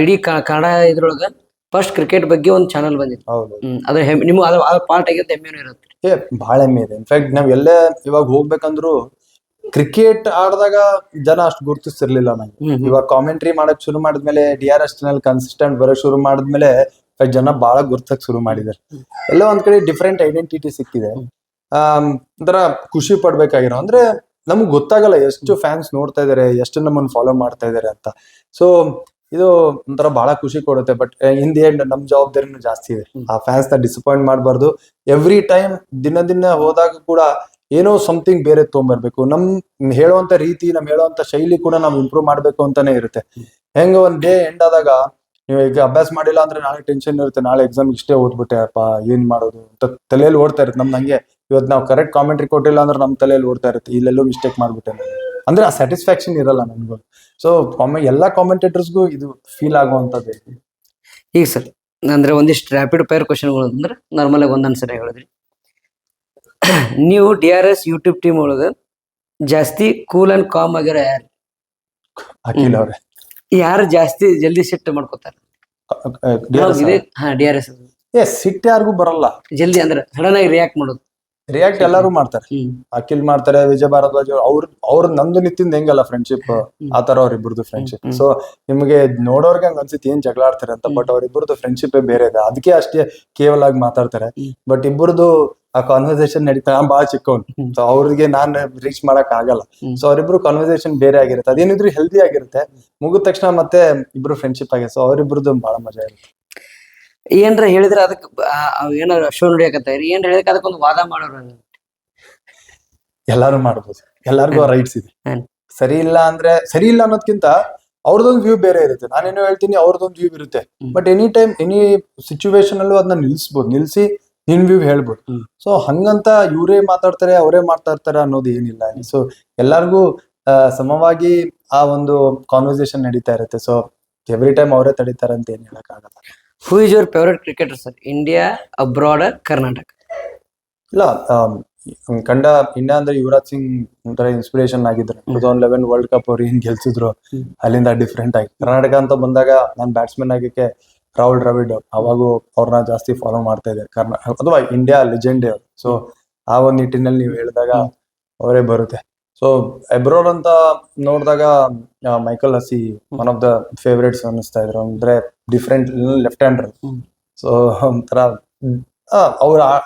ಇಡೀ ಕನ್ನಡ ಇದ್ರೊಳಗ ಫಸ್ಟ್ ಕ್ರಿಕೆಟ್ ಬಗ್ಗೆ ಒಂದು ಚಾನಲ್ ಬಂದಿತ್ತು. ಹೌದು, ಅದ್ರ ನಿಮ್ಗೆ ಅದ್ರ ಪಾರ್ಟ್ ಆಗಿರುತ್ತೆ, ಹೆಮ್ಮೆನೂ ಇರುತ್ತೆ. ಬಹಳ ಹೆಮ್ಮೆ ಇದೆ. ಇನ್ಫ್ಯಾಕ್ಟ್ ನಾವ್ ಎಲ್ಲೇ ಇವಾಗ ಹೋಗ್ಬೇಕಂದ್ರು ಕ್ರಿಕೆಟ್ ಆಡಿದಾಗ ಜನ ಅಷ್ಟು ಗುರುತಿಸ್ತಿರ್ಲಿಲ್ಲ ನಂಗೆ. ಇವಾಗ ಕಾಮೆಂಟ್ರಿ ಮಾಡಕ್ ಶುರು ಮಾಡಿದ್ಮೇಲೆ DRS ಚಾನಲ್ ಕನ್ಸಿಸ್ಟೆಂಟ್ ಬರೋಕ್ ಶುರು ಮಾಡಿದ್ಮೇಲೆ ಜನ ಬಹಳ ಗುರ್ತಕ್ ಶುರು ಮಾಡಿದ್ದಾರೆ. ಎಲ್ಲೋ ಒಂದ್ ಕಡೆ ಡಿಫ್ರೆಂಟ್ ಐಡೆಂಟಿಟಿ ಸಿಕ್ಕಿದೆ. ಒಂಥರ ಖುಷಿ ಪಡ್ಬೇಕಾಗಿರೋ ಅಂದ್ರೆ ನಮ್ಗೆ ಗೊತ್ತಾಗಲ್ಲ ಎಷ್ಟು ಫ್ಯಾನ್ಸ್ ನೋಡ್ತಾ ಇದಾರೆ, ಎಷ್ಟು ನಮ್ಮನ್ನ ಫಾಲೋ ಮಾಡ್ತಾ ಇದಾರೆ ಅಂತ. ಸೊ ಇದು ಒಂಥರ ಬಹಳ ಖುಷಿ ಕೊಡುತ್ತೆ. ಬಟ್ ಇನ್ ದಿ ಎಂಡ್ ನಮ್ ಜವಾಬ್ದಾರಿನೂ ಜಾಸ್ತಿ ಇದೆ. ಆ ಫ್ಯಾನ್ಸ್ ನ ಡಿಸಪಾಯಿಂಟ್ ಮಾಡಬಾರ್ದು. ಎವ್ರಿ ಟೈಮ್ ದಿನ ಹೋದಾಗ ಕೂಡ ಏನೋ ಸಮಥಿಂಗ್ ಬೇರೆ ತೊಗೊಂಬರ್ಬೇಕು. ನಮ್ ಹೇಳುವಂತ ರೀತಿ, ನಮ್ ಹೇಳುವಂತ ಶೈಲಿ ಕೂಡ ನಾವು ಇಂಪ್ರೂವ್ ಮಾಡ್ಬೇಕು ಅಂತಾನೆ ಇರುತ್ತೆ. ಹೆಂಗ ಒಂದ್ ಡೇ ಎಂಡ್ ಆದಾಗ ನೀವು ಈಗ ಅಭ್ಯಾಸ ಮಾಡಿಲ್ಲ ಅಂದ್ರೆ ನಾಳೆ ಟೆನ್ಷನ್ ಇರುತ್ತೆ, ನಾಳೆ ಎಕ್ಸಾಮ್ ಇಷ್ಟೇ ಓದ್ಬಿಟ್ಟೆ ಅಪ್ಪ ಏನ್ ಮಾಡೋದು ಅಂತ ತಲೆಯಲ್ಲಿ ಓಡ್ತಾ ಇರುತ್ತೆ. ನಮ್ದು ಹಂಗೆ ಇವತ್ತು ನಾವು ಕರೆಕ್ಟ್ ಕಾಮೆಂಟ್ರಿ ಕೊಟ್ಟಿಲ್ಲ ಅಂದ್ರೆ ನಮ್ ತಲೆಯಲ್ಲಿ ಓಡ್ತಾ ಇರುತ್ತೆ, ಇಲ್ಲೆಲ್ಲೋ ಮಿಸ್ಟೇಕ್ ಮಾಡ್ಬಿಟ್ಟೆ ಅಂದ್ರೆ ಆ ಸ್ಯಾಟಿಸ್ಫ್ಯಾಕ್ಷನ್ ಇರಲ್ಲ ನನ್ಗೂ. ಸೊ ಎಲ್ಲಾ ಕಾಮೆಂಟೇಟರ್ಸ್ಗೂ ಇದು ಫೀಲ್ ಆಗುವಂತದ್ದು. ಈಗ ಸರ್ ಅಂದ್ರೆ ಒಂದಿಷ್ಟು ರ್ಯಾಪಿಡ್ ಫೈರ್ ಕ್ವಶನ್ಗಳು ಅಂದ್ರೆ ನಾರ್ಮಲ್ ಆಗಿ ಒಂದ್ ಆನ್ಸರ್ ಹೇಳಿದ್ರಿ. ನೀವು DRS ಯೂಟ್ಯೂಬ್ ಟೀಮ್ ಒಳಗ ಜಾಸ್ತಿ ಕೂಲ್ ಅಂಡ್ ಕಾಮ್ ಆಗ್ಯಾರ ಯಾರು? ಅಖಿಲ್ ಅವ್ರೆ. ಯಾರು ಜಾಸ್ತಿ ಜಲ್ದಿ ಸಿಟ್ಟು ಮಾಡ್ಕೋತಾರ? DRS ಸಿಟ್ಟು ಯಾರಿಗೂ ಬರಲ್ಲ ಜಲ್ದಿ, ಅಂದ್ರೆ ಸಡನ್ ಆಗಿ ರಿಯಾಕ್ಟ್ ಮಾಡೋದು. ರಿಯಾಕ್ಟ್ ಎಲ್ಲರೂ ಮಾಡ್ತಾರೆ. ಅಖಿಲ್ ಮಾಡ್ತಾರೆ, ವಿಜಯ್ ಭಾರದ್ವಾಜ್ ಅವ್ರ ನಂದು ನಿಂತಿಂದ ಹೆಂಗಲ್ಲ ಫ್ರೆಂಡ್ಶಿಪ್, ಆತರ ಅವ್ರಿಬ್ರದ್ದು ಫ್ರೆಂಡ್ಶಿಪ್. ಸೊ ನಿಮ್ಗೆ ನೋಡೋರ್ಗೆ ಹಂಗ ಅನ್ಸುತ್ತೆ ಏನ್ ಜಗಳ ಆಡ್ತಾರೆ ಅಂತ. ಬಟ್ ಅವ್ರಿಬ್ರದ್ದು ಫ್ರೆಂಡ್ಶಿಪ್ ಬೇರೆ ಇದೆ, ಅದಕ್ಕೆ ಅಷ್ಟೇ ಕೇವಲ ಆಗಿ ಮಾತಾಡ್ತಾರೆ. ಬಟ್ ಇಬ್ಬರದು ಆ ಕಾನ್ವರ್ಸೇಷನ್ ನಡೀತಾ, ನಾನ್ ಬಹಳ ಚಿಕ್ಕವನ್, ಸೊ ಅವ್ರಿಗೆ ನಾನ್ ರೀಚ್ ಮಾಡಕ್ ಆಗಲ್ಲ. ಸೊ ಅವ್ರಿಬ್ರು ಕಾನ್ವರ್ಸೇಷನ್ ಬೇರೆ ಆಗಿರುತ್ತೆ, ಅದೇನಿದ್ರು ಹೆಲ್ದಿ ಆಗಿರುತ್ತೆ. ಮುಗಿದ ತಕ್ಷಣ ಮತ್ತೆ ಇಬ್ರು ಫ್ರೆಂಡ್ಶಿಪ್ ಆಗಿದೆ. ಸೊ ಅವ್ರಿಬ್ರದ್ದು ಬಹಳ ಮಜಾ ಇರುತ್ತೆ. ಏನ್ರ ಹೇಳಿದ್ರೆ ಅದಕ್ಕೆ ಏನಾರ ಶೋ ನೋಡಿಯಕತ್ತೀರಿ, ಏನ್ ಹೇಳಿದ್ರೆ ಅದಕ್ಕೊಂದು ವಾದ ಮಾಡೋರು. ಎಲ್ಲಾರು ಮಾಡ್ಬೋದು, ಎಲ್ಲಾರ್ಗು ರೈಟ್ಸ್ ಇದೆ. ಸರಿ ಇಲ್ಲ ಅಂದ್ರೆ ಸರಿ ಇಲ್ಲ ಅನ್ನೋದ್ಕಿಂತ ಅವ್ರದೊಂದು ವ್ಯೂ ಬೇರೆ ಇರುತ್ತೆ, ನಾನೇನೋ ಹೇಳ್ತೀನಿ ಅವ್ರದೊಂದು ವ್ಯೂ ಇರುತ್ತೆ. But any time any situation ಅಲ್ಲೂ ಅದನ್ನ ನಿಲ್ಸಿ ನಿನ್ ವ್ಯೂ ಹೇಳ್ಬೋದು. ಸೊ ಹಂಗಂತ ಇವರೇ ಮಾತಾಡ್ತಾರೆ ಅವರೇ ಮಾಡ್ತಾ ಇರ್ತಾರೆ ಅನ್ನೋದು ಏನಿಲ್ಲ. ಸೊ ಎಲ್ಲಾರ್ಗು ಸಮವಾಗಿ ಆ ಒಂದು ಕಾನ್ವರ್ಸೇಷನ್ ನಡೀತಾ ಇರುತ್ತೆ. ಸೊ ಎವ್ರಿ ಟೈಮ್ ಅವರೇ ತಡೀತಾರೆ ಅಂತ ಏನ್ ಹೇಳಕ್ ಆಗಲ್ಲ. Who is your favourite cricketer sir, India, abroad, Karnataka? ಇಲ್ಲ, ಇಂಡಿಯಾ ಅಂದ್ರೆ ಯುವರಾಜ್ ಸಿಂಗ್ ಒಂಥರ ಇನ್ಸ್ಪಿರೇಷನ್ ಆಗಿದ್ರು. 2011 ವರ್ಲ್ಡ್ ಕಪ್ ಅವ್ರು ಏನ್ ಗೆಲ್ಸಿದ್ರು ಅಲ್ಲಿಂದ ಡಿಫ್ರೆಂಟ್ ಆಗಿ. ಕರ್ನಾಟಕ ಅಂತ ಬಂದಾಗ ನಾನ್ ಬ್ಯಾಟ್ಸ್ಮನ್ ಆಗಕ್ಕೆ ರಾಹುಲ್ ದ್ರಾವಿಡ್, ಅವಾಗೂ ಅವ್ರನ್ನ ಜಾಸ್ತಿ ಫಾಲೋ ಮಾಡ್ತಾ ಇದ್ದೆ. ಅಥವಾ ಇಂಡಿಯಾ ಲೆಜೆಂಡ್ ಅವರು. ಸೊ ಆ ಒಂದ್ ನಿಟ್ಟಿನಲ್ಲಿ ನೀವು ಹೇಳಿದಾಗ ಅವರೇ ಬರುತ್ತೆ. ಸೊ ಅಬ್ರಾಡ್ ಅಂತ ನೋಡಿದಾಗ ಮೈಕಲ್ ಹಸಿ ಒನ್ ಆಫ್ ದ ಫೇವ್ರೇಟ್ಸ್ ಅನ್ನಿಸ್ತಾ ಇದ್ರು. ಅಂದ್ರೆ ಡಿಫ್ರೆಂಟ್ ಲೆಫ್ಟ್ ಹ್ಯಾಂಡರ್. ಸೊ ಒಂಥರ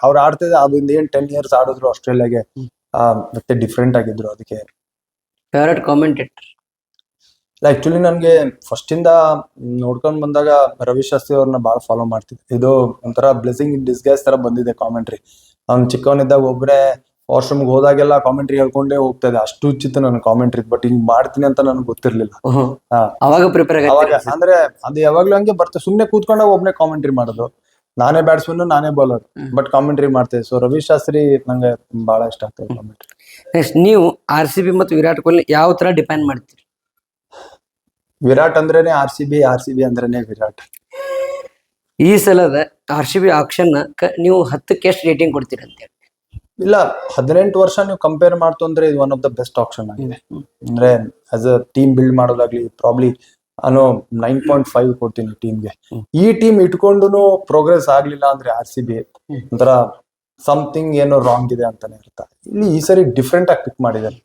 ಅವ್ರು ಆಡ್ತಿದ್ದೆ ಅದೊಂದು 10 years ಆಡಿದ್ರು ಆಸ್ಟ್ರೇಲಿಯಾಗೆ, ಮತ್ತೆ ಡಿಫ್ರೆಂಟ್ ಆಗಿದ್ರು. ಅದಕ್ಕೆ ಫೇವರೇಟ್ ಕಾಮೆಂಟೇಟರ್? ಆಕ್ಚುಲಿ ನನ್ಗೆ ಫಸ್ಟ್ ಇಂದ ನೋಡ್ಕೊಂಡ್ ಬಂದಾಗ ರವಿ ಶಾಸ್ತ್ರಿ ಅವ್ರನ್ನ ಬಹಳ ಫಾಲೋ ಮಾಡ್ತಿದ್ದೆ. ಇದು ಒಂಥರ ಬ್ಲೆಸಿಂಗ್ ಇನ್ ಡಿಸ್ಗೈಸ್ ತರ ಬಂದಿದೆ ಕಾಮೆಂಟ್ರಿ. ಅವ್ನು ಚಿಕ್ಕವನಿದ್ದಾಗ ಒಬ್ಬರೇ ವಾಶ್ರೂಮ್ಗೆ ಹೋದಾಗೆಲ್ಲ ಕಾಮೆಂಟ್ರಿ ಹೇಳ್ಕೊಂಡೇ ಹೋಗ್ತಾ ಇದೆ, ಅಷ್ಟು ಚಿತ್ತ ನನ್ ಕಾಮೆಂಟ್ರಿ. ಬಟ್ ಹಿಂಗ್ ಮಾಡ್ತೀನಿ ಅಂತ ನನ್ಗೆ ಗೊತ್ತಿರ್ಲಿಲ್ಲ. ಅವಾಗ ಪ್ರಿಪೇರ್ ಅಂದ್ರೆ ಅದು ಯಾವಾಗ್ಲೂ ಹಂಗೆ ಬರ್ತದೆ, ಸುಮ್ನೆ ಕೂತ್ಕೊಂಡಾಗ ಒಬ್ನೇ ಕಾಮೆಂಟ್ರಿ ಮಾಡೋದು. ನಾನೇ ಬ್ಯಾಟ್ಸ್ಮನ್, ನಾನೇ ಬೌಲರ್, ಬಟ್ ಕಾಮೆಂಟ್ರಿ ಮಾಡ್ತೇವೆ. ಸೊ ರವಿ ಶಾಸ್ತ್ರಿ ನಂಗೆ ಬಹಳ ಇಷ್ಟ ಆಗ್ತದೆ ಕಾಮೆಂಟ್ರಿ. ನೆಕ್ಸ್ಟ್ ನೀವು RCB ಮತ್ತು ವಿರಾಟ್ ಕೊಹ್ಲಿ ಯಾವ ತರ ಡಿಪೆಂಡ್ ಮಾಡ್ತೀರಿ? ವಿರಾಟ್ ಅಂದ್ರೇನೆ RCB ಅಂದ್ರೇನೆ ವಿರಾಟ್. ಈ ಸಲದ RCB ಆಕ್ಷನ್ ನೀವು 10ಕ್ಕೆ ಎಷ್ಟು ರೇಟಿಂಗ್ ಕೊಡ್ತೀರಿ ಅಂತ ಹೇಳಿ? ಇಲ್ಲ, 18 ವರ್ಷ ನೀವು ಕಂಪೇರ್ ಮಾಡ್ತು ಅಂದ್ರೆ ಇದು one of the best option ಆಗಿದೆ. ಅಂದ್ರೆ ಆಸ್ ಅ ಟೀಮ್ ಬಿಲ್ಡ್ ಮಾಡೋದಾಗ್ಲಿ ಪ್ರಾಬ್ಲಿ ನಾನು 9.5 ಕೊಡ್ತೀನಿ ಟೀಮ್ಗೆ. ಈ ಟೀಮ್ ಇಟ್ಕೊಂಡು ಪ್ರೋಗ್ರೆಸ್ ಆಗ್ಲಿಲ್ಲ ಅಂದ್ರೆ RCB ಒಂಥರ ಸಮಥಿಂಗ್ ಏನೋ ರಾಂಗ್ ಇದೆ ಅಂತಾನೆ ಇರ್ತಾರೆ. ಇಲ್ಲಿ ಈ ಸರಿ ಡಿಫ್ರೆಂಟ್ ಆಗಿ ಪಿಕ್ ಮಾಡಿದ್ದಾರೆ.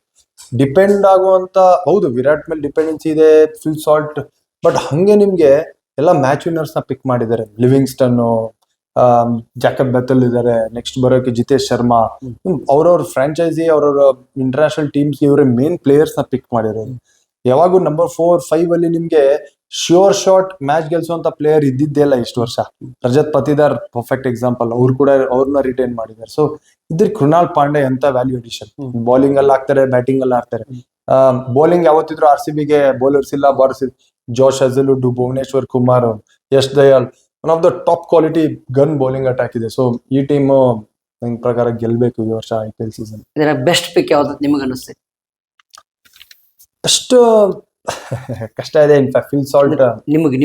ಡಿಪೆಂಡ್ ಆಗುವಂತ, ಹೌದು ವಿರಾಟ್ ಮೇಲೆ ಡಿಪೆಂಡೆನ್ಸಿ ಇದೆ, ಫಿಲ್ ಸಾಲ್ಟ್, ಬಟ್ ಹಂಗೆ ನಿಮ್ಗೆ ಎಲ್ಲ ಮ್ಯಾಚ್ ವಿನ್ನರ್ಸ್ ನ ಪಿಕ್ ಮಾಡಿದ್ದಾರೆ. ಲಿವಿಂಗ್ಸ್ಟನ್, ಜಾಕಬ್ ಬೆಥಲ್ ಇದಾರೆ, ನೆಕ್ಸ್ಟ್ ಬರೋಕೆ ಜಿತೇಶ್ ಶರ್ಮಾ. ಅವ್ರವ್ರ ಫ್ರಾಂಚೈಸಿ ಅವ್ರವ್ರ ಇಂಟರ್ನ್ಯಾಷನಲ್ ಟೀಮ್ಸ್ ಇವರೇ ಮೇನ್ ಪ್ಲೇಯರ್ಸ್ ನ ಪಿಕ್ ಮಾಡಿರೋದು. ಯಾವಾಗೂ ನಂಬರ್ 4-5 ಅಲ್ಲಿ ನಿಮ್ಗೆ ಶ್ಯೂರ್ ಶಾಟ್ ಮ್ಯಾಚ್ ಗೆಲ್ಸುವಂತ ಪ್ಲೇಯರ್ ಇದ್ದಿದ್ದೇ ಇಲ್ಲ ಇಷ್ಟು ವರ್ಷ. ರಜತ್ ಪತಿದಾರ್ ಪರ್ಫೆಕ್ಟ್ ಎಕ್ಸಾಂಪಲ್, ಅವ್ರು ಕೂಡ ಅವ್ರನ್ನ ರಿಟೈನ್ ಮಾಡಿದ್ದಾರೆ. ಸೊ ಇದ್ರ ಕೃಣಾಲ್ ಪಾಂಡೆ ಅಂತ ವ್ಯಾಲ್ಯೂ ಅಡಿಷನ್. ಬೌಲಿಂಗ್ ಅಲ್ಲಿ ಆಗ್ತಾರೆ, ಬ್ಯಾಟಿಂಗ್ ಅಲ್ಲಿ ಆಗ್ತಾರೆ. ಬೌಲಿಂಗ್ ಯಾವತ್ತಿದ್ರು RCB ಗೆ ಬೌಲರ್ಸ್ ಇಲ್ಲ, ಬಾರ್ಸ್ Josh Hazlewood, Bhuvneshwar Kumar, Yash Dayal, one of the top quality gun bowling attack ಇದೆ. ಸೊ ಈ ಟೀಮ್ ನನ್ನ ಪ್ರಕಾರ ಗೆಲ್ಬೇಕು ಈ ವರ್ಷ IPL ಸೀಸನ್. ಇದರ ಬೆಸ್ಟ್ ಪಿಕ್ ಯಾವ್ದು ನಿಮಗೆ ಅನಿಸ್ತದೆ? ಅಷ್ಟು ಕಷ್ಟ ಇದೆ. ಇನ್ಫ್ಯಾಕ್ಟ್ ಫಿಲ್ ಸಾಲ್ಟ್ ನಿಮಗೆ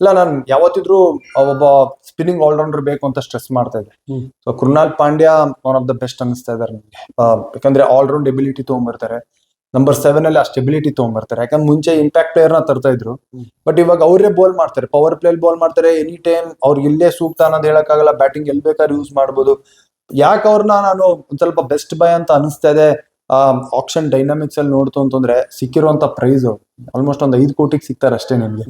ಇಲ್ಲ, ನಾನು ಯಾವತ್ತಿದ್ರು ಒಬ್ಬ ಸ್ಪಿನ್ನಿಂಗ್ ಆಲ್ರೌಂಡರ್ ಬೇಕು ಅಂತ ಸ್ಟ್ರೆಸ್ ಮಾಡ್ತಾ ಇದ್ದೆ. So Krunal Pandya one of the best ಅನಿಸ್ತಾ ಇದಾರೆ ನನಗೆ. ಯಾಕಂದ್ರೆ ಆಲ್ರೌಂಡ್ ಎಬಿಲಿಟಿ ತಗೊಂಡ್ಬರ್ತಾರೆ. ನಂಬರ್ 7 ಅಲ್ಲಿ ಅಷ್ಟು ಎಬಿಲಿಟಿ ತಗೊಂಡ್ಬರ್ತಾರೆ. ಯಾಕಂದ್ರೆ ಮುಂಚೆ ಇಂಪ್ಯಾಕ್ಟ್ ಪ್ಲೇಯರ್ ನ ತರ್ತಾ ಇದ್ರು, ಬಟ್ ಇವಾಗ ಅವರೇ ಬಾಲ್ ಮಾಡ್ತಾರೆ, ಪವರ್ ಪ್ಲೇ ಬಾಲ್ ಮಾಡ್ತಾರೆ. ಎನಿ ಟೈಮ್ ಅವ್ರಿಗೆ ಇಲ್ಲೇ ಸೂಕ್ತ ಅನ್ನೋದು ಹೇಳಕ್ಕಾಗಲ್ಲ. ಬ್ಯಾಟಿಂಗ್ ಎಲ್ಲಿ ಬೇಕಾದ್ರೆ ಯೂಸ್ ಮಾಡ್ಬೋದು. ಯಾಕೆ ಅವ್ರನ್ನ ನಾನು ಒಂದ್ ಸ್ವಲ್ಪ ಬೆಸ್ಟ್ ಬೈ ಅಂತ ಅನಿಸ್ತಾ ಇದೆ ಆಕ್ಷನ್ ಡೈನಾಮಿಕ್ಸ್ ಅಲ್ಲಿ ನೋಡ್ತು ಅಂತಂದ್ರೆ, ಸಿಕ್ಕಿರುವಂತ ಪ್ರೈಸ್ ಆಲ್ಮೋಸ್ಟ್ ಒಂದು 5 ಕೋಟಿಗೆ ಸಿಗ್ತಾರೆ ಅಷ್ಟೇ ನಿಮ್ಗೆ.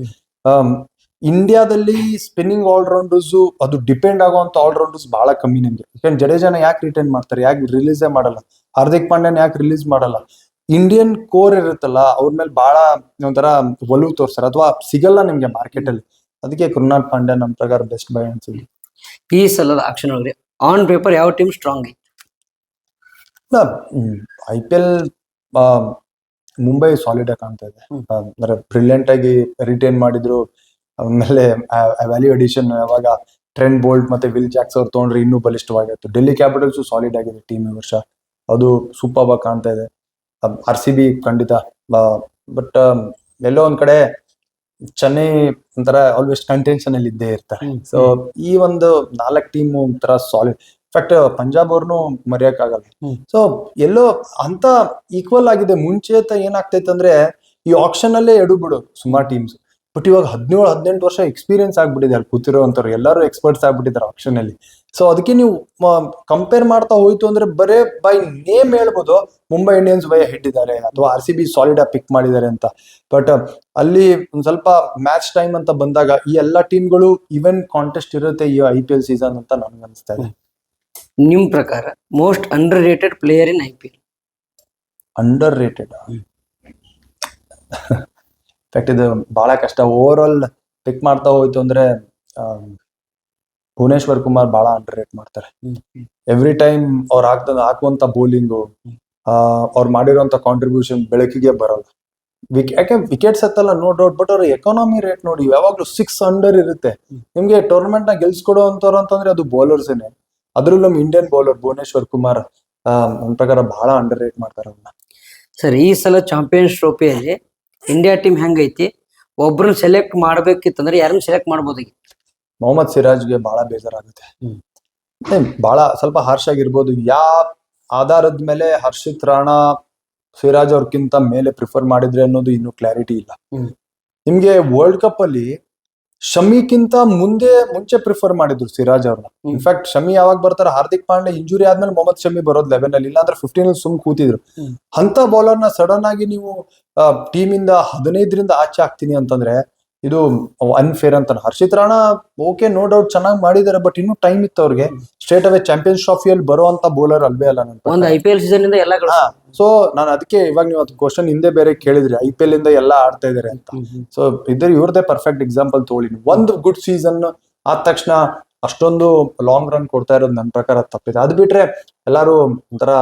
ಇಂಡಿಯಾದಲ್ಲಿ ಸ್ಪಿನ್ನಿಂಗ್ ಆಲ್ರೌಂಡರ್ಸ್ ಅದು ಡಿಪೆಂಡ್ ಆಗುವಂತ ಆಲ್ರೌಂಡರ್ಸ್ ಬಹಳ ಕಮ್ಮಿ ನಿಮ್ಗೆ. ಯಾಕಂದ್ರೆ ಜಡೇಜಾನ ಯಾಕೆ ರಿಟೈನ್ ಮಾಡ್ತಾರೆ, ಯಾಕೆ ರಿಲೀಸೇ ಮಾಡಲ್ಲ, ಹಾರ್ದಿಕ್ ಪಾಂಡ್ಯನ್ ಯಾಕೆ ರಿಲೀಸ್ ಮಾಡಲ್ಲ? ಇಂಡಿಯನ್ ಕೋರ್ ಇರುತ್ತಲ್ಲ, ಅವ್ರ ಮೇಲೆ ಬಹಳ ಒಂಥರ ಒಲವು ತೋರ್ಸ್ತಾರೆ, ಅಥವಾ ಸಿಗಲ್ಲ ನಿಮ್ಗೆ ಮಾರ್ಕೆಟ್ ಅಲ್ಲಿ. ಅದಕ್ಕೆ ಕೃಣಾಲ್ ಪಾಂಡ್ಯ ನಮ್ಮ ಪ್ರಕಾರ ಬೆಸ್ಟ್ ಬೈ ಅನ್ಸಿದೆ. ಈ ಸಲದ ಆಕ್ಷನ್ ಒಳಗೆ ಆನ್ ಪೇಪರ್ ಯಾವ ಟೀಮ್ ಸ್ಟ್ರಾಂಗ್ ಐತಿ? IPL ಮುಂಬೈ ಸಾಲಿಡ್ ಆಗಿ ಕಾಣ್ತಾ ಇದೆ. ಅಂದ್ರೆ ಬ್ರಿಲಿಯಂಟ್ ಆಗಿ ರಿಟೈನ್ ಮಾಡಿದ್ರು. ಆಮೇಲೆ ವ್ಯಾಲ್ಯೂ ಅಡಿಷನ್ ಯಾವಾಗ ಟ್ರೆಂಟ್ ಬೋಲ್ಟ್ ಮತ್ತೆ ವಿಲ್ ಜಾಕ್ಸ್ ಅವ್ರು ತಗೊಂಡ್ರೆ ಇನ್ನೂ ಬಲಿಷ್ಠವಾಗಿತ್ತು. ಡೆಲ್ಲಿ ಕ್ಯಾಪಿಟಲ್ಸ್ ಸಾಲಿಡ್ ಆಗಿದೆ ಟೀಮ್ ಈ ವರ್ಷ, ಅದು ಸೂಪರ್ ಆಗಿ ಕಾಣ್ತಾ ಇದೆ. RCB ಖಂಡಿತ, ಬಟ್ ಎಲ್ಲೋ ಒಂದ್ ಕಡೆ ಚೆನ್ನೈ ಒಂಥರ ಆಲ್ವೇಸ್ ಕಂಟೆನ್ಷನ್ ಅಲ್ಲಿ ಇದ್ದೇ ಇರ್ತಾರೆ. ಸೊ ಈ ಒಂದು 4 ಟೀಮ್ ಒಂಥರ ಸಾಲಿಡ್. ಇನ್ಫ್ಯಾಕ್ಟ್ ಪಂಜಾಬ್ ಅವ್ರನ್ನು ಮರೆಯಕ್ ಆಗಲ್ಲ. ಸೊ ಎಲ್ಲೋ ಅಂತ ಈಕ್ವಲ್ ಆಗಿದೆ. ಮುಂಚೆ ಏನಾಗ್ತೈತೆ ಅಂದ್ರೆ ಈ ಆಕ್ಷನ್ ಅಲ್ಲೇ ಎಡು ಬಿಡು ಸುಮಾರು ಟೀಮ್ಸ್, ಬಟ್ ಇವಾಗ 17-18 ವರ್ಷ ಎಕ್ಸ್ಪೀರಿಯನ್ಸ್ ಆಗ್ಬಿಟ್ಟಿದೆ ಅಲ್ಲಿ ಕೂತಿರೋಂಥವ್ರು, ಎಲ್ಲರೂ ಎಕ್ಸ್ಪರ್ಟ್ಸ್ ಆಗ್ಬಿಟ್ಟಿದ್ದಾರೆ ಆಕ್ಷನ್ ಅಲ್ಲಿ. ಸೊ ಅದಕ್ಕೆ ನೀವು ಕಂಪೇರ್ ಮಾಡ್ತಾ ಹೋಯ್ತು ಅಂದ್ರೆ ಬರೇ ಬೈ ನೇಮ್ ಹೇಳ್ಬೋದು ಮುಂಬೈ ಇಂಡಿಯನ್ಸ್ ಬೈ ಹೆಡ್ ಇದ್ದಾರೆ, ಅಥವಾ RCB ಸಾಲಿಡ್ ಆಗಿ ಪಿಕ್ ಮಾಡಿದ್ದಾರೆ ಅಂತ. ಬಟ್ ಅಲ್ಲಿ ಒಂದ್ ಸ್ವಲ್ಪ ಮ್ಯಾಚ್ ಟೈಮ್ ಅಂತ ಬಂದಾಗ ಈ ಎಲ್ಲಾ ಟೀಮ್ಗಳು ಈವೆಂಟ್ ಕಾಂಟೆಸ್ಟ್ ಇರುತ್ತೆ ಈ IPL ಸೀಸನ್ ಅಂತ ನನ್ಗೆ ಅನಿಸ್ತಾ ಇದೆ. ನಿಮ್ ಪ್ರಕಾರ most under rated player in IPL? Under rated in fact ಇದು ಬಹಳ ಕಷ್ಟ. ಓವರ್ ಆಲ್ ಪಿಕ್ ಮಾಡ್ತಾ ಹೋಯ್ತು ಅಂದ್ರೆ ಭುವನೇಶ್ವರ್ ಕುಮಾರ್ ಬಹಳ ಅಂಡರ್ ರೇಟ್ ಮಾಡ್ತಾರೆ. ಎವ್ರಿ ಟೈಮ್ ಅವ್ರು ಹಾಕುವಂತ ಬೌಲಿಂಗು, ಅವ್ರು ಮಾಡಿರುವಂತ ಕಾಂಟ್ರಿಬ್ಯೂಷನ್ ಬೆಳಕಿಗೆ ಬರಲ್ಲ. ಯಾಕೆ ವಿಕೆಟ್ಸ್ ಎತ್ತಲ್ಲ ನೋ ಡೌಟ್, ಬಟ್ ಅವ್ರ ಎಕಾನಮಿ ರೇಟ್ ನೋಡಿ ಯಾವಾಗ್ಲೂ 6 ಅಂಡರ್ ಇರುತ್ತೆ. ನಿಮ್ಗೆ ಟೂರ್ನಮೆಂಟ್ ನ ಗೆಲ್ಸ್ಕೊಡೋ ಅಂತವ್ರು ಅಂತಂದ್ರೆ ಅದು ಬೌಲರ್ಸ್ನೇ. ಅದ್ರಲ್ಲೂ ನಮ್ಮ ಇಂಡಿಯನ್ ಬೌಲರ್ ಭುವನೇಶ್ವರ್ ಕುಮಾರ್ ನನ್ನ ಪ್ರಕಾರ ಬಹಳ ಅಂಡರ್ ರೇಟ್ ಮಾಡ್ತಾರೆ ಅವ್ರನ್ನ. ಸರ್, ಈ ಸಲ ಚಾಂಪಿಯನ್ಸ್ ಟ್ರೋಫಿಯಲ್ಲಿ ಇಂಡಿಯಾ ಟೀಮ್ ಹೆಂಗೈತಿ? ಒಬ್ರನ್ನ ಸೆಲೆಕ್ಟ್ ಮಾಡ್ಬೇಕಿತ್ತಂದ್ರೆ ಯಾರನ್ನ ಸೆಲೆಕ್ಟ್ ಮಾಡ್ಬೋದಾಗಿತ್ತು? ಮೊಹಮ್ಮದ್ ಸಿರಾಜ್ಗೆ ಬಹಳ ಬೇಜಾರಾಗುತ್ತೆ. ಬಹಳ ಸ್ವಲ್ಪ ಹಾರ್ಷ್ ಆಗಿರ್ಬೋದು. ಆಧಾರದ ಮೇಲೆ ಹರ್ಷಿತ್ ರಾಣಾ ಸಿರಾಜ್ ಅವ್ರಕ್ಕಿಂತ ಮೇಲೆ ಪ್ರಿಫರ್ ಮಾಡಿದ್ರೆ ಅನ್ನೋದು ಇನ್ನೂ ಕ್ಲಾರಿಟಿ ಇಲ್ಲ. ನಿಮ್ಗೆ ವರ್ಲ್ಡ್ ಕಪ್ ಅಲ್ಲಿ ಶಮಿಕ್ಕಿಂತ ಮುಂಚೆ ಪ್ರಿಫರ್ ಮಾಡಿದ್ರು ಸಿರಾಜ್ ಅವ್ರನ್ನ. ಇನ್ಫ್ಯಾಕ್ಟ್ ಶಮಿ ಯಾವಾಗ ಬರ್ತಾರೆ, ಹಾರ್ದಿಕ್ ಪಾಂಡೆ ಇಂಜುರಿ ಆದ್ಮೇಲೆ ಮೊಹಮ್ಮದ್ ಶಮಿ ಬರೋದು 11 ಅಲ್ಲಿ, ಇಲ್ಲಾಂದ್ರೆ 15 ಅಲ್ಲಿ ಸುಮ್ ಕೂತಿದ್ರು. ಅಂತ ಬೌಲರ್ ನ ಸಡನ್ ಆಗಿ ನೀವು ಟೀಮ್ ಇಂದ 15ರಿಂದ ಆಚೆ ಹಾಕ್ತೀನಿ ಅಂತಂದ್ರೆ ಇದು ಅನ್ಫೇರ್ ಅಂತ. Harshit Rana okay no doubt ಚೆನ್ನಾಗಿ ಮಾಡಿದ್ದಾರೆ, ಬಟ್ ಇನ್ನೂ ಟೈಮ್ ಇತ್ತು ಅವ್ರಿಗೆ. ಸ್ಟ್ರೇಟ್ ಅವೇ ಚಾಂಪಿಯನ್ಸ್ ಟ್ರೋಫಿಯಲ್ಲಿ ಬರುವಂತ ಬೌಲರ್ ಅಲ್ವೇ ಅಲ್ಲ. ಒಂದು IPL ಸೀಸನ್ ಇಂದ ಎಲ್ಲ ಸೊ ನಾನು ಅದಕ್ಕೆ ಇವಾಗ ನೀವು ಅದು ಕ್ವಶನ್ ಹಿಂದೆ ಬೇರೆ ಕೇಳಿದ್ರಿ, IPL ಇಂದ ಎಲ್ಲ ಆಡ್ತಾ ಇದಾರೆ ಅಂತ. ಸೊ ಇವ್ರದೇ ಪರ್ಫೆಕ್ಟ್ ಎಕ್ಸಾಂಪಲ್ ತಗೊಳ್ಳಿ. ಒಂದು ಗುಡ್ ಸೀಸನ್ ಆದ ತಕ್ಷಣ ಅಷ್ಟೊಂದು ಲಾಂಗ್ ರನ್ ಕೊಡ್ತಾ ಇರೋದು ನನ್ನ ಪ್ರಕಾರ ತಪ್ಪಿದೆ. ಅದ್ ಬಿಟ್ರೆ ಎಲ್ಲಾರು ಒಂಥರ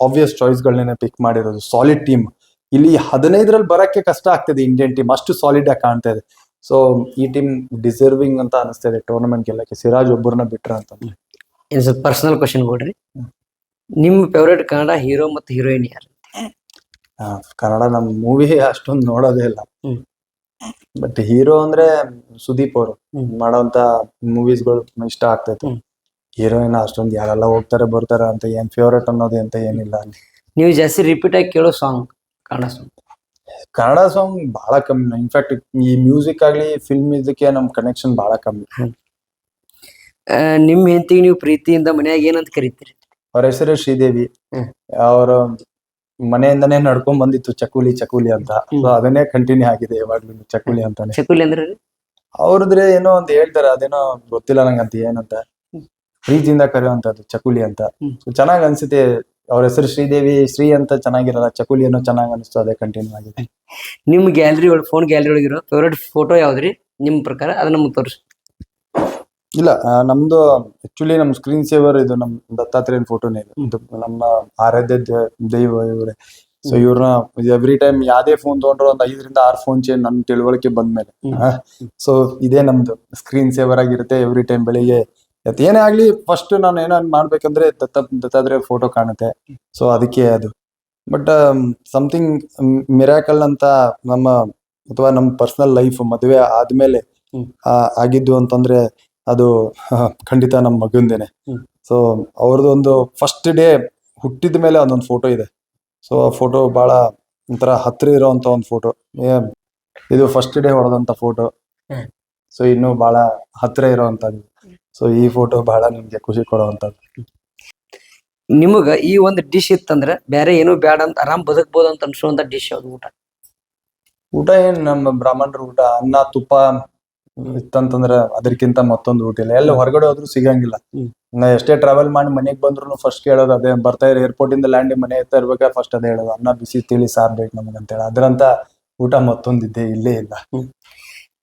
ಆಬ್ವಿಯಸ್ ಚಾಯ್ಸ್ ಗಳನ್ನೇ ಪಿಕ್ ಮಾಡಿರೋದು. ಸಾಲಿಡ್ ಟೀಮ್ ಇಲ್ಲಿ 15ರಲ್ಲಿ ಬರಕ್ಕೆ ಕಷ್ಟ ಆಗ್ತದೆ ಇಂಡಿಯನ್ ಟೀಮ್, ಅಷ್ಟು ಸಾಲಿಡ್ ಆಗಿ ಕಾಣ್ತಾ ಇದೆ. ಸೊ ಈ ಟೀಮ್ ಡಿಸರ್ವಿಂಗ್ ಅಂತ ಅನಿಸ್ತಾ ಇದೆ ಟೂರ್ನಮೆಂಟ್ ಗೆಲ್ಲಕ್ಕೆ, ಸಿರಾಜ್ ಒಬ್ಬರನ್ನ ಬಿಟ್ರ ಅಂತಂದ್ರೆ. ಸ್ವಲ್ಪ ಪರ್ಸನಲ್ ಕ್ವಶನ್ ಕೊಡ್ರಿ, ನಿಮ್ ಫೇವರೇಟ್ ಕನ್ನಡ ಹೀರೋ ಮತ್ತು ಹೀರೋಯಿನ್ ಯಾರು? ಕನ್ನಡ ನಮ್ ಮೂವಿ ಅಷ್ಟೊಂದು ನೋಡೋದೇ ಇಲ್ಲ, ಬಟ್ ಹೀರೋ ಅಂದ್ರೆ ಸುದೀಪ್ ಅವರು ಮಾಡೋಂತ ಮೂವೀಸ್ಗಳು ಇಷ್ಟ ಆಗ್ತೈತೆ. ಹೀರೋಯಿನ್ ಅಷ್ಟೊಂದು ಯಾರೆಲ್ಲ ಹೋಗ್ತಾರೆ ಬರ್ತಾರೆ ಅಂತ ಏನ್ ಫೇವರೇಟ್ ಅನ್ನೋದು ಅಂತ ಏನಿಲ್ಲ. ನೀವು ಜಾಸ್ತಿ ರಿಪೀಟ್ ಆಗಿ ಕೇಳೋ ಸಾಂಗ್ ಕನ್ನಡ ಸಾಂಗ್ ಬಹಳ ಕಮ್ಮಿ. ಇನ್ಫ್ಯಾಕ್ಟ್ ಈ ಮ್ಯೂಸಿಕ್ ಆಗ್ಲಿ ಫಿಲ್ಮ್ ಮ್ಯೂಸಿಕ್ ನಮ್ ಕನೆಕ್ಷನ್ ಬಹಳ ಕಮ್ಮಿ. ನಿಮ್ ಹೆಂಡತಿಗೆ ನೀವು ಪ್ರೀತಿಯಿಂದ ಮನ್ಯಾಗ ಏನಂತ ಕರಿತೀರಿ? ಅವ್ರ ಹೆಸರು ಶ್ರೀದೇವಿ. ಅವ್ರ ಮನೆಯಿಂದನೇ ನಡ್ಕೊಂಡ್ ಬಂದಿತ್ತು ಚಕುಲಿ ಚಕುಲಿ ಅಂತ, ಸೊ ಅದನ್ನೇ ಕಂಟಿನ್ಯೂ ಆಗಿದೆ ಯಾವಾಗ್ಲೂ ಚಕುಲಿ ಅಂತಾನೆ. ಚಕುಲಿ ಅಂದ್ರೆ ಅವ್ರದ್ರೆ ಏನೋ ಒಂದು ಹೇಳ್ತಾರೆ, ಅದೇನೋ ಗೊತ್ತಿಲ್ಲ ನಂಗಂತ ಏನಂತ, ಪ್ರೀತಿಯಿಂದ ಕರೆಯುವಂತದ್ದು ಚಕುಲಿ ಅಂತ. ಸೊ ಚೆನ್ನಾಗ್ ಅನ್ಸುತ್ತೆ. ಅವ್ರ ಹೆಸರು ಶ್ರೀದೇವಿ, ಶ್ರೀ ಅಂತ ಚೆನ್ನಾಗಿರಲ್ಲ, ಚಕುಲಿ ಏನೋ ಚೆನ್ನಾಗಿ ಅನಿಸ್ತು, ಅದೇ ಕಂಟಿನ್ಯೂ ಆಗಿದೆ. ನಿಮ್ ಗ್ಯಾಲರಿ ಒಳಗೆ, ಫೋನ್ ಗ್ಯಾಲರಿ ಒಳಗಿರೋ ಫೇವ್ರೇಟ್ ಫೋಟೋ ಯಾವ್ದ್ರಿ ನಿಮ್ ಪ್ರಕಾರ? ಅದನ್ನ ನಮ್ಗೆ ತೋರಿಸಿ. ಇಲ್ಲ, ನಮ್ದು ಆಕ್ಚುಲಿ ನಮ್ ಸ್ಕ್ರೀನ್ ಸೇವರ್ ಇದು ನಮ್ ದತ್ತಾತ್ರೇಯನ್ ಫೋಟೋನೇ ಇದೆ. ಇದು ನಮ್ಮ ಆರಾಧ್ಯ ದೈವ ಇವರೇ. ಸೊ ಇವ್ರನ್ನ ಎವ್ರಿ ಟೈಮ್ ಯಾವ್ದೇ ಫೋನ್ ತಗೊಂಡ್ರು ಒಂದ್ 5 ರಿಂದ 6 ಫೋನ್ ಚೇಂಜ್ ನನ್ ತಿಳುವಳಿಕೆ ಬಂದ್ಮೇಲೆ. ಸೊ ಇದೇ ನಮ್ದು ಸ್ಕ್ರೀನ್ ಸೇವರ್ ಆಗಿರುತ್ತೆ. ಎವ್ರಿ ಟೈಮ್ ಬೆಳಿಗ್ಗೆ ಏನೇ ಆಗ್ಲಿ ಫಸ್ಟ್ ನಾನು ಏನೋ ಮಾಡ್ಬೇಕಂದ್ರೆ ದತ್ತಾತ್ರೇಯ ಫೋಟೋ ಕಾಣುತ್ತೆ. ಸೊ ಅದಕ್ಕೆ ಅದು. ಬಟ್ ಸಮಥಿಂಗ್ ಮಿರಾಕಲ್ ಅಂತ ನಮ್ಮ ಅಥವಾ ನಮ್ಮ ಪರ್ಸನಲ್ ಲೈಫ್ ಮದುವೆ ಆದ್ಮೇಲೆ ಆಗಿದ್ದು ಅಂತಂದ್ರೆ ಅದು ಖಂಡಿತ ನಮ್ಮ ಮಗಂದೇನೆ. ಸೊ ಅವ್ರದ್ದು ಒಂದು ಫಸ್ಟ್ ಡೇ ಹುಟ್ಟಿದ ಮೇಲೆ ಅದೊಂದು ಫೋಟೋ ಇದೆ. ಸೊ ಆ ಫೋಟೋ ಬಹಳ ಒಂಥರ ಹತ್ರ ಇರೋಂತ ಒಂದು ಫೋಟೋ. ಇದು ಫಸ್ಟ್ ಡೇ ಹೊಡೆದಂತ ಫೋಟೋ. ಸೊ ಇನ್ನು ಬಹಳ ಹತ್ರ ಇರೋವಂಥದ್ದು. ಸೊ ಈ ಫೋಟೋ ಬಹಳ ನಿಮ್ಗೆ ಖುಷಿ ಕೊಡುವಂಥದ್ದು. ನಿಮಗ ಈ ಒಂದು ಡಿಶ್ ಇತ್ತಂದ್ರೆ ಬೇರೆ ಏನು ಬೇಡ ಅಂತ ಆರಾಮ್ ಬದುಕ್ಬೋದು ಅಂತ ಅನ್ಸುವಂತ ಡಿಶ್ ಯಾವ್ದು? ಊಟ ಏನ್ ನಮ್ಮ ಬ್ರಾಹ್ಮಣರ ಊಟ, ಅನ್ನ ತುಪ್ಪ ಇತ್ತಂತಂದ್ರೆ ಅದಕ್ಕಿಂತ ಮತ್ತೊಂದು ಊಟ ಇಲ್ಲ. ಎಲ್ಲ ಹೊರಗಡೆ ಹೋದ್ರು ಸಿಗಂಗಿಲ್ಲ. ನಾ ಎಷ್ಟೇ ಟ್ರಾವೆಲ್ ಮಾಡಿ ಮನೆಗ್ ಬಂದ್ರು ಫಸ್ಟ್ ಕೇಳೋದು ಅದೇ. ಬರ್ತಾ ಇರೋ ಏರ್ಪೋರ್ಟ್ ಇಂದ ಲ್ಯಾಂಡ್ ಮನೆ ಎತ್ತಾ ಇರ್ಬೇಕಾದ್ರೆ ಫಸ್ಟ್ ಅದೇ ಹೇಳೋದು, ಅನ್ನ ಬಿಸಿ ತಿಳಿ ಸಾರ್ ಬೇಕು ನಮಗಂತ ಹೇಳಿ. ಅದ್ರಂತ ಊಟ ಮತ್ತೊಂದಿದ್ದೆ ಇಲ್ಲೇ ಇಲ್ಲ.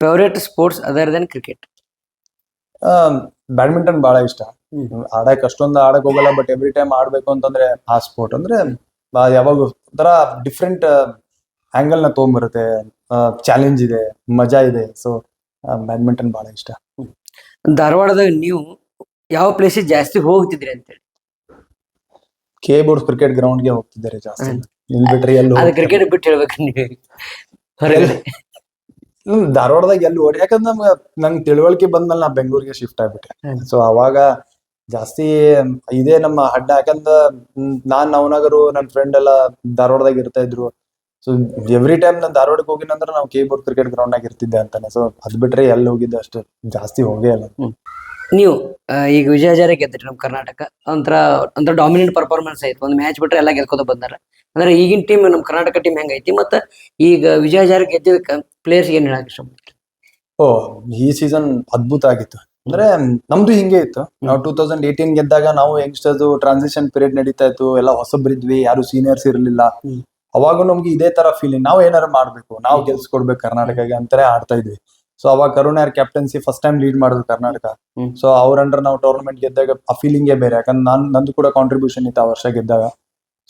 Favourite sports other than cricket? Badminton ಬಹಳ ಇಷ್ಟ. ಆಡಕ್ ಅಷ್ಟೊಂದು ಆಡಕ್ ಹೋಗಲ್ಲ, ಬಟ್ ಎವ್ರಿ ಟೈಮ್ ಆಡ್ಬೇಕು ಅಂತಂದ್ರೆ ಆ ಸ್ಪೋರ್ಟ್ ಅಂದ್ರೆ ಯಾವಾಗ ಒಂಥರ ಡಿಫ್ರೆಂಟ್ ಆಂಗಲ್ ನ ತಗೊಂಡ್ಬರುತ್ತೆ. ಚಾಲೆಂಜ್ ಇದೆ, ಮಜಾ ಇದೆ. ಸೊ ಬ್ಯಾಡ್ಮಿಂಟನ್ ಬಹಳ ಇಷ್ಟ. ಧಾರವಾಡದಾಗ ನೀವು ಯಾವ ಪ್ಲೇಸಿಗೆ ಜಾಸ್ತಿ ಹೋಗ್ತಿದ್ರಿ ಅಂತೇಳಿ? ಕೆ ಬೋರ್ಡ್ಸ್ ಕ್ರಿಕೆಟ್ ಗ್ರೌಂಡ್ ಗೆ ಹೋಗ್ತಿದ್ದಾರೆ ಜಾಸ್ತಿ. ಇಲ್ಲಿ ಬಿಟ್ರೆ ಎಲ್ಲೂ ಅದು ಕ್ರಿಕೆಟ್ ಬಿಟ್ಟು ಹೇಳ್ಬೇಕು ನೀವು ಹೊರಗಡೆ. ಧಾರವಾಡದಾಗ ಎಲ್ಲಿ ಓಡಿ, ಯಾಕಂದ್ರೆ ನಂಗೆ ತಿಳುವಳಿಕೆ ಬಂದ್ಮೇಲೆ ನಾ ಬೆಂಗಳೂರಿಗೆ ಶಿಫ್ಟ್ ಆಗ್ಬಿಟ್ಟೆ. ಸೊ ಅವಾಗ ಜಾಸ್ತಿ ಇದೇ ನಮ್ಮ ಅಡ್ಡ. ಯಾಕಂದ್ರೆ ನಾನ್ ನವನಗರು ನನ್ನ ಫ್ರೆಂಡ್ ಎಲ್ಲ ಧಾರವಾಡದಾಗ ಇರ್ತಾ ಇದ್ರು. ಸೊ ಎವ್ರಿ ಟೈಮ್ ನಾನು ಧಾರವಾಡಕ್ಕೆ ಹೋಗಿನಂದ್ರೆ ನಾವು ಕೆ ಬೋರ್ಡ್ ಕ್ರಿಕೆಟ್ ಗ್ರೌಂಡ್ ಆಗಿ ಇರ್ತಿದ್ದೆ ಅಂತಾನೆ. ಸೊ ಅದ್ ಬಿಟ್ರೆ ಎಲ್ಲಿ ಹೋಗಿದ್ದೆ ಅಷ್ಟು ಜಾಸ್ತಿ ಹೋಗೇ ಇಲ್ಲ. ನೀವು ಈಗ ವಿಜಯ ಹಜಾರೆ ಗೆದ್ರಿ ನಮ್ಮ ಕರ್ನಾಟಕ, ಒಂಥರ ಡಾಮಿನೆಂಟ್ ಪರ್ಫಾರ್ಮೆನ್ಸ್ ಆಯ್ತು. ಒಂದು ಮ್ಯಾಚ್ ಬಿಟ್ರೆ ಎಲ್ಲ ಗೆಲ್ಕೋತ ಬಂದಾರ. ಅಂದ್ರೆ ಈಗಿನ ಟೀಮ್ ನಮ್ಮ ಕರ್ನಾಟಕ ಟೀಮ್ ಹೆಂಗೈತಿ, ಮತ್ತೆ ಈಗ ವಿಜಯ ಹಜಾರೆ ಗೆದ್ದಿದ್ದಕ್ಕೆ ಪ್ಲೇಯರ್ಸ್ ಏನ್ ಹೇಳಕ್ ಇಷ್ಟ? ಓ, ಈ ಸೀಸನ್ ಅದ್ಭುತ ಆಗಿತ್ತು. ಅಂದ್ರೆ ನಮ್ದು ಹಿಂಗೆ ಇತ್ತು. ನಾವು 2018 ಗೆದ್ದಾಗ ನಾವು ಯಂಗ್ಸ್ಟರ್ಸ್ ಟ್ರಾನ್ಸಿಷನ್ ಪೀರಿಯಡ್ ನಡೀತಾ ಇತ್ತು. ಎಲ್ಲ ಹೊಸಬ್ರಿದ್ವಿ, ಯಾರು ಸೀನಿಯರ್ಸ್ ಇರ್ಲಿಲ್ಲ. ಅವಾಗ ನಮ್ಗೆ ಇದೇ ತರ ಫೀಲಿಂಗ್, ನಾವು ಏನಾರು ಮಾಡ್ಬೇಕು, ನಾವು ಗೆಲ್ಸ್ಕೊಡ್ಬೇಕು ಕರ್ನಾಟಕಗೆ ಅಂತಾನೆ ಆಡ್ತಾ ಇದ್ವಿ. ಸೊ ಅವಾಗ ಕರುಣ್ ಯಾರ್ ಕ್ಯಾಪ್ಟನ್ಸಿ ಫಸ್ಟ್ ಟೈಮ್ ಲೀಡ್ ಮಾಡಿದ್ರು ಕರ್ನಾಟಕ. ಸೊ ಅವ್ರ ಅಂಡರ್ ನಾವು ಟೂರ್ನಮೆಂಟ್ ಗೆದ್ದಾಗ ಆ ಫೀಲಿಂಗೇ ಬೇರೆ. ಯಾಕಂದ್ರೆ ನಂದು ಕೂಡ ಕಾಂಟ್ರಿಬ್ಯೂಷನ್ ಇತ್ತು ಆ ವರ್ಷ ಗೆದ್ದಾಗ.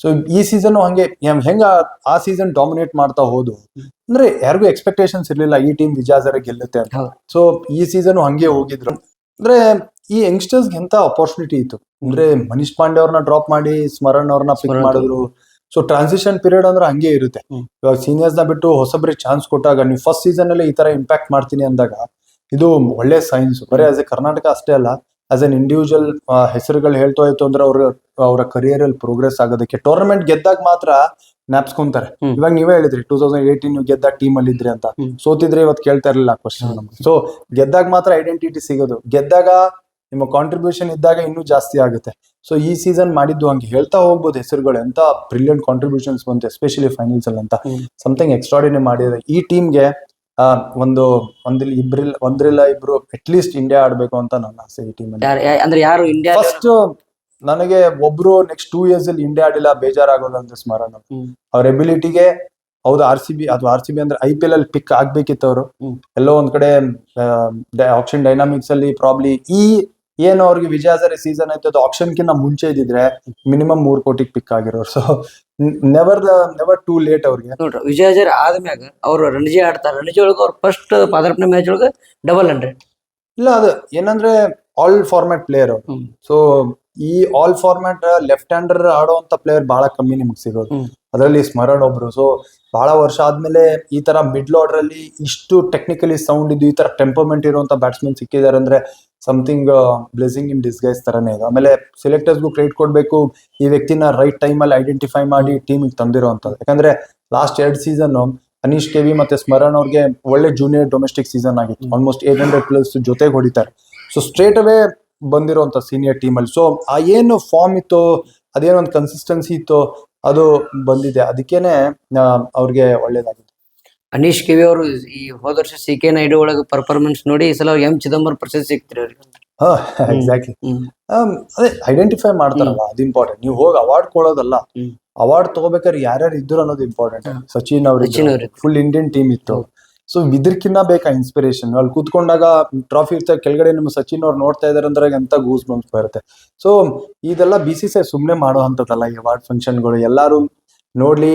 ಸೊ ಈ ಸೀಸನ್ ಹಂಗೆ ಹೆಂಗ ಆ ಸೀಸನ್ ಡಾಮಿನೇಟ್ ಮಾಡ್ತಾ ಹೋದು ಅಂದ್ರೆ ಯಾರಿಗೂ ಎಕ್ಸ್ಪೆಕ್ಟೇಷನ್ಸ್ ಇರ್ಲಿಲ್ಲ ಈ ಟೀಮ್ ವಿಜಯ ಹಜಾರೆ ಗೆಲ್ಲುತ್ತೆ ಅಂತ. ಸೊ ಈ ಸೀಸನ್ ಹಂಗೆ ಹೋಗಿದ್ರು. ಅಂದ್ರೆ ಈ ಯಂಗ್ಸ್ಟರ್ಸ್ ಎಂತ ಅಪರ್ಚುನಿಟಿ ಇತ್ತು ಅಂದ್ರೆ ಮನೀಶ್ ಪಾಂಡೆ ಅವ್ರನ್ನ ಡ್ರಾಪ್ ಮಾಡಿ ಸ್ಮರಣ್ ಅವ್ರನ್ನ ಪಿಕ್ ಮಾಡಿದ್ರು. ಸೊ ಟ್ರಾನ್ಸಿಷನ್ ಪೀರಿಯಡ್ ಅಂದ್ರೆ ಹಂಗೆ ಇರುತ್ತೆ. ಇವಾಗ ಸೀನಿಯರ್ಸ್ ನ ಬಿಟ್ಟು ಹೊಸಬ್ರಿಗೆ ಚಾನ್ಸ್ ಕೊಟ್ಟಾಗ ನೀವು ಫಸ್ಟ್ ಸೀಸನ್ ಅಲ್ಲಿ ಈ ತರ ಇಂಪ್ಯಾಕ್ಟ್ ಮಾಡ್ತೀನಿ ಅಂದಾಗ ಇದು ಒಳ್ಳೆ ಸೈನ್ಸ್. ಬರೀ ಆಸ್ ಎ ಕರ್ನಾಟಕ ಅಷ್ಟೇ ಅಲ್ಲ, ಆಸ್ ಎನ್ ಇಂಡಿವಿಜುವಲ್ ಹೆಸರುಗಳು ಹೇಳ್ತಾ ಇತ್ತು ಅಂದ್ರೆ ಅವರ ಕರಿಯರ್ ಅಲ್ಲಿ ಪ್ರೋಗ್ರೆಸ್ ಆಗೋದಕ್ಕೆ ಟೂರ್ನಮೆಂಟ್ ಗೆದ್ದಾಗ ಮಾತ್ರ ನ್ಯಾಪ್ಸ್ಕೊಂತಾರೆ. ಇವಾಗ ನೀವೇ ಹೇಳಿದ್ರಿ 2018 ನೀವು ಗೆದ್ದಾಗ ಟೀಮ್ ಅಲ್ಲಿ ಇದ್ರಿ ಅಂತ. ಸೋತಿದ್ರೆ ಇವತ್ತು ಕೇಳ್ತಾ ಇರ್ಲಿಲ್ಲ ಕ್ವಶನ್ ನಮ್ಗೆ. ಸೊ ಗೆದ್ದಾಗ ಮಾತ್ರ ಐಡೆಂಟಿಟಿ ಸಿಗೋದು. ಗೆದ್ದಾಗ ನಿಮ್ಮ ಕಾಂಟ್ರಿಬ್ಯೂಷನ್ ಇದ್ದಾಗ ಇನ್ನೂ ಜಾಸ್ತಿ ಆಗುತ್ತೆ. ಸೊ ಈ ಸೀಸನ್ ಮಾಡಿದ್ದು ಹಂಗೆ ಹೇಳ್ತಾ ಹೋಗ್ಬೋದು ಹೆಸರುಗಳು. ಎಂತ ಬ್ರಿಲಿಯಂಟ್ ಕಾಂಟ್ರಿಬ್ಯೂಷನ್ಸ್ ಬಂತು, ಎಸ್ಪೆಷಲಿ ಫೈನಲ್ಸ್ ಅಲ್ಲಿ ಅಂತ. ಸಮಥಿಂಗ್ ಎಕ್ಸ್ಟ್ರಾರ್ಡಿನರಿ ಮಾಡಿದ್ರೆ ಈ ಟೀಮ್ಗೆ ಒಂದ್ರಿಲ್ಲ ಇಬ್ರು ಅಟ್ ಲೀಸ್ಟ್ ಇಂಡಿಯಾ ಆಡ್ಬೇಕು ಅಂತ ನನ್ನ ಆಸೆ ಈ ಟೀಮ್ ಅಲ್ಲಿ. ಅಂದ್ರೆ ಯಾರು ಇಂಡಿಯಾ ಫಸ್ಟ್ ನನಗೆ ಒಬ್ರು ನೆಕ್ಸ್ಟ್ 2 years ಅಲ್ಲಿ ಇಂಡಿಯಾ ಆಡಿಲ್ಲ ಬೇಜಾರಾಗೋದು ಅಂತ ಸ್ಮರಣ. ಅವ್ರ ಎಬಿಲಿಟಿಗೆ ಹೌದು ಆರ್ ಸಿ ಬಿ ಅಂದ್ರೆ IPL ಅಲ್ಲಿ ಪಿಕ್ ಆಗ್ಬೇಕಿತ್ತು ಅವರು. ಎಲ್ಲೋ ಒಂದ್ ಕಡೆ ಆಪ್ಷನ್ ಡೈನಾಮಿಕ್ಸ್ ಅಲ್ಲಿ ಪ್ರಾಬ್ಲಿ ಏನು ಅವ್ರಿಗೆ ವಿಜಯ ಹಜಾರೆ ಸೀಸನ್ ಆಯ್ತು ಅದು ಆಪ್ಷನ್ ಕಿಂತ ಮುಂಚೆ ಇದ್ದಿದ್ರೆ ಮಿನಿಮಮ್ 3 ಕೋಟಿಗೆ ಪಿಕ್ ಆಗಿರೋರು. ಸೊ ನೆವರ್ ಟೂ ಲೇಟ್ ಅವ್ರಿಗೆ. ನೋಡ್ರಿ ವಿಜಯ ಹಜಾರೆ ಆದ್ಮ್ಯಾಗ ಅವ್ರು ರಣಜಿ ಆಡ್ತಾರೆ. ರಣಜಿ ಒಳಗ ಅವ್ರ ಫಸ್ಟ್ ಪಾದಾರ್ಪಣೆ ಮ್ಯಾಚ್ ಒಳಗ 100. ಇಲ್ಲ, ಅದು ಏನಂದ್ರೆ ಆಲ್ ಫಾರ್ಮ್ಯಾಟ್ ಪ್ಲೇಯರ್ ಅವರು. ಸೊ ಈ ಆಲ್ ಫಾರ್ಮ್ಯಾಟ್ ಲೆಫ್ಟ್ ಹ್ಯಾಂಡರ್ ಆಡೋಂತ ಪ್ಲೇಯರ್ ಬಹಳ ಕಮ್ಮಿ ನಿಮ್ಗೆ ಸಿಗೋದು. ಅದರಲ್ಲಿ ಸ್ಮರಣ್ ಒಬ್ರು. ಸೊ ಬಹಳ ವರ್ಷ ಆದ್ಮೇಲೆ ಈ ತರ ಮಿಡ್ಲ್ ಆರ್ಡರ್ ಅಲ್ಲಿ ಇಷ್ಟು ಟೆಕ್ನಿಕಲಿ ಸೌಂಡ್ ಇದ್ದು ಈ ತರ ಟೆಂಪರ್ಮೆಂಟ್ ಇರುವಂತ ಬ್ಯಾಟ್ಸ್ಮನ್ ಸಿಕ್ಕಿದ್ದಾರೆ ಅಂದ್ರೆ ಸಮಥಿಂಗ್ ಬ್ಲೆಸಿಂಗ್ ಇನ್ ಡಿಸ್ಗೈಸ್ ತರನೇ ಇದೆ. ಆಮೇಲೆ ಸೆಲೆಕ್ಟರ್ಸ್ಗೂ ಕ್ರೆಡಿಟ್ ಕೊಡ್ಬೇಕು, ಈ ವ್ಯಕ್ತಿನ ರೈಟ್ ಟೈಮ್ ಅಲ್ಲಿ ಐಡೆಂಟಿಫೈ ಮಾಡಿ ಟೀಮಿಗೆ ತಂದಿರೋಂಥದ್ದು. ಯಾಕಂದ್ರೆ ಲಾಸ್ಟ್ 2 ಸೀಸನ್ ಅನೀಶ್ ಕೆವಿ ಮತ್ತೆ ಸ್ಮರಣ್ ಅವ್ರಿಗೆ ಒಳ್ಳೆ ಜೂನಿಯರ್ ಡೊಮೆಸ್ಟಿಕ್ ಸೀಸನ್ ಆಗಿತ್ತು. ಆಲ್ಮೋಸ್ಟ್ 800+ ಜೊತೆಗೆ ಹೊಡಿತಾರೆ. ಸೊ ಸ್ಟ್ರೇಟ್ ಅವೇ ಬಂದಿರೋಂಥ ಸೀನಿಯರ್ ಟೀಮ್ ಅಲ್ಲಿ. ಸೊ ಆ ಏನು ಫಾರ್ಮ್ ಇತ್ತು, ಅದೇನೊಂದು ಕನ್ಸಿಸ್ಟೆನ್ಸಿ ಇತ್ತು, ಅದು ಬಂದಿದೆ. ಅದಕ್ಕೇನೆ ಅವ್ರಿಗೆ ಒಳ್ಳೇದಾಗಿದೆ. ಅನೀಶ್ ಕೆವಿ ಅವರು ಈ ಹೋದ ವರ್ಷ CK ನಾಯ್ಡು ಒಳಗೆ ಪರ್ಫಾರ್ಮೆನ್ಸ್ ನೋಡಿ ಈ ಸಲ M ಚಿದಂಬರಂ ಪ್ರಶಸ್ತಿ ಸಿಗ್ತಿರಿ ಅವ್ರಿಗೆ. ಎಕ್ಸಾಕ್ಟ್ಲಿ. ಅದೇ ಐಡೆಂಟಿಫೈ ಮಾಡ್ತಾರಲ್ಲ, ಅದು ಇಂಪಾರ್ಟೆಂಟ್. ನೀವು ಹೋಗಿ ಅವಾರ್ಡ್ ಕೊಡೋದಲ್ಲ, ಅವಾರ್ಡ್ ತಗೋಬೇಕಾದ್ರೆ ಯಾರ್ಯಾರು ಇದ್ರು ಅನ್ನೋದು ಇಂಪಾರ್ಟೆಂಟ್. ಸಚಿನ್ ಅವ್ರಿಗೆ ಫುಲ್ ಇಂಡಿಯನ್ ಟೀಮ್ ಇತ್ತು. ಸೊ ಇದಕ್ಕಿನ್ನ ಬೇಕಾ ಇನ್ಸ್ಪಿರೇಷನ್? ಅಲ್ಲಿ ಕೂತ್ಕೊಂಡಾಗ ಟ್ರಾಫಿ ಇರ್ತಾರೆ ಕೆಳಗಡೆ, ನಿಮ್ಮ ಸಚಿನ್ ಅವ್ರು ನೋಡ್ತಾ ಇದಾರೆ ಅಂದ್ರೆ ಎಂತ ಗೂಸ್ ಬಂಪ್ಸ್ ಬರುತ್ತೆ. ಸೊ ಇದೆಲ್ಲ BCCI ಸುಮ್ನೆ ಮಾಡೋ ಅಂತದಲ್ಲ ಈ ಅವಾರ್ಡ್ ಫಂಕ್ಷನ್ಗಳು. ಎಲ್ಲಾರು ನೋಡ್ಲಿ,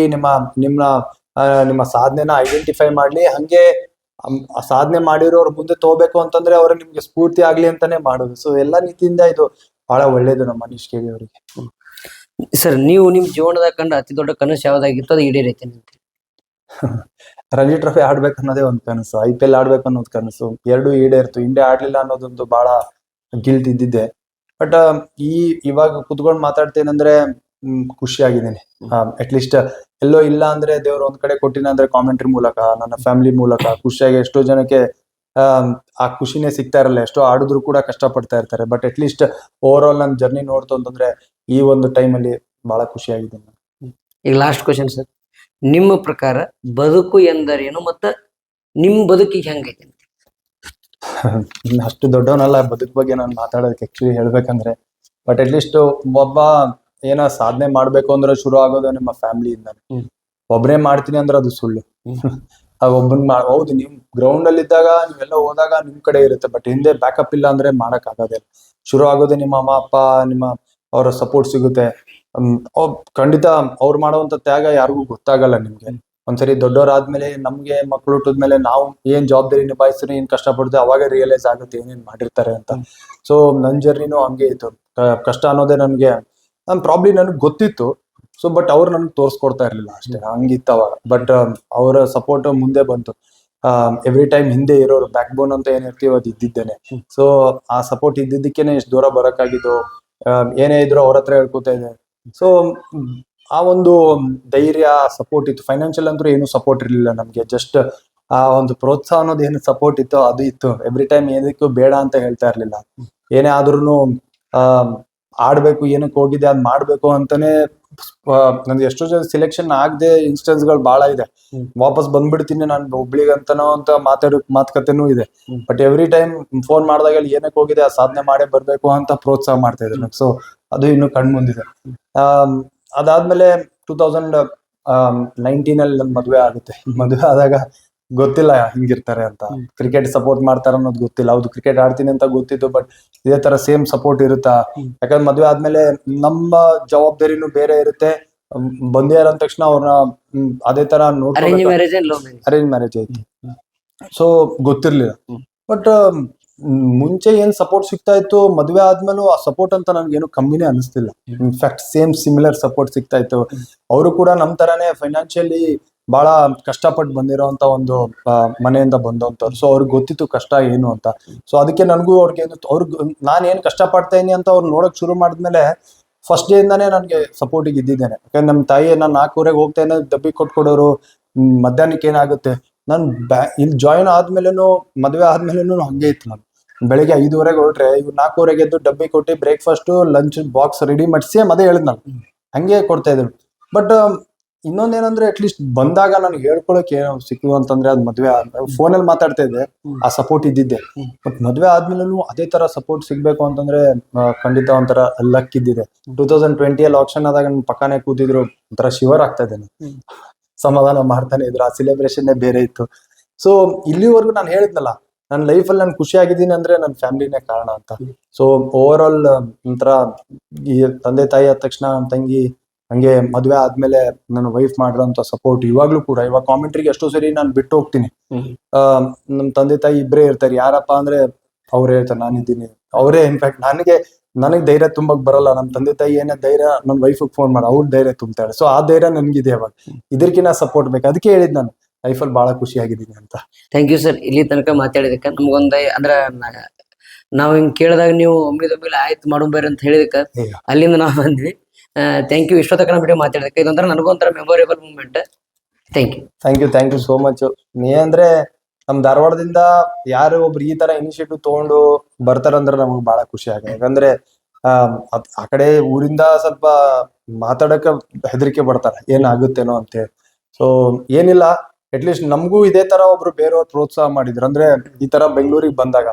ನಿಮ್ಮ ಸಾಧನೆನ ಐಡೆಂಟಿಫೈ ಮಾಡ್ಲಿ, ಹಂಗೆ ಸಾಧನೆ ಮಾಡಿರೋರು ಮುಂದೆ ತಗೋಬೇಕು ಅಂತಂದ್ರೆ ಅವ್ರ ನಿಮ್ಗೆ ಸ್ಫೂರ್ತಿ ಆಗ್ಲಿ ಅಂತಾನೆ ಮಾಡೋದು. ಸೊ ಎಲ್ಲಾ ರೀತಿಯಿಂದ ಇದು ಬಹಳ ಒಳ್ಳೇದು ನಮ್ಮ ಮನೀಶ್ ಕೆವಿ ಅವರಿಗೆ. ಸರ್, ನೀವು ನಿಮ್ ಜೀವನದಾಗ ಕಂಡ ಅತಿ ದೊಡ್ಡ ಕನಸು ಯಾವ್ದಾಗಿತ್ತು, ಅದು ಈಡೇರೈತೆ ನಿಮ್ಗೆ? ರಂಜಿ ಟ್ರೋಫಿ ಆಡ್ಬೇಕು ಅನ್ನೋದೇ ಒಂದು ಕನಸು, IPL ಆಡ್ಬೇಕು ಅನ್ನೋದು ಕನಸು. ಎರಡು ಈಡೇರ್ತು. ಇಂಡಿಯಾ ಆಡ್ಲಿಲ್ಲ ಅನ್ನೋದೊಂದು ಬಹಳ ಗಿಲ್ಟ್ ಇದ್ದಿದ್ದೆ. ಬಟ್ ಇವಾಗ ಕುತ್ಕೊಂಡು ಮಾತಾಡ್ತೇನಂದ್ರೆ ಖುಷಿಯಾಗಿದ್ದೀನಿ. ಅಟ್ಲೀಸ್ಟ್ ಎಲ್ಲೋ ಇಲ್ಲ ಅಂದ್ರೆ ದೇವ್ರು ಒಂದ್ ಕಡೆ ಕೊಟ್ಟಿನ ಅಂದ್ರೆ ಕಾಮೆಂಟ್ರಿ ಮೂಲಕ, ನನ್ನ ಫ್ಯಾಮಿಲಿ ಮೂಲಕ ಖುಷಿಯಾಗಿ ಎಷ್ಟೋ ಜನಕ್ಕೆ ಆ ಖುಷಿನೇ ಸಿಗ್ತಾ ಇರಲ್ಲ. ಎಷ್ಟೋ ಆಡಿದ್ರು ಕೂಡ ಕಷ್ಟ ಪಡ್ತಾ ಇರ್ತಾರೆ. ಬಟ್ ಅಟ್ಲೀಸ್ಟ್ ಓವರ್ ಆಲ್ ನನ್ನ ಜರ್ನಿ ನೋಡ್ತು ಅಂತಂದ್ರೆ ಈ ಒಂದು ಟೈಮಲ್ಲಿ ಬಹಳ ಖುಷಿಯಾಗಿದ್ದೀನಿ. ಈಗ ಲಾಸ್ಟ್ ಕ್ವಶನ್ ಸರ್, ನಿಮ್ಮ ಪ್ರಕಾರ ಬದುಕು ಎಂದರೇನು ಮತ್ತ ನಿಮ್ ಬದುಕಿಗೆ ಹೆಂಗೈತೆ? ಅಷ್ಟು ದೊಡ್ಡವನಲ್ಲ ಬದುಕ್ ಬಗ್ಗೆ ನಾನು ಮಾತಾಡೋದಕ್ಕೆ ಆಕ್ಚುಲಿ ಹೇಳ್ಬೇಕಂದ್ರೆ. ಬಟ್ ಅಟ್ಲೀಸ್ಟ್ ಒಬ್ಬ ಏನೋ ಸಾಧನೆ ಮಾಡ್ಬೇಕು ಅಂದ್ರೆ ಶುರು ಆಗೋದು ನಿಮ್ಮ ಫ್ಯಾಮಿಲಿಯಿಂದ. ಒಬ್ಬನೇ ಮಾಡ್ತೀನಿ ಅಂದ್ರೆ ಅದು ಸುಳ್ಳು. ಹೌದು, ನೀವು ಗ್ರೌಂಡ್ ಅಲ್ಲಿ ಇದ್ದಾಗ ನೀವೆಲ್ಲ ಹೋದಾಗ ನಿಮ್ ಕಡೆ ಇರುತ್ತೆ, ಬಟ್ ಹಿಂದೆ ಬ್ಯಾಕಪ್ ಇಲ್ಲ ಅಂದ್ರೆ ಮಾಡಕ್ ಆಗೋದಿಲ್ಲ. ಶುರು ಆಗೋದೇ ನಿಮ್ಮ ಅಮ್ಮ ಅಪ್ಪ, ಅವರ ಸಪೋರ್ಟ್ ಸಿಗುತ್ತೆ. ಖಂಡಿತ ಅವ್ರು ಮಾಡುವಂತ ತ್ಯಾಗ ಯಾರಿಗೂ ಗೊತ್ತಾಗಲ್ಲ ನಿಮ್ಗೆ. ಒಂದ್ಸರಿ ದೊಡ್ಡವರಾದ್ಮೇಲೆ, ನಮ್ಗೆ ಮಕ್ಳು ಹುಟ್ಟಿದ್ಮೇಲೆ ನಾವು ಏನ್ ಜವಾಬ್ದಾರಿ ನಿಭಾಯಿಸ್ತೀವಿ, ಏನ್ ಕಷ್ಟ ಪಡ್ತೀವಿ, ಅವಾಗ ರಿಯಲೈಸ್ ಆಗುತ್ತೆ ಏನೇನ್ ಮಾಡಿರ್ತಾರೆ ಅಂತ. ಸೊ ನನ್ ಜರ್ನಿನೂ ಹಂಗೆ ಇತ್ತು. ಕಷ್ಟ ಅನ್ನೋದೇ ನನ್ಗೆ ನನಗೆ ಗೊತ್ತಿತ್ತು. ಸೊ ಬಟ್ ಅವ್ರು ನನ್ಗೆ ತೋರ್ಸ್ಕೊಡ್ತಾ ಇರ್ಲಿಲ್ಲ ಅಷ್ಟೇ, ಹಂಗಿತ್ತು ಅವಾಗ. ಬಟ್ ಅವರ ಸಪೋರ್ಟ್ ಮುಂದೆ ಬಂತು. ಎವ್ರಿ ಟೈಮ್ ಹಿಂದೆ ಇರೋರು, ಬ್ಯಾಕ್ ಬೋನ್ ಅಂತ ಏನಿರ್ತೀವಿ ಅದು ಇದ್ದಿದ್ದೇನೆ. ಸೊ ಆ ಸಪೋರ್ಟ್ ಇದ್ದಿದ್ದಕ್ಕೇನೆ ಇಷ್ಟು ದೂರ ಬರಕ್ಕಾಗಿದ್ದು. ಏನೇ ಇದ್ರು ಅವ್ರ ಹತ್ರ ಹೇಳ್ಕೊತಾ ಇದೆ. ಸೊ ಆ ಒಂದು ಧೈರ್ಯ, ಸಪೋರ್ಟ್ ಇತ್ತು. ಫೈನಾನ್ಷಿಯಲ್ ಅಂತೂ ಏನು ಸಪೋರ್ಟ್ ಇರ್ಲಿಲ್ಲ ನಮ್ಗೆ. ಜಸ್ಟ್ ಆ ಒಂದು ಪ್ರೋತ್ಸಾಹ ಅನ್ನೋದು ಏನು ಸಪೋರ್ಟ್ ಇತ್ತು ಅದು ಇತ್ತು. ಎವ್ರಿ ಟೈಮ್ ಏನಕ್ಕೂ ಬೇಡ ಅಂತ ಹೇಳ್ತಾ ಇರ್ಲಿಲ್ಲ. ಏನೇ ಆದ್ರೂ ಆಡ್ಬೇಕು, ಏನಕ್ಕೆ ಹೋಗಿದೆ ಅದ್ ಮಾಡ್ಬೇಕು ಅಂತಾನೆ. ನನ್ಗೆ ಎಷ್ಟೋ ಜನ ಸಿಲೆಕ್ಷನ್ ಆಗದೆ ಇನ್ಸ್ಟೆನ್ಸ್ ಗಳು ಬಹಳ ಇದೆ. ವಾಪಸ್ ಬಂದ್ಬಿಡ್ತೀನಿ ನಾನು ಹುಬ್ಳಿಗೆ ಅಂತನೋ ಅಂತ ಮಾತುಕತೆನೂ ಇದೆ. ಬಟ್ ಎವ್ರಿ ಟೈಮ್ ಫೋನ್ ಮಾಡಿದಾಗ ಏನಕ್ಕೆ ಹೋಗಿದೆ, ಆ ಸಾಧನೆ ಮಾಡೇ ಬರ್ಬೇಕು ಅಂತ ಪ್ರೋತ್ಸಾಹ ಮಾಡ್ತಾ ಇದ್ರು. ಸೊ ಅದು ಇನ್ನು ಕಣ್ಮುಂದಿದೆ. ಅದಾದ್ಮೇಲೆ 2019 ಅಲ್ಲಿ ನನ್ ಮದ್ವೆ ಆಗುತ್ತೆ. ಮದ್ವೆ ಆದಾಗ ಗೊತ್ತಿಲ್ಲ ಹಿಂಗಿರ್ತಾರೆ ಅಂತ, ಕ್ರಿಕೆಟ್ ಸಪೋರ್ಟ್ ಮಾಡ್ತಾರ ಅನ್ನೋದು ಗೊತ್ತಿಲ್ಲ. ಹೌದು, ಕ್ರಿಕೆಟ್ ಆಡ್ತೀನಿ ಅಂತ ಗೊತ್ತಿತ್ತು, ಬಟ್ ಇದೇ ತರ ಸೇಮ್ ಸಪೋರ್ಟ್ ಇರುತ್ತಾ? ಯಾಕಂದ್ರೆ ಮದ್ವೆ ಆದ್ಮೇಲೆ ನಮ್ಮ ಜವಾಬ್ದಾರಿನೂ ಬೇರೆ ಇರುತ್ತೆ. ಬಂದೇ ಅಂದ ತಕ್ಷಣ ಅವ್ರನ್ನ ಅದೇ ತರ ಅರೇಂಜ್ ಮ್ಯಾರೇಜ್ ಐತಿ. ಸೊ ಗೊತ್ತಿರ್ಲಿಲ್ಲ. ಬಟ್ ಮುಂಚೆ ಏನ್ ಸಪೋರ್ಟ್ ಸಿಗ್ತಾ ಇತ್ತು, ಮದ್ವೆ ಆದ್ಮೇಲೂ ಆ ಸಪೋರ್ಟ್ ಅಂತ ನನ್ಗೇನು ಕಮ್ಮಿನೇ ಅನಿಸ್ತಿಲ್ಲ. ಇನ್ಫ್ಯಾಕ್ಟ್ ಸೇಮ್ ಸಿಮಿಲರ್ ಸಪೋರ್ಟ್ ಸಿಗ್ತಾ ಇತ್ತು. ಅವರು ಕೂಡ ನಮ್ ತರಾನೇ ಫೈನಾನ್ಷಿಯಲಿ ಬಹಳ ಕಷ್ಟಪಟ್ಟು ಬಂದಿರೋಂತ ಒಂದು ಮನೆಯಿಂದ ಬಂದಂತವ್ರು. ಸೊ ಅವ್ರಿಗೆ ಗೊತ್ತಿತ್ತು ಕಷ್ಟ ಏನು ಅಂತ. ಸೊ ಅದಕ್ಕೆ ನನಗೂ ನಾನು ಏನ್ ಕಷ್ಟ ಪಡ್ತಾ ಇದೀನಿ ಅಂತ ಅವ್ರು ನೋಡಕ್ ಶುರು ಮಾಡಿದ್ಮೇಲೆ ಫಸ್ಟ್ ಡೇ ಇಂದಾನೇ ನನ್ಗೆ ಸಪೋರ್ಟಿಗೆ ಇದ್ದಿದ್ದೇನೆ. ಯಾಕಂದ್ರೆ ನಮ್ ತಾಯಿ ನಾನು 4:00 ಹೋಗ್ತಾ ಇದ್ದ ಡಬ್ಬಿ ಕೊಟ್ಕೊಡೋರು. ಮಧ್ಯಾಹ್ನಕ್ಕೆ ಏನಾಗುತ್ತೆ, ನಾನು ಇಲ್ಲಿ ಜಾಯಿನ್ ಆದ್ಮೇಲೆನು, ಮದ್ವೆ ಆದ್ಮೇಲೆನು ಹಂಗೆ ಇತ್ತು. ನಾನು ಬೆಳಿಗ್ಗೆ 5:00 ಹೊರಟ್ರೆ ಇವ್ರು 4:00 ಎದ್ದು ಡಬ್ಬಿ ಕೊಟ್ಟು ಬ್ರೇಕ್ಫಾಸ್ಟ್ ಲಂಚ್ ಬಾಕ್ಸ್ ರೆಡಿ ಮಾಡಿಸಿ ಅದೇ ಹೇಳಿದ್ ನಾನು ಹಂಗೆ ಕೊಡ್ತಾ ಇದ್ರು. ಬಟ್ ಇನ್ನೊಂದೇನಂದ್ರೆ ಅಟ್ಲೀಸ್ಟ್ ಬಂದಾಗ ನನಗೆ ಹೇಳ್ಕೊಳಕ್ ಏನೋ ಸಿಕ್ಕು ಅಂತಂದ್ರೆ ಅದು ಮದ್ವೆ ಫೋನಲ್ಲಿ ಮಾತಾಡ್ತಾ ಇದ್ದೆ, ಆ ಸಪೋರ್ಟ್ ಇದ್ದಿದ್ದೆ. ಬಟ್ ಮದ್ವೆ ಆದ್ಮೇಲೂ ಅದೇ ತರ ಸಪೋರ್ಟ್ ಸಿಗ್ಬೇಕು ಅಂತಂದ್ರೆ ಖಂಡಿತ ಒಂಥರ ಲಕ್ ಇದ್ದಿದೆ. 2020 ಆಕ್ಷನ್ ಆದಾಗ ನನ್ ಪಕ್ಕನೆ ಕೂತಿದ್ರು, ಒಂಥರ ಶಿವರ್ ಆಗ್ತಾ ಇದ್ದೇನೆ. ಸಮಾಧಾನ ಮಾಡ್ತಾನೆ ಇದ್ರು. ಆ ಸೆಲೆಬ್ರೇಷನ್ ಬೇರೆ ಇತ್ತು. ಸೊ ಇಲ್ಲಿವರೆಗೂ ನಾನು ಹೇಳಿದ್ನಲ್ಲ, ನನ್ನ ಲೈಫಲ್ಲಿ ನಾನು ಖುಷಿ ಆಗಿದ್ದೀನಿ ಅಂದ್ರೆ ನನ್ನ ಫ್ಯಾಮಿಲಿನೇ ಕಾರಣ ಅಂತ. ಸೊ ಓವರ್ ಆಲ್ ಒಂಥರ ಈ ತಂದೆ ತಾಯಿ ಆದ ತಕ್ಷಣ ನನ್ನ ತಂಗಿ, ಹಂಗೆ ಮದ್ವೆ ಆದ್ಮೇಲೆ ನನ್ನ ವೈಫ್ ಮಾಡಿರೋಂಥ ಸಪೋರ್ಟ್ ಇವಾಗ್ಲೂ ಕೂಡ. ಇವಾಗ ಕಾಮೆಂಟ್ರಿಗೆ ಎಷ್ಟೋ ಸರಿ ನಾನು ಬಿಟ್ಟು ಹೋಗ್ತೀನಿ, ನಮ್ ತಂದೆ ತಾಯಿ ಇಬ್ಬರೇ ಇರ್ತಾರೆ. ಯಾರಪ್ಪ ಅಂದ್ರೆ ಅವ್ರು ಹೇಳ್ತಾರೆ ನಾನಿದ್ದೀನಿ. ಅವರೇ ಇನ್ಫ್ಯಾಕ್ಟ್ ನನಗೆ ಧೈರ್ಯ ತುಂಬಕ್ ಬರಲ್ಲ. ನಮ್ ತಂದೆ ತಾಯಿ ಏನೇ ಧೈರ್ಯ ನನ್ನ ವೈಫಿಗೆ ಫೋನ್ ಮಾಡಿ ಅವ್ರ ಧೈರ್ಯ ತುಂಬ್ತಾಳೆ. ಸೊ ಆ ಧೈರ್ಯ ನನ್ಗಿದೆ. ಅವಾಗ ಇದಕ್ಕಿನ್ನ ಸಪೋರ್ಟ್ ಬೇಕು. ಅದಕ್ಕೆ ಹೇಳಿದ್ ನಾನು ಲೈಫಲ್ಲಿ ಬಹಳ ಖುಷಿಯಾಗಿದ್ದೀನಿ ಅಂತ. ಥ್ಯಾಂಕ್ ಯು ಸರ್, ಇಲ್ಲಿ ತನಕ ಮಾತಾಡಿದಕ್ಕೆ. ನಮ್ಗೊಂದ ಅಂದ್ರ ನಾವ್ ಹಿಂಗ್ ಕೇಳಿದಾಗ ನೀವು ಒಮ್ಮಿದೊಮ್ಮಿಲೆ ಆಯ್ತು ಮಾಡೋಬೇರೆ ಅಂತ ಹೇಳಿದಕ್ಕೆ ಅಲ್ಲಿಂದ ನಾವ್ ಬಂದ್ವಿ. Thank you. ಇಷ್ಟೊತ್ತಕ ನಮ್ಮ ವಿಡಿಯೋ ಮಾತಾಡಿದಕ್ಕೆ. ಇದೊಂಥರ ನನಗೊಂಥರ memorable moment. Thank you so much. ಅಂದ್ರೆ ನಮ್ ಧಾರವಾಡದಿಂದ ಯಾರು ಒಬ್ರು ಈ ತರ ಇನಿಷಿಯೇಟಿವ್ ತಗೊಂಡು ಬರ್ತಾರಂದ್ರೆ ನಮಗ್ ಬಹಳ ಖುಷಿ ಆಗುತ್ತೆ. ಯಾಕಂದ್ರೆ ಆ ಕಡೆ ಊರಿಂದ ಸ್ವಲ್ಪ ಮಾತಾಡಕ ಹೆದರಿಕೆ ಬರ್ತಾರೆ, ಏನಾಗುತ್ತೇನೋ ಅಂತೇಳಿ. ಸೊ ಏನಿಲ್ಲ, ಅಟ್ಲೀಸ್ಟ್ ನಮಗೂ ಇದೇ ತರ ಒಬ್ರು ಬೇರೆಯವ್ರು ಪ್ರೋತ್ಸಾಹ ಮಾಡಿದ್ರು ಅಂದ್ರೆ ಈ ತರ ಬೆಂಗಳೂರಿಗೆ ಬಂದಾಗ.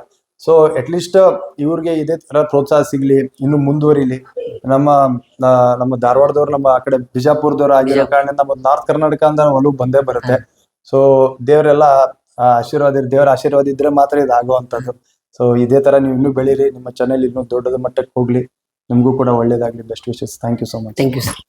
ಸೊ ಅಟ್ಲೀಸ್ಟ್ ಇವ್ರಿಗೆ ಇದೇ ತರ ಪ್ರೋತ್ಸಾಹ ಸಿಗ್ಲಿ, ಇನ್ನು ಮುಂದುವರಿಲಿ. ನಮ್ಮ ನಮ್ಮ ಧಾರವಾಡದವ್ರು, ನಮ್ಮ ಆ ಕಡೆ ಬಿಜಾಪುರದವ್ರು ಆಗಿರೋ ಕಾರಣ ನಮ್ಮ ನಾರ್ತ್ ಕರ್ನಾಟಕ ಅಂದ್ರೆ ಒಲವು ಬಂದೇ ಬರುತ್ತೆ. ಸೊ ದೇವರೆಲ್ಲ ದೇವರ ಆಶೀರ್ವಾದ ಇದ್ರೆ ಮಾತ್ರ ಇದಾಗುವಂತದ್ದು. ಸೊ ಇದೇ ತರ ನೀವು ಇನ್ನೂ ಬೆಳೀರಿ, ನಿಮ್ಮ ಚಾನೆಲ್ ಇನ್ನೂ ದೊಡ್ಡದ ಮಟ್ಟಕ್ಕೆ ಹೋಗ್ಲಿ, ನಿಮ್ಗೂ ಕೂಡ ಒಳ್ಳೇದಾಗ್ಲಿ. Best wishes. Thank you so much. Thank you sir.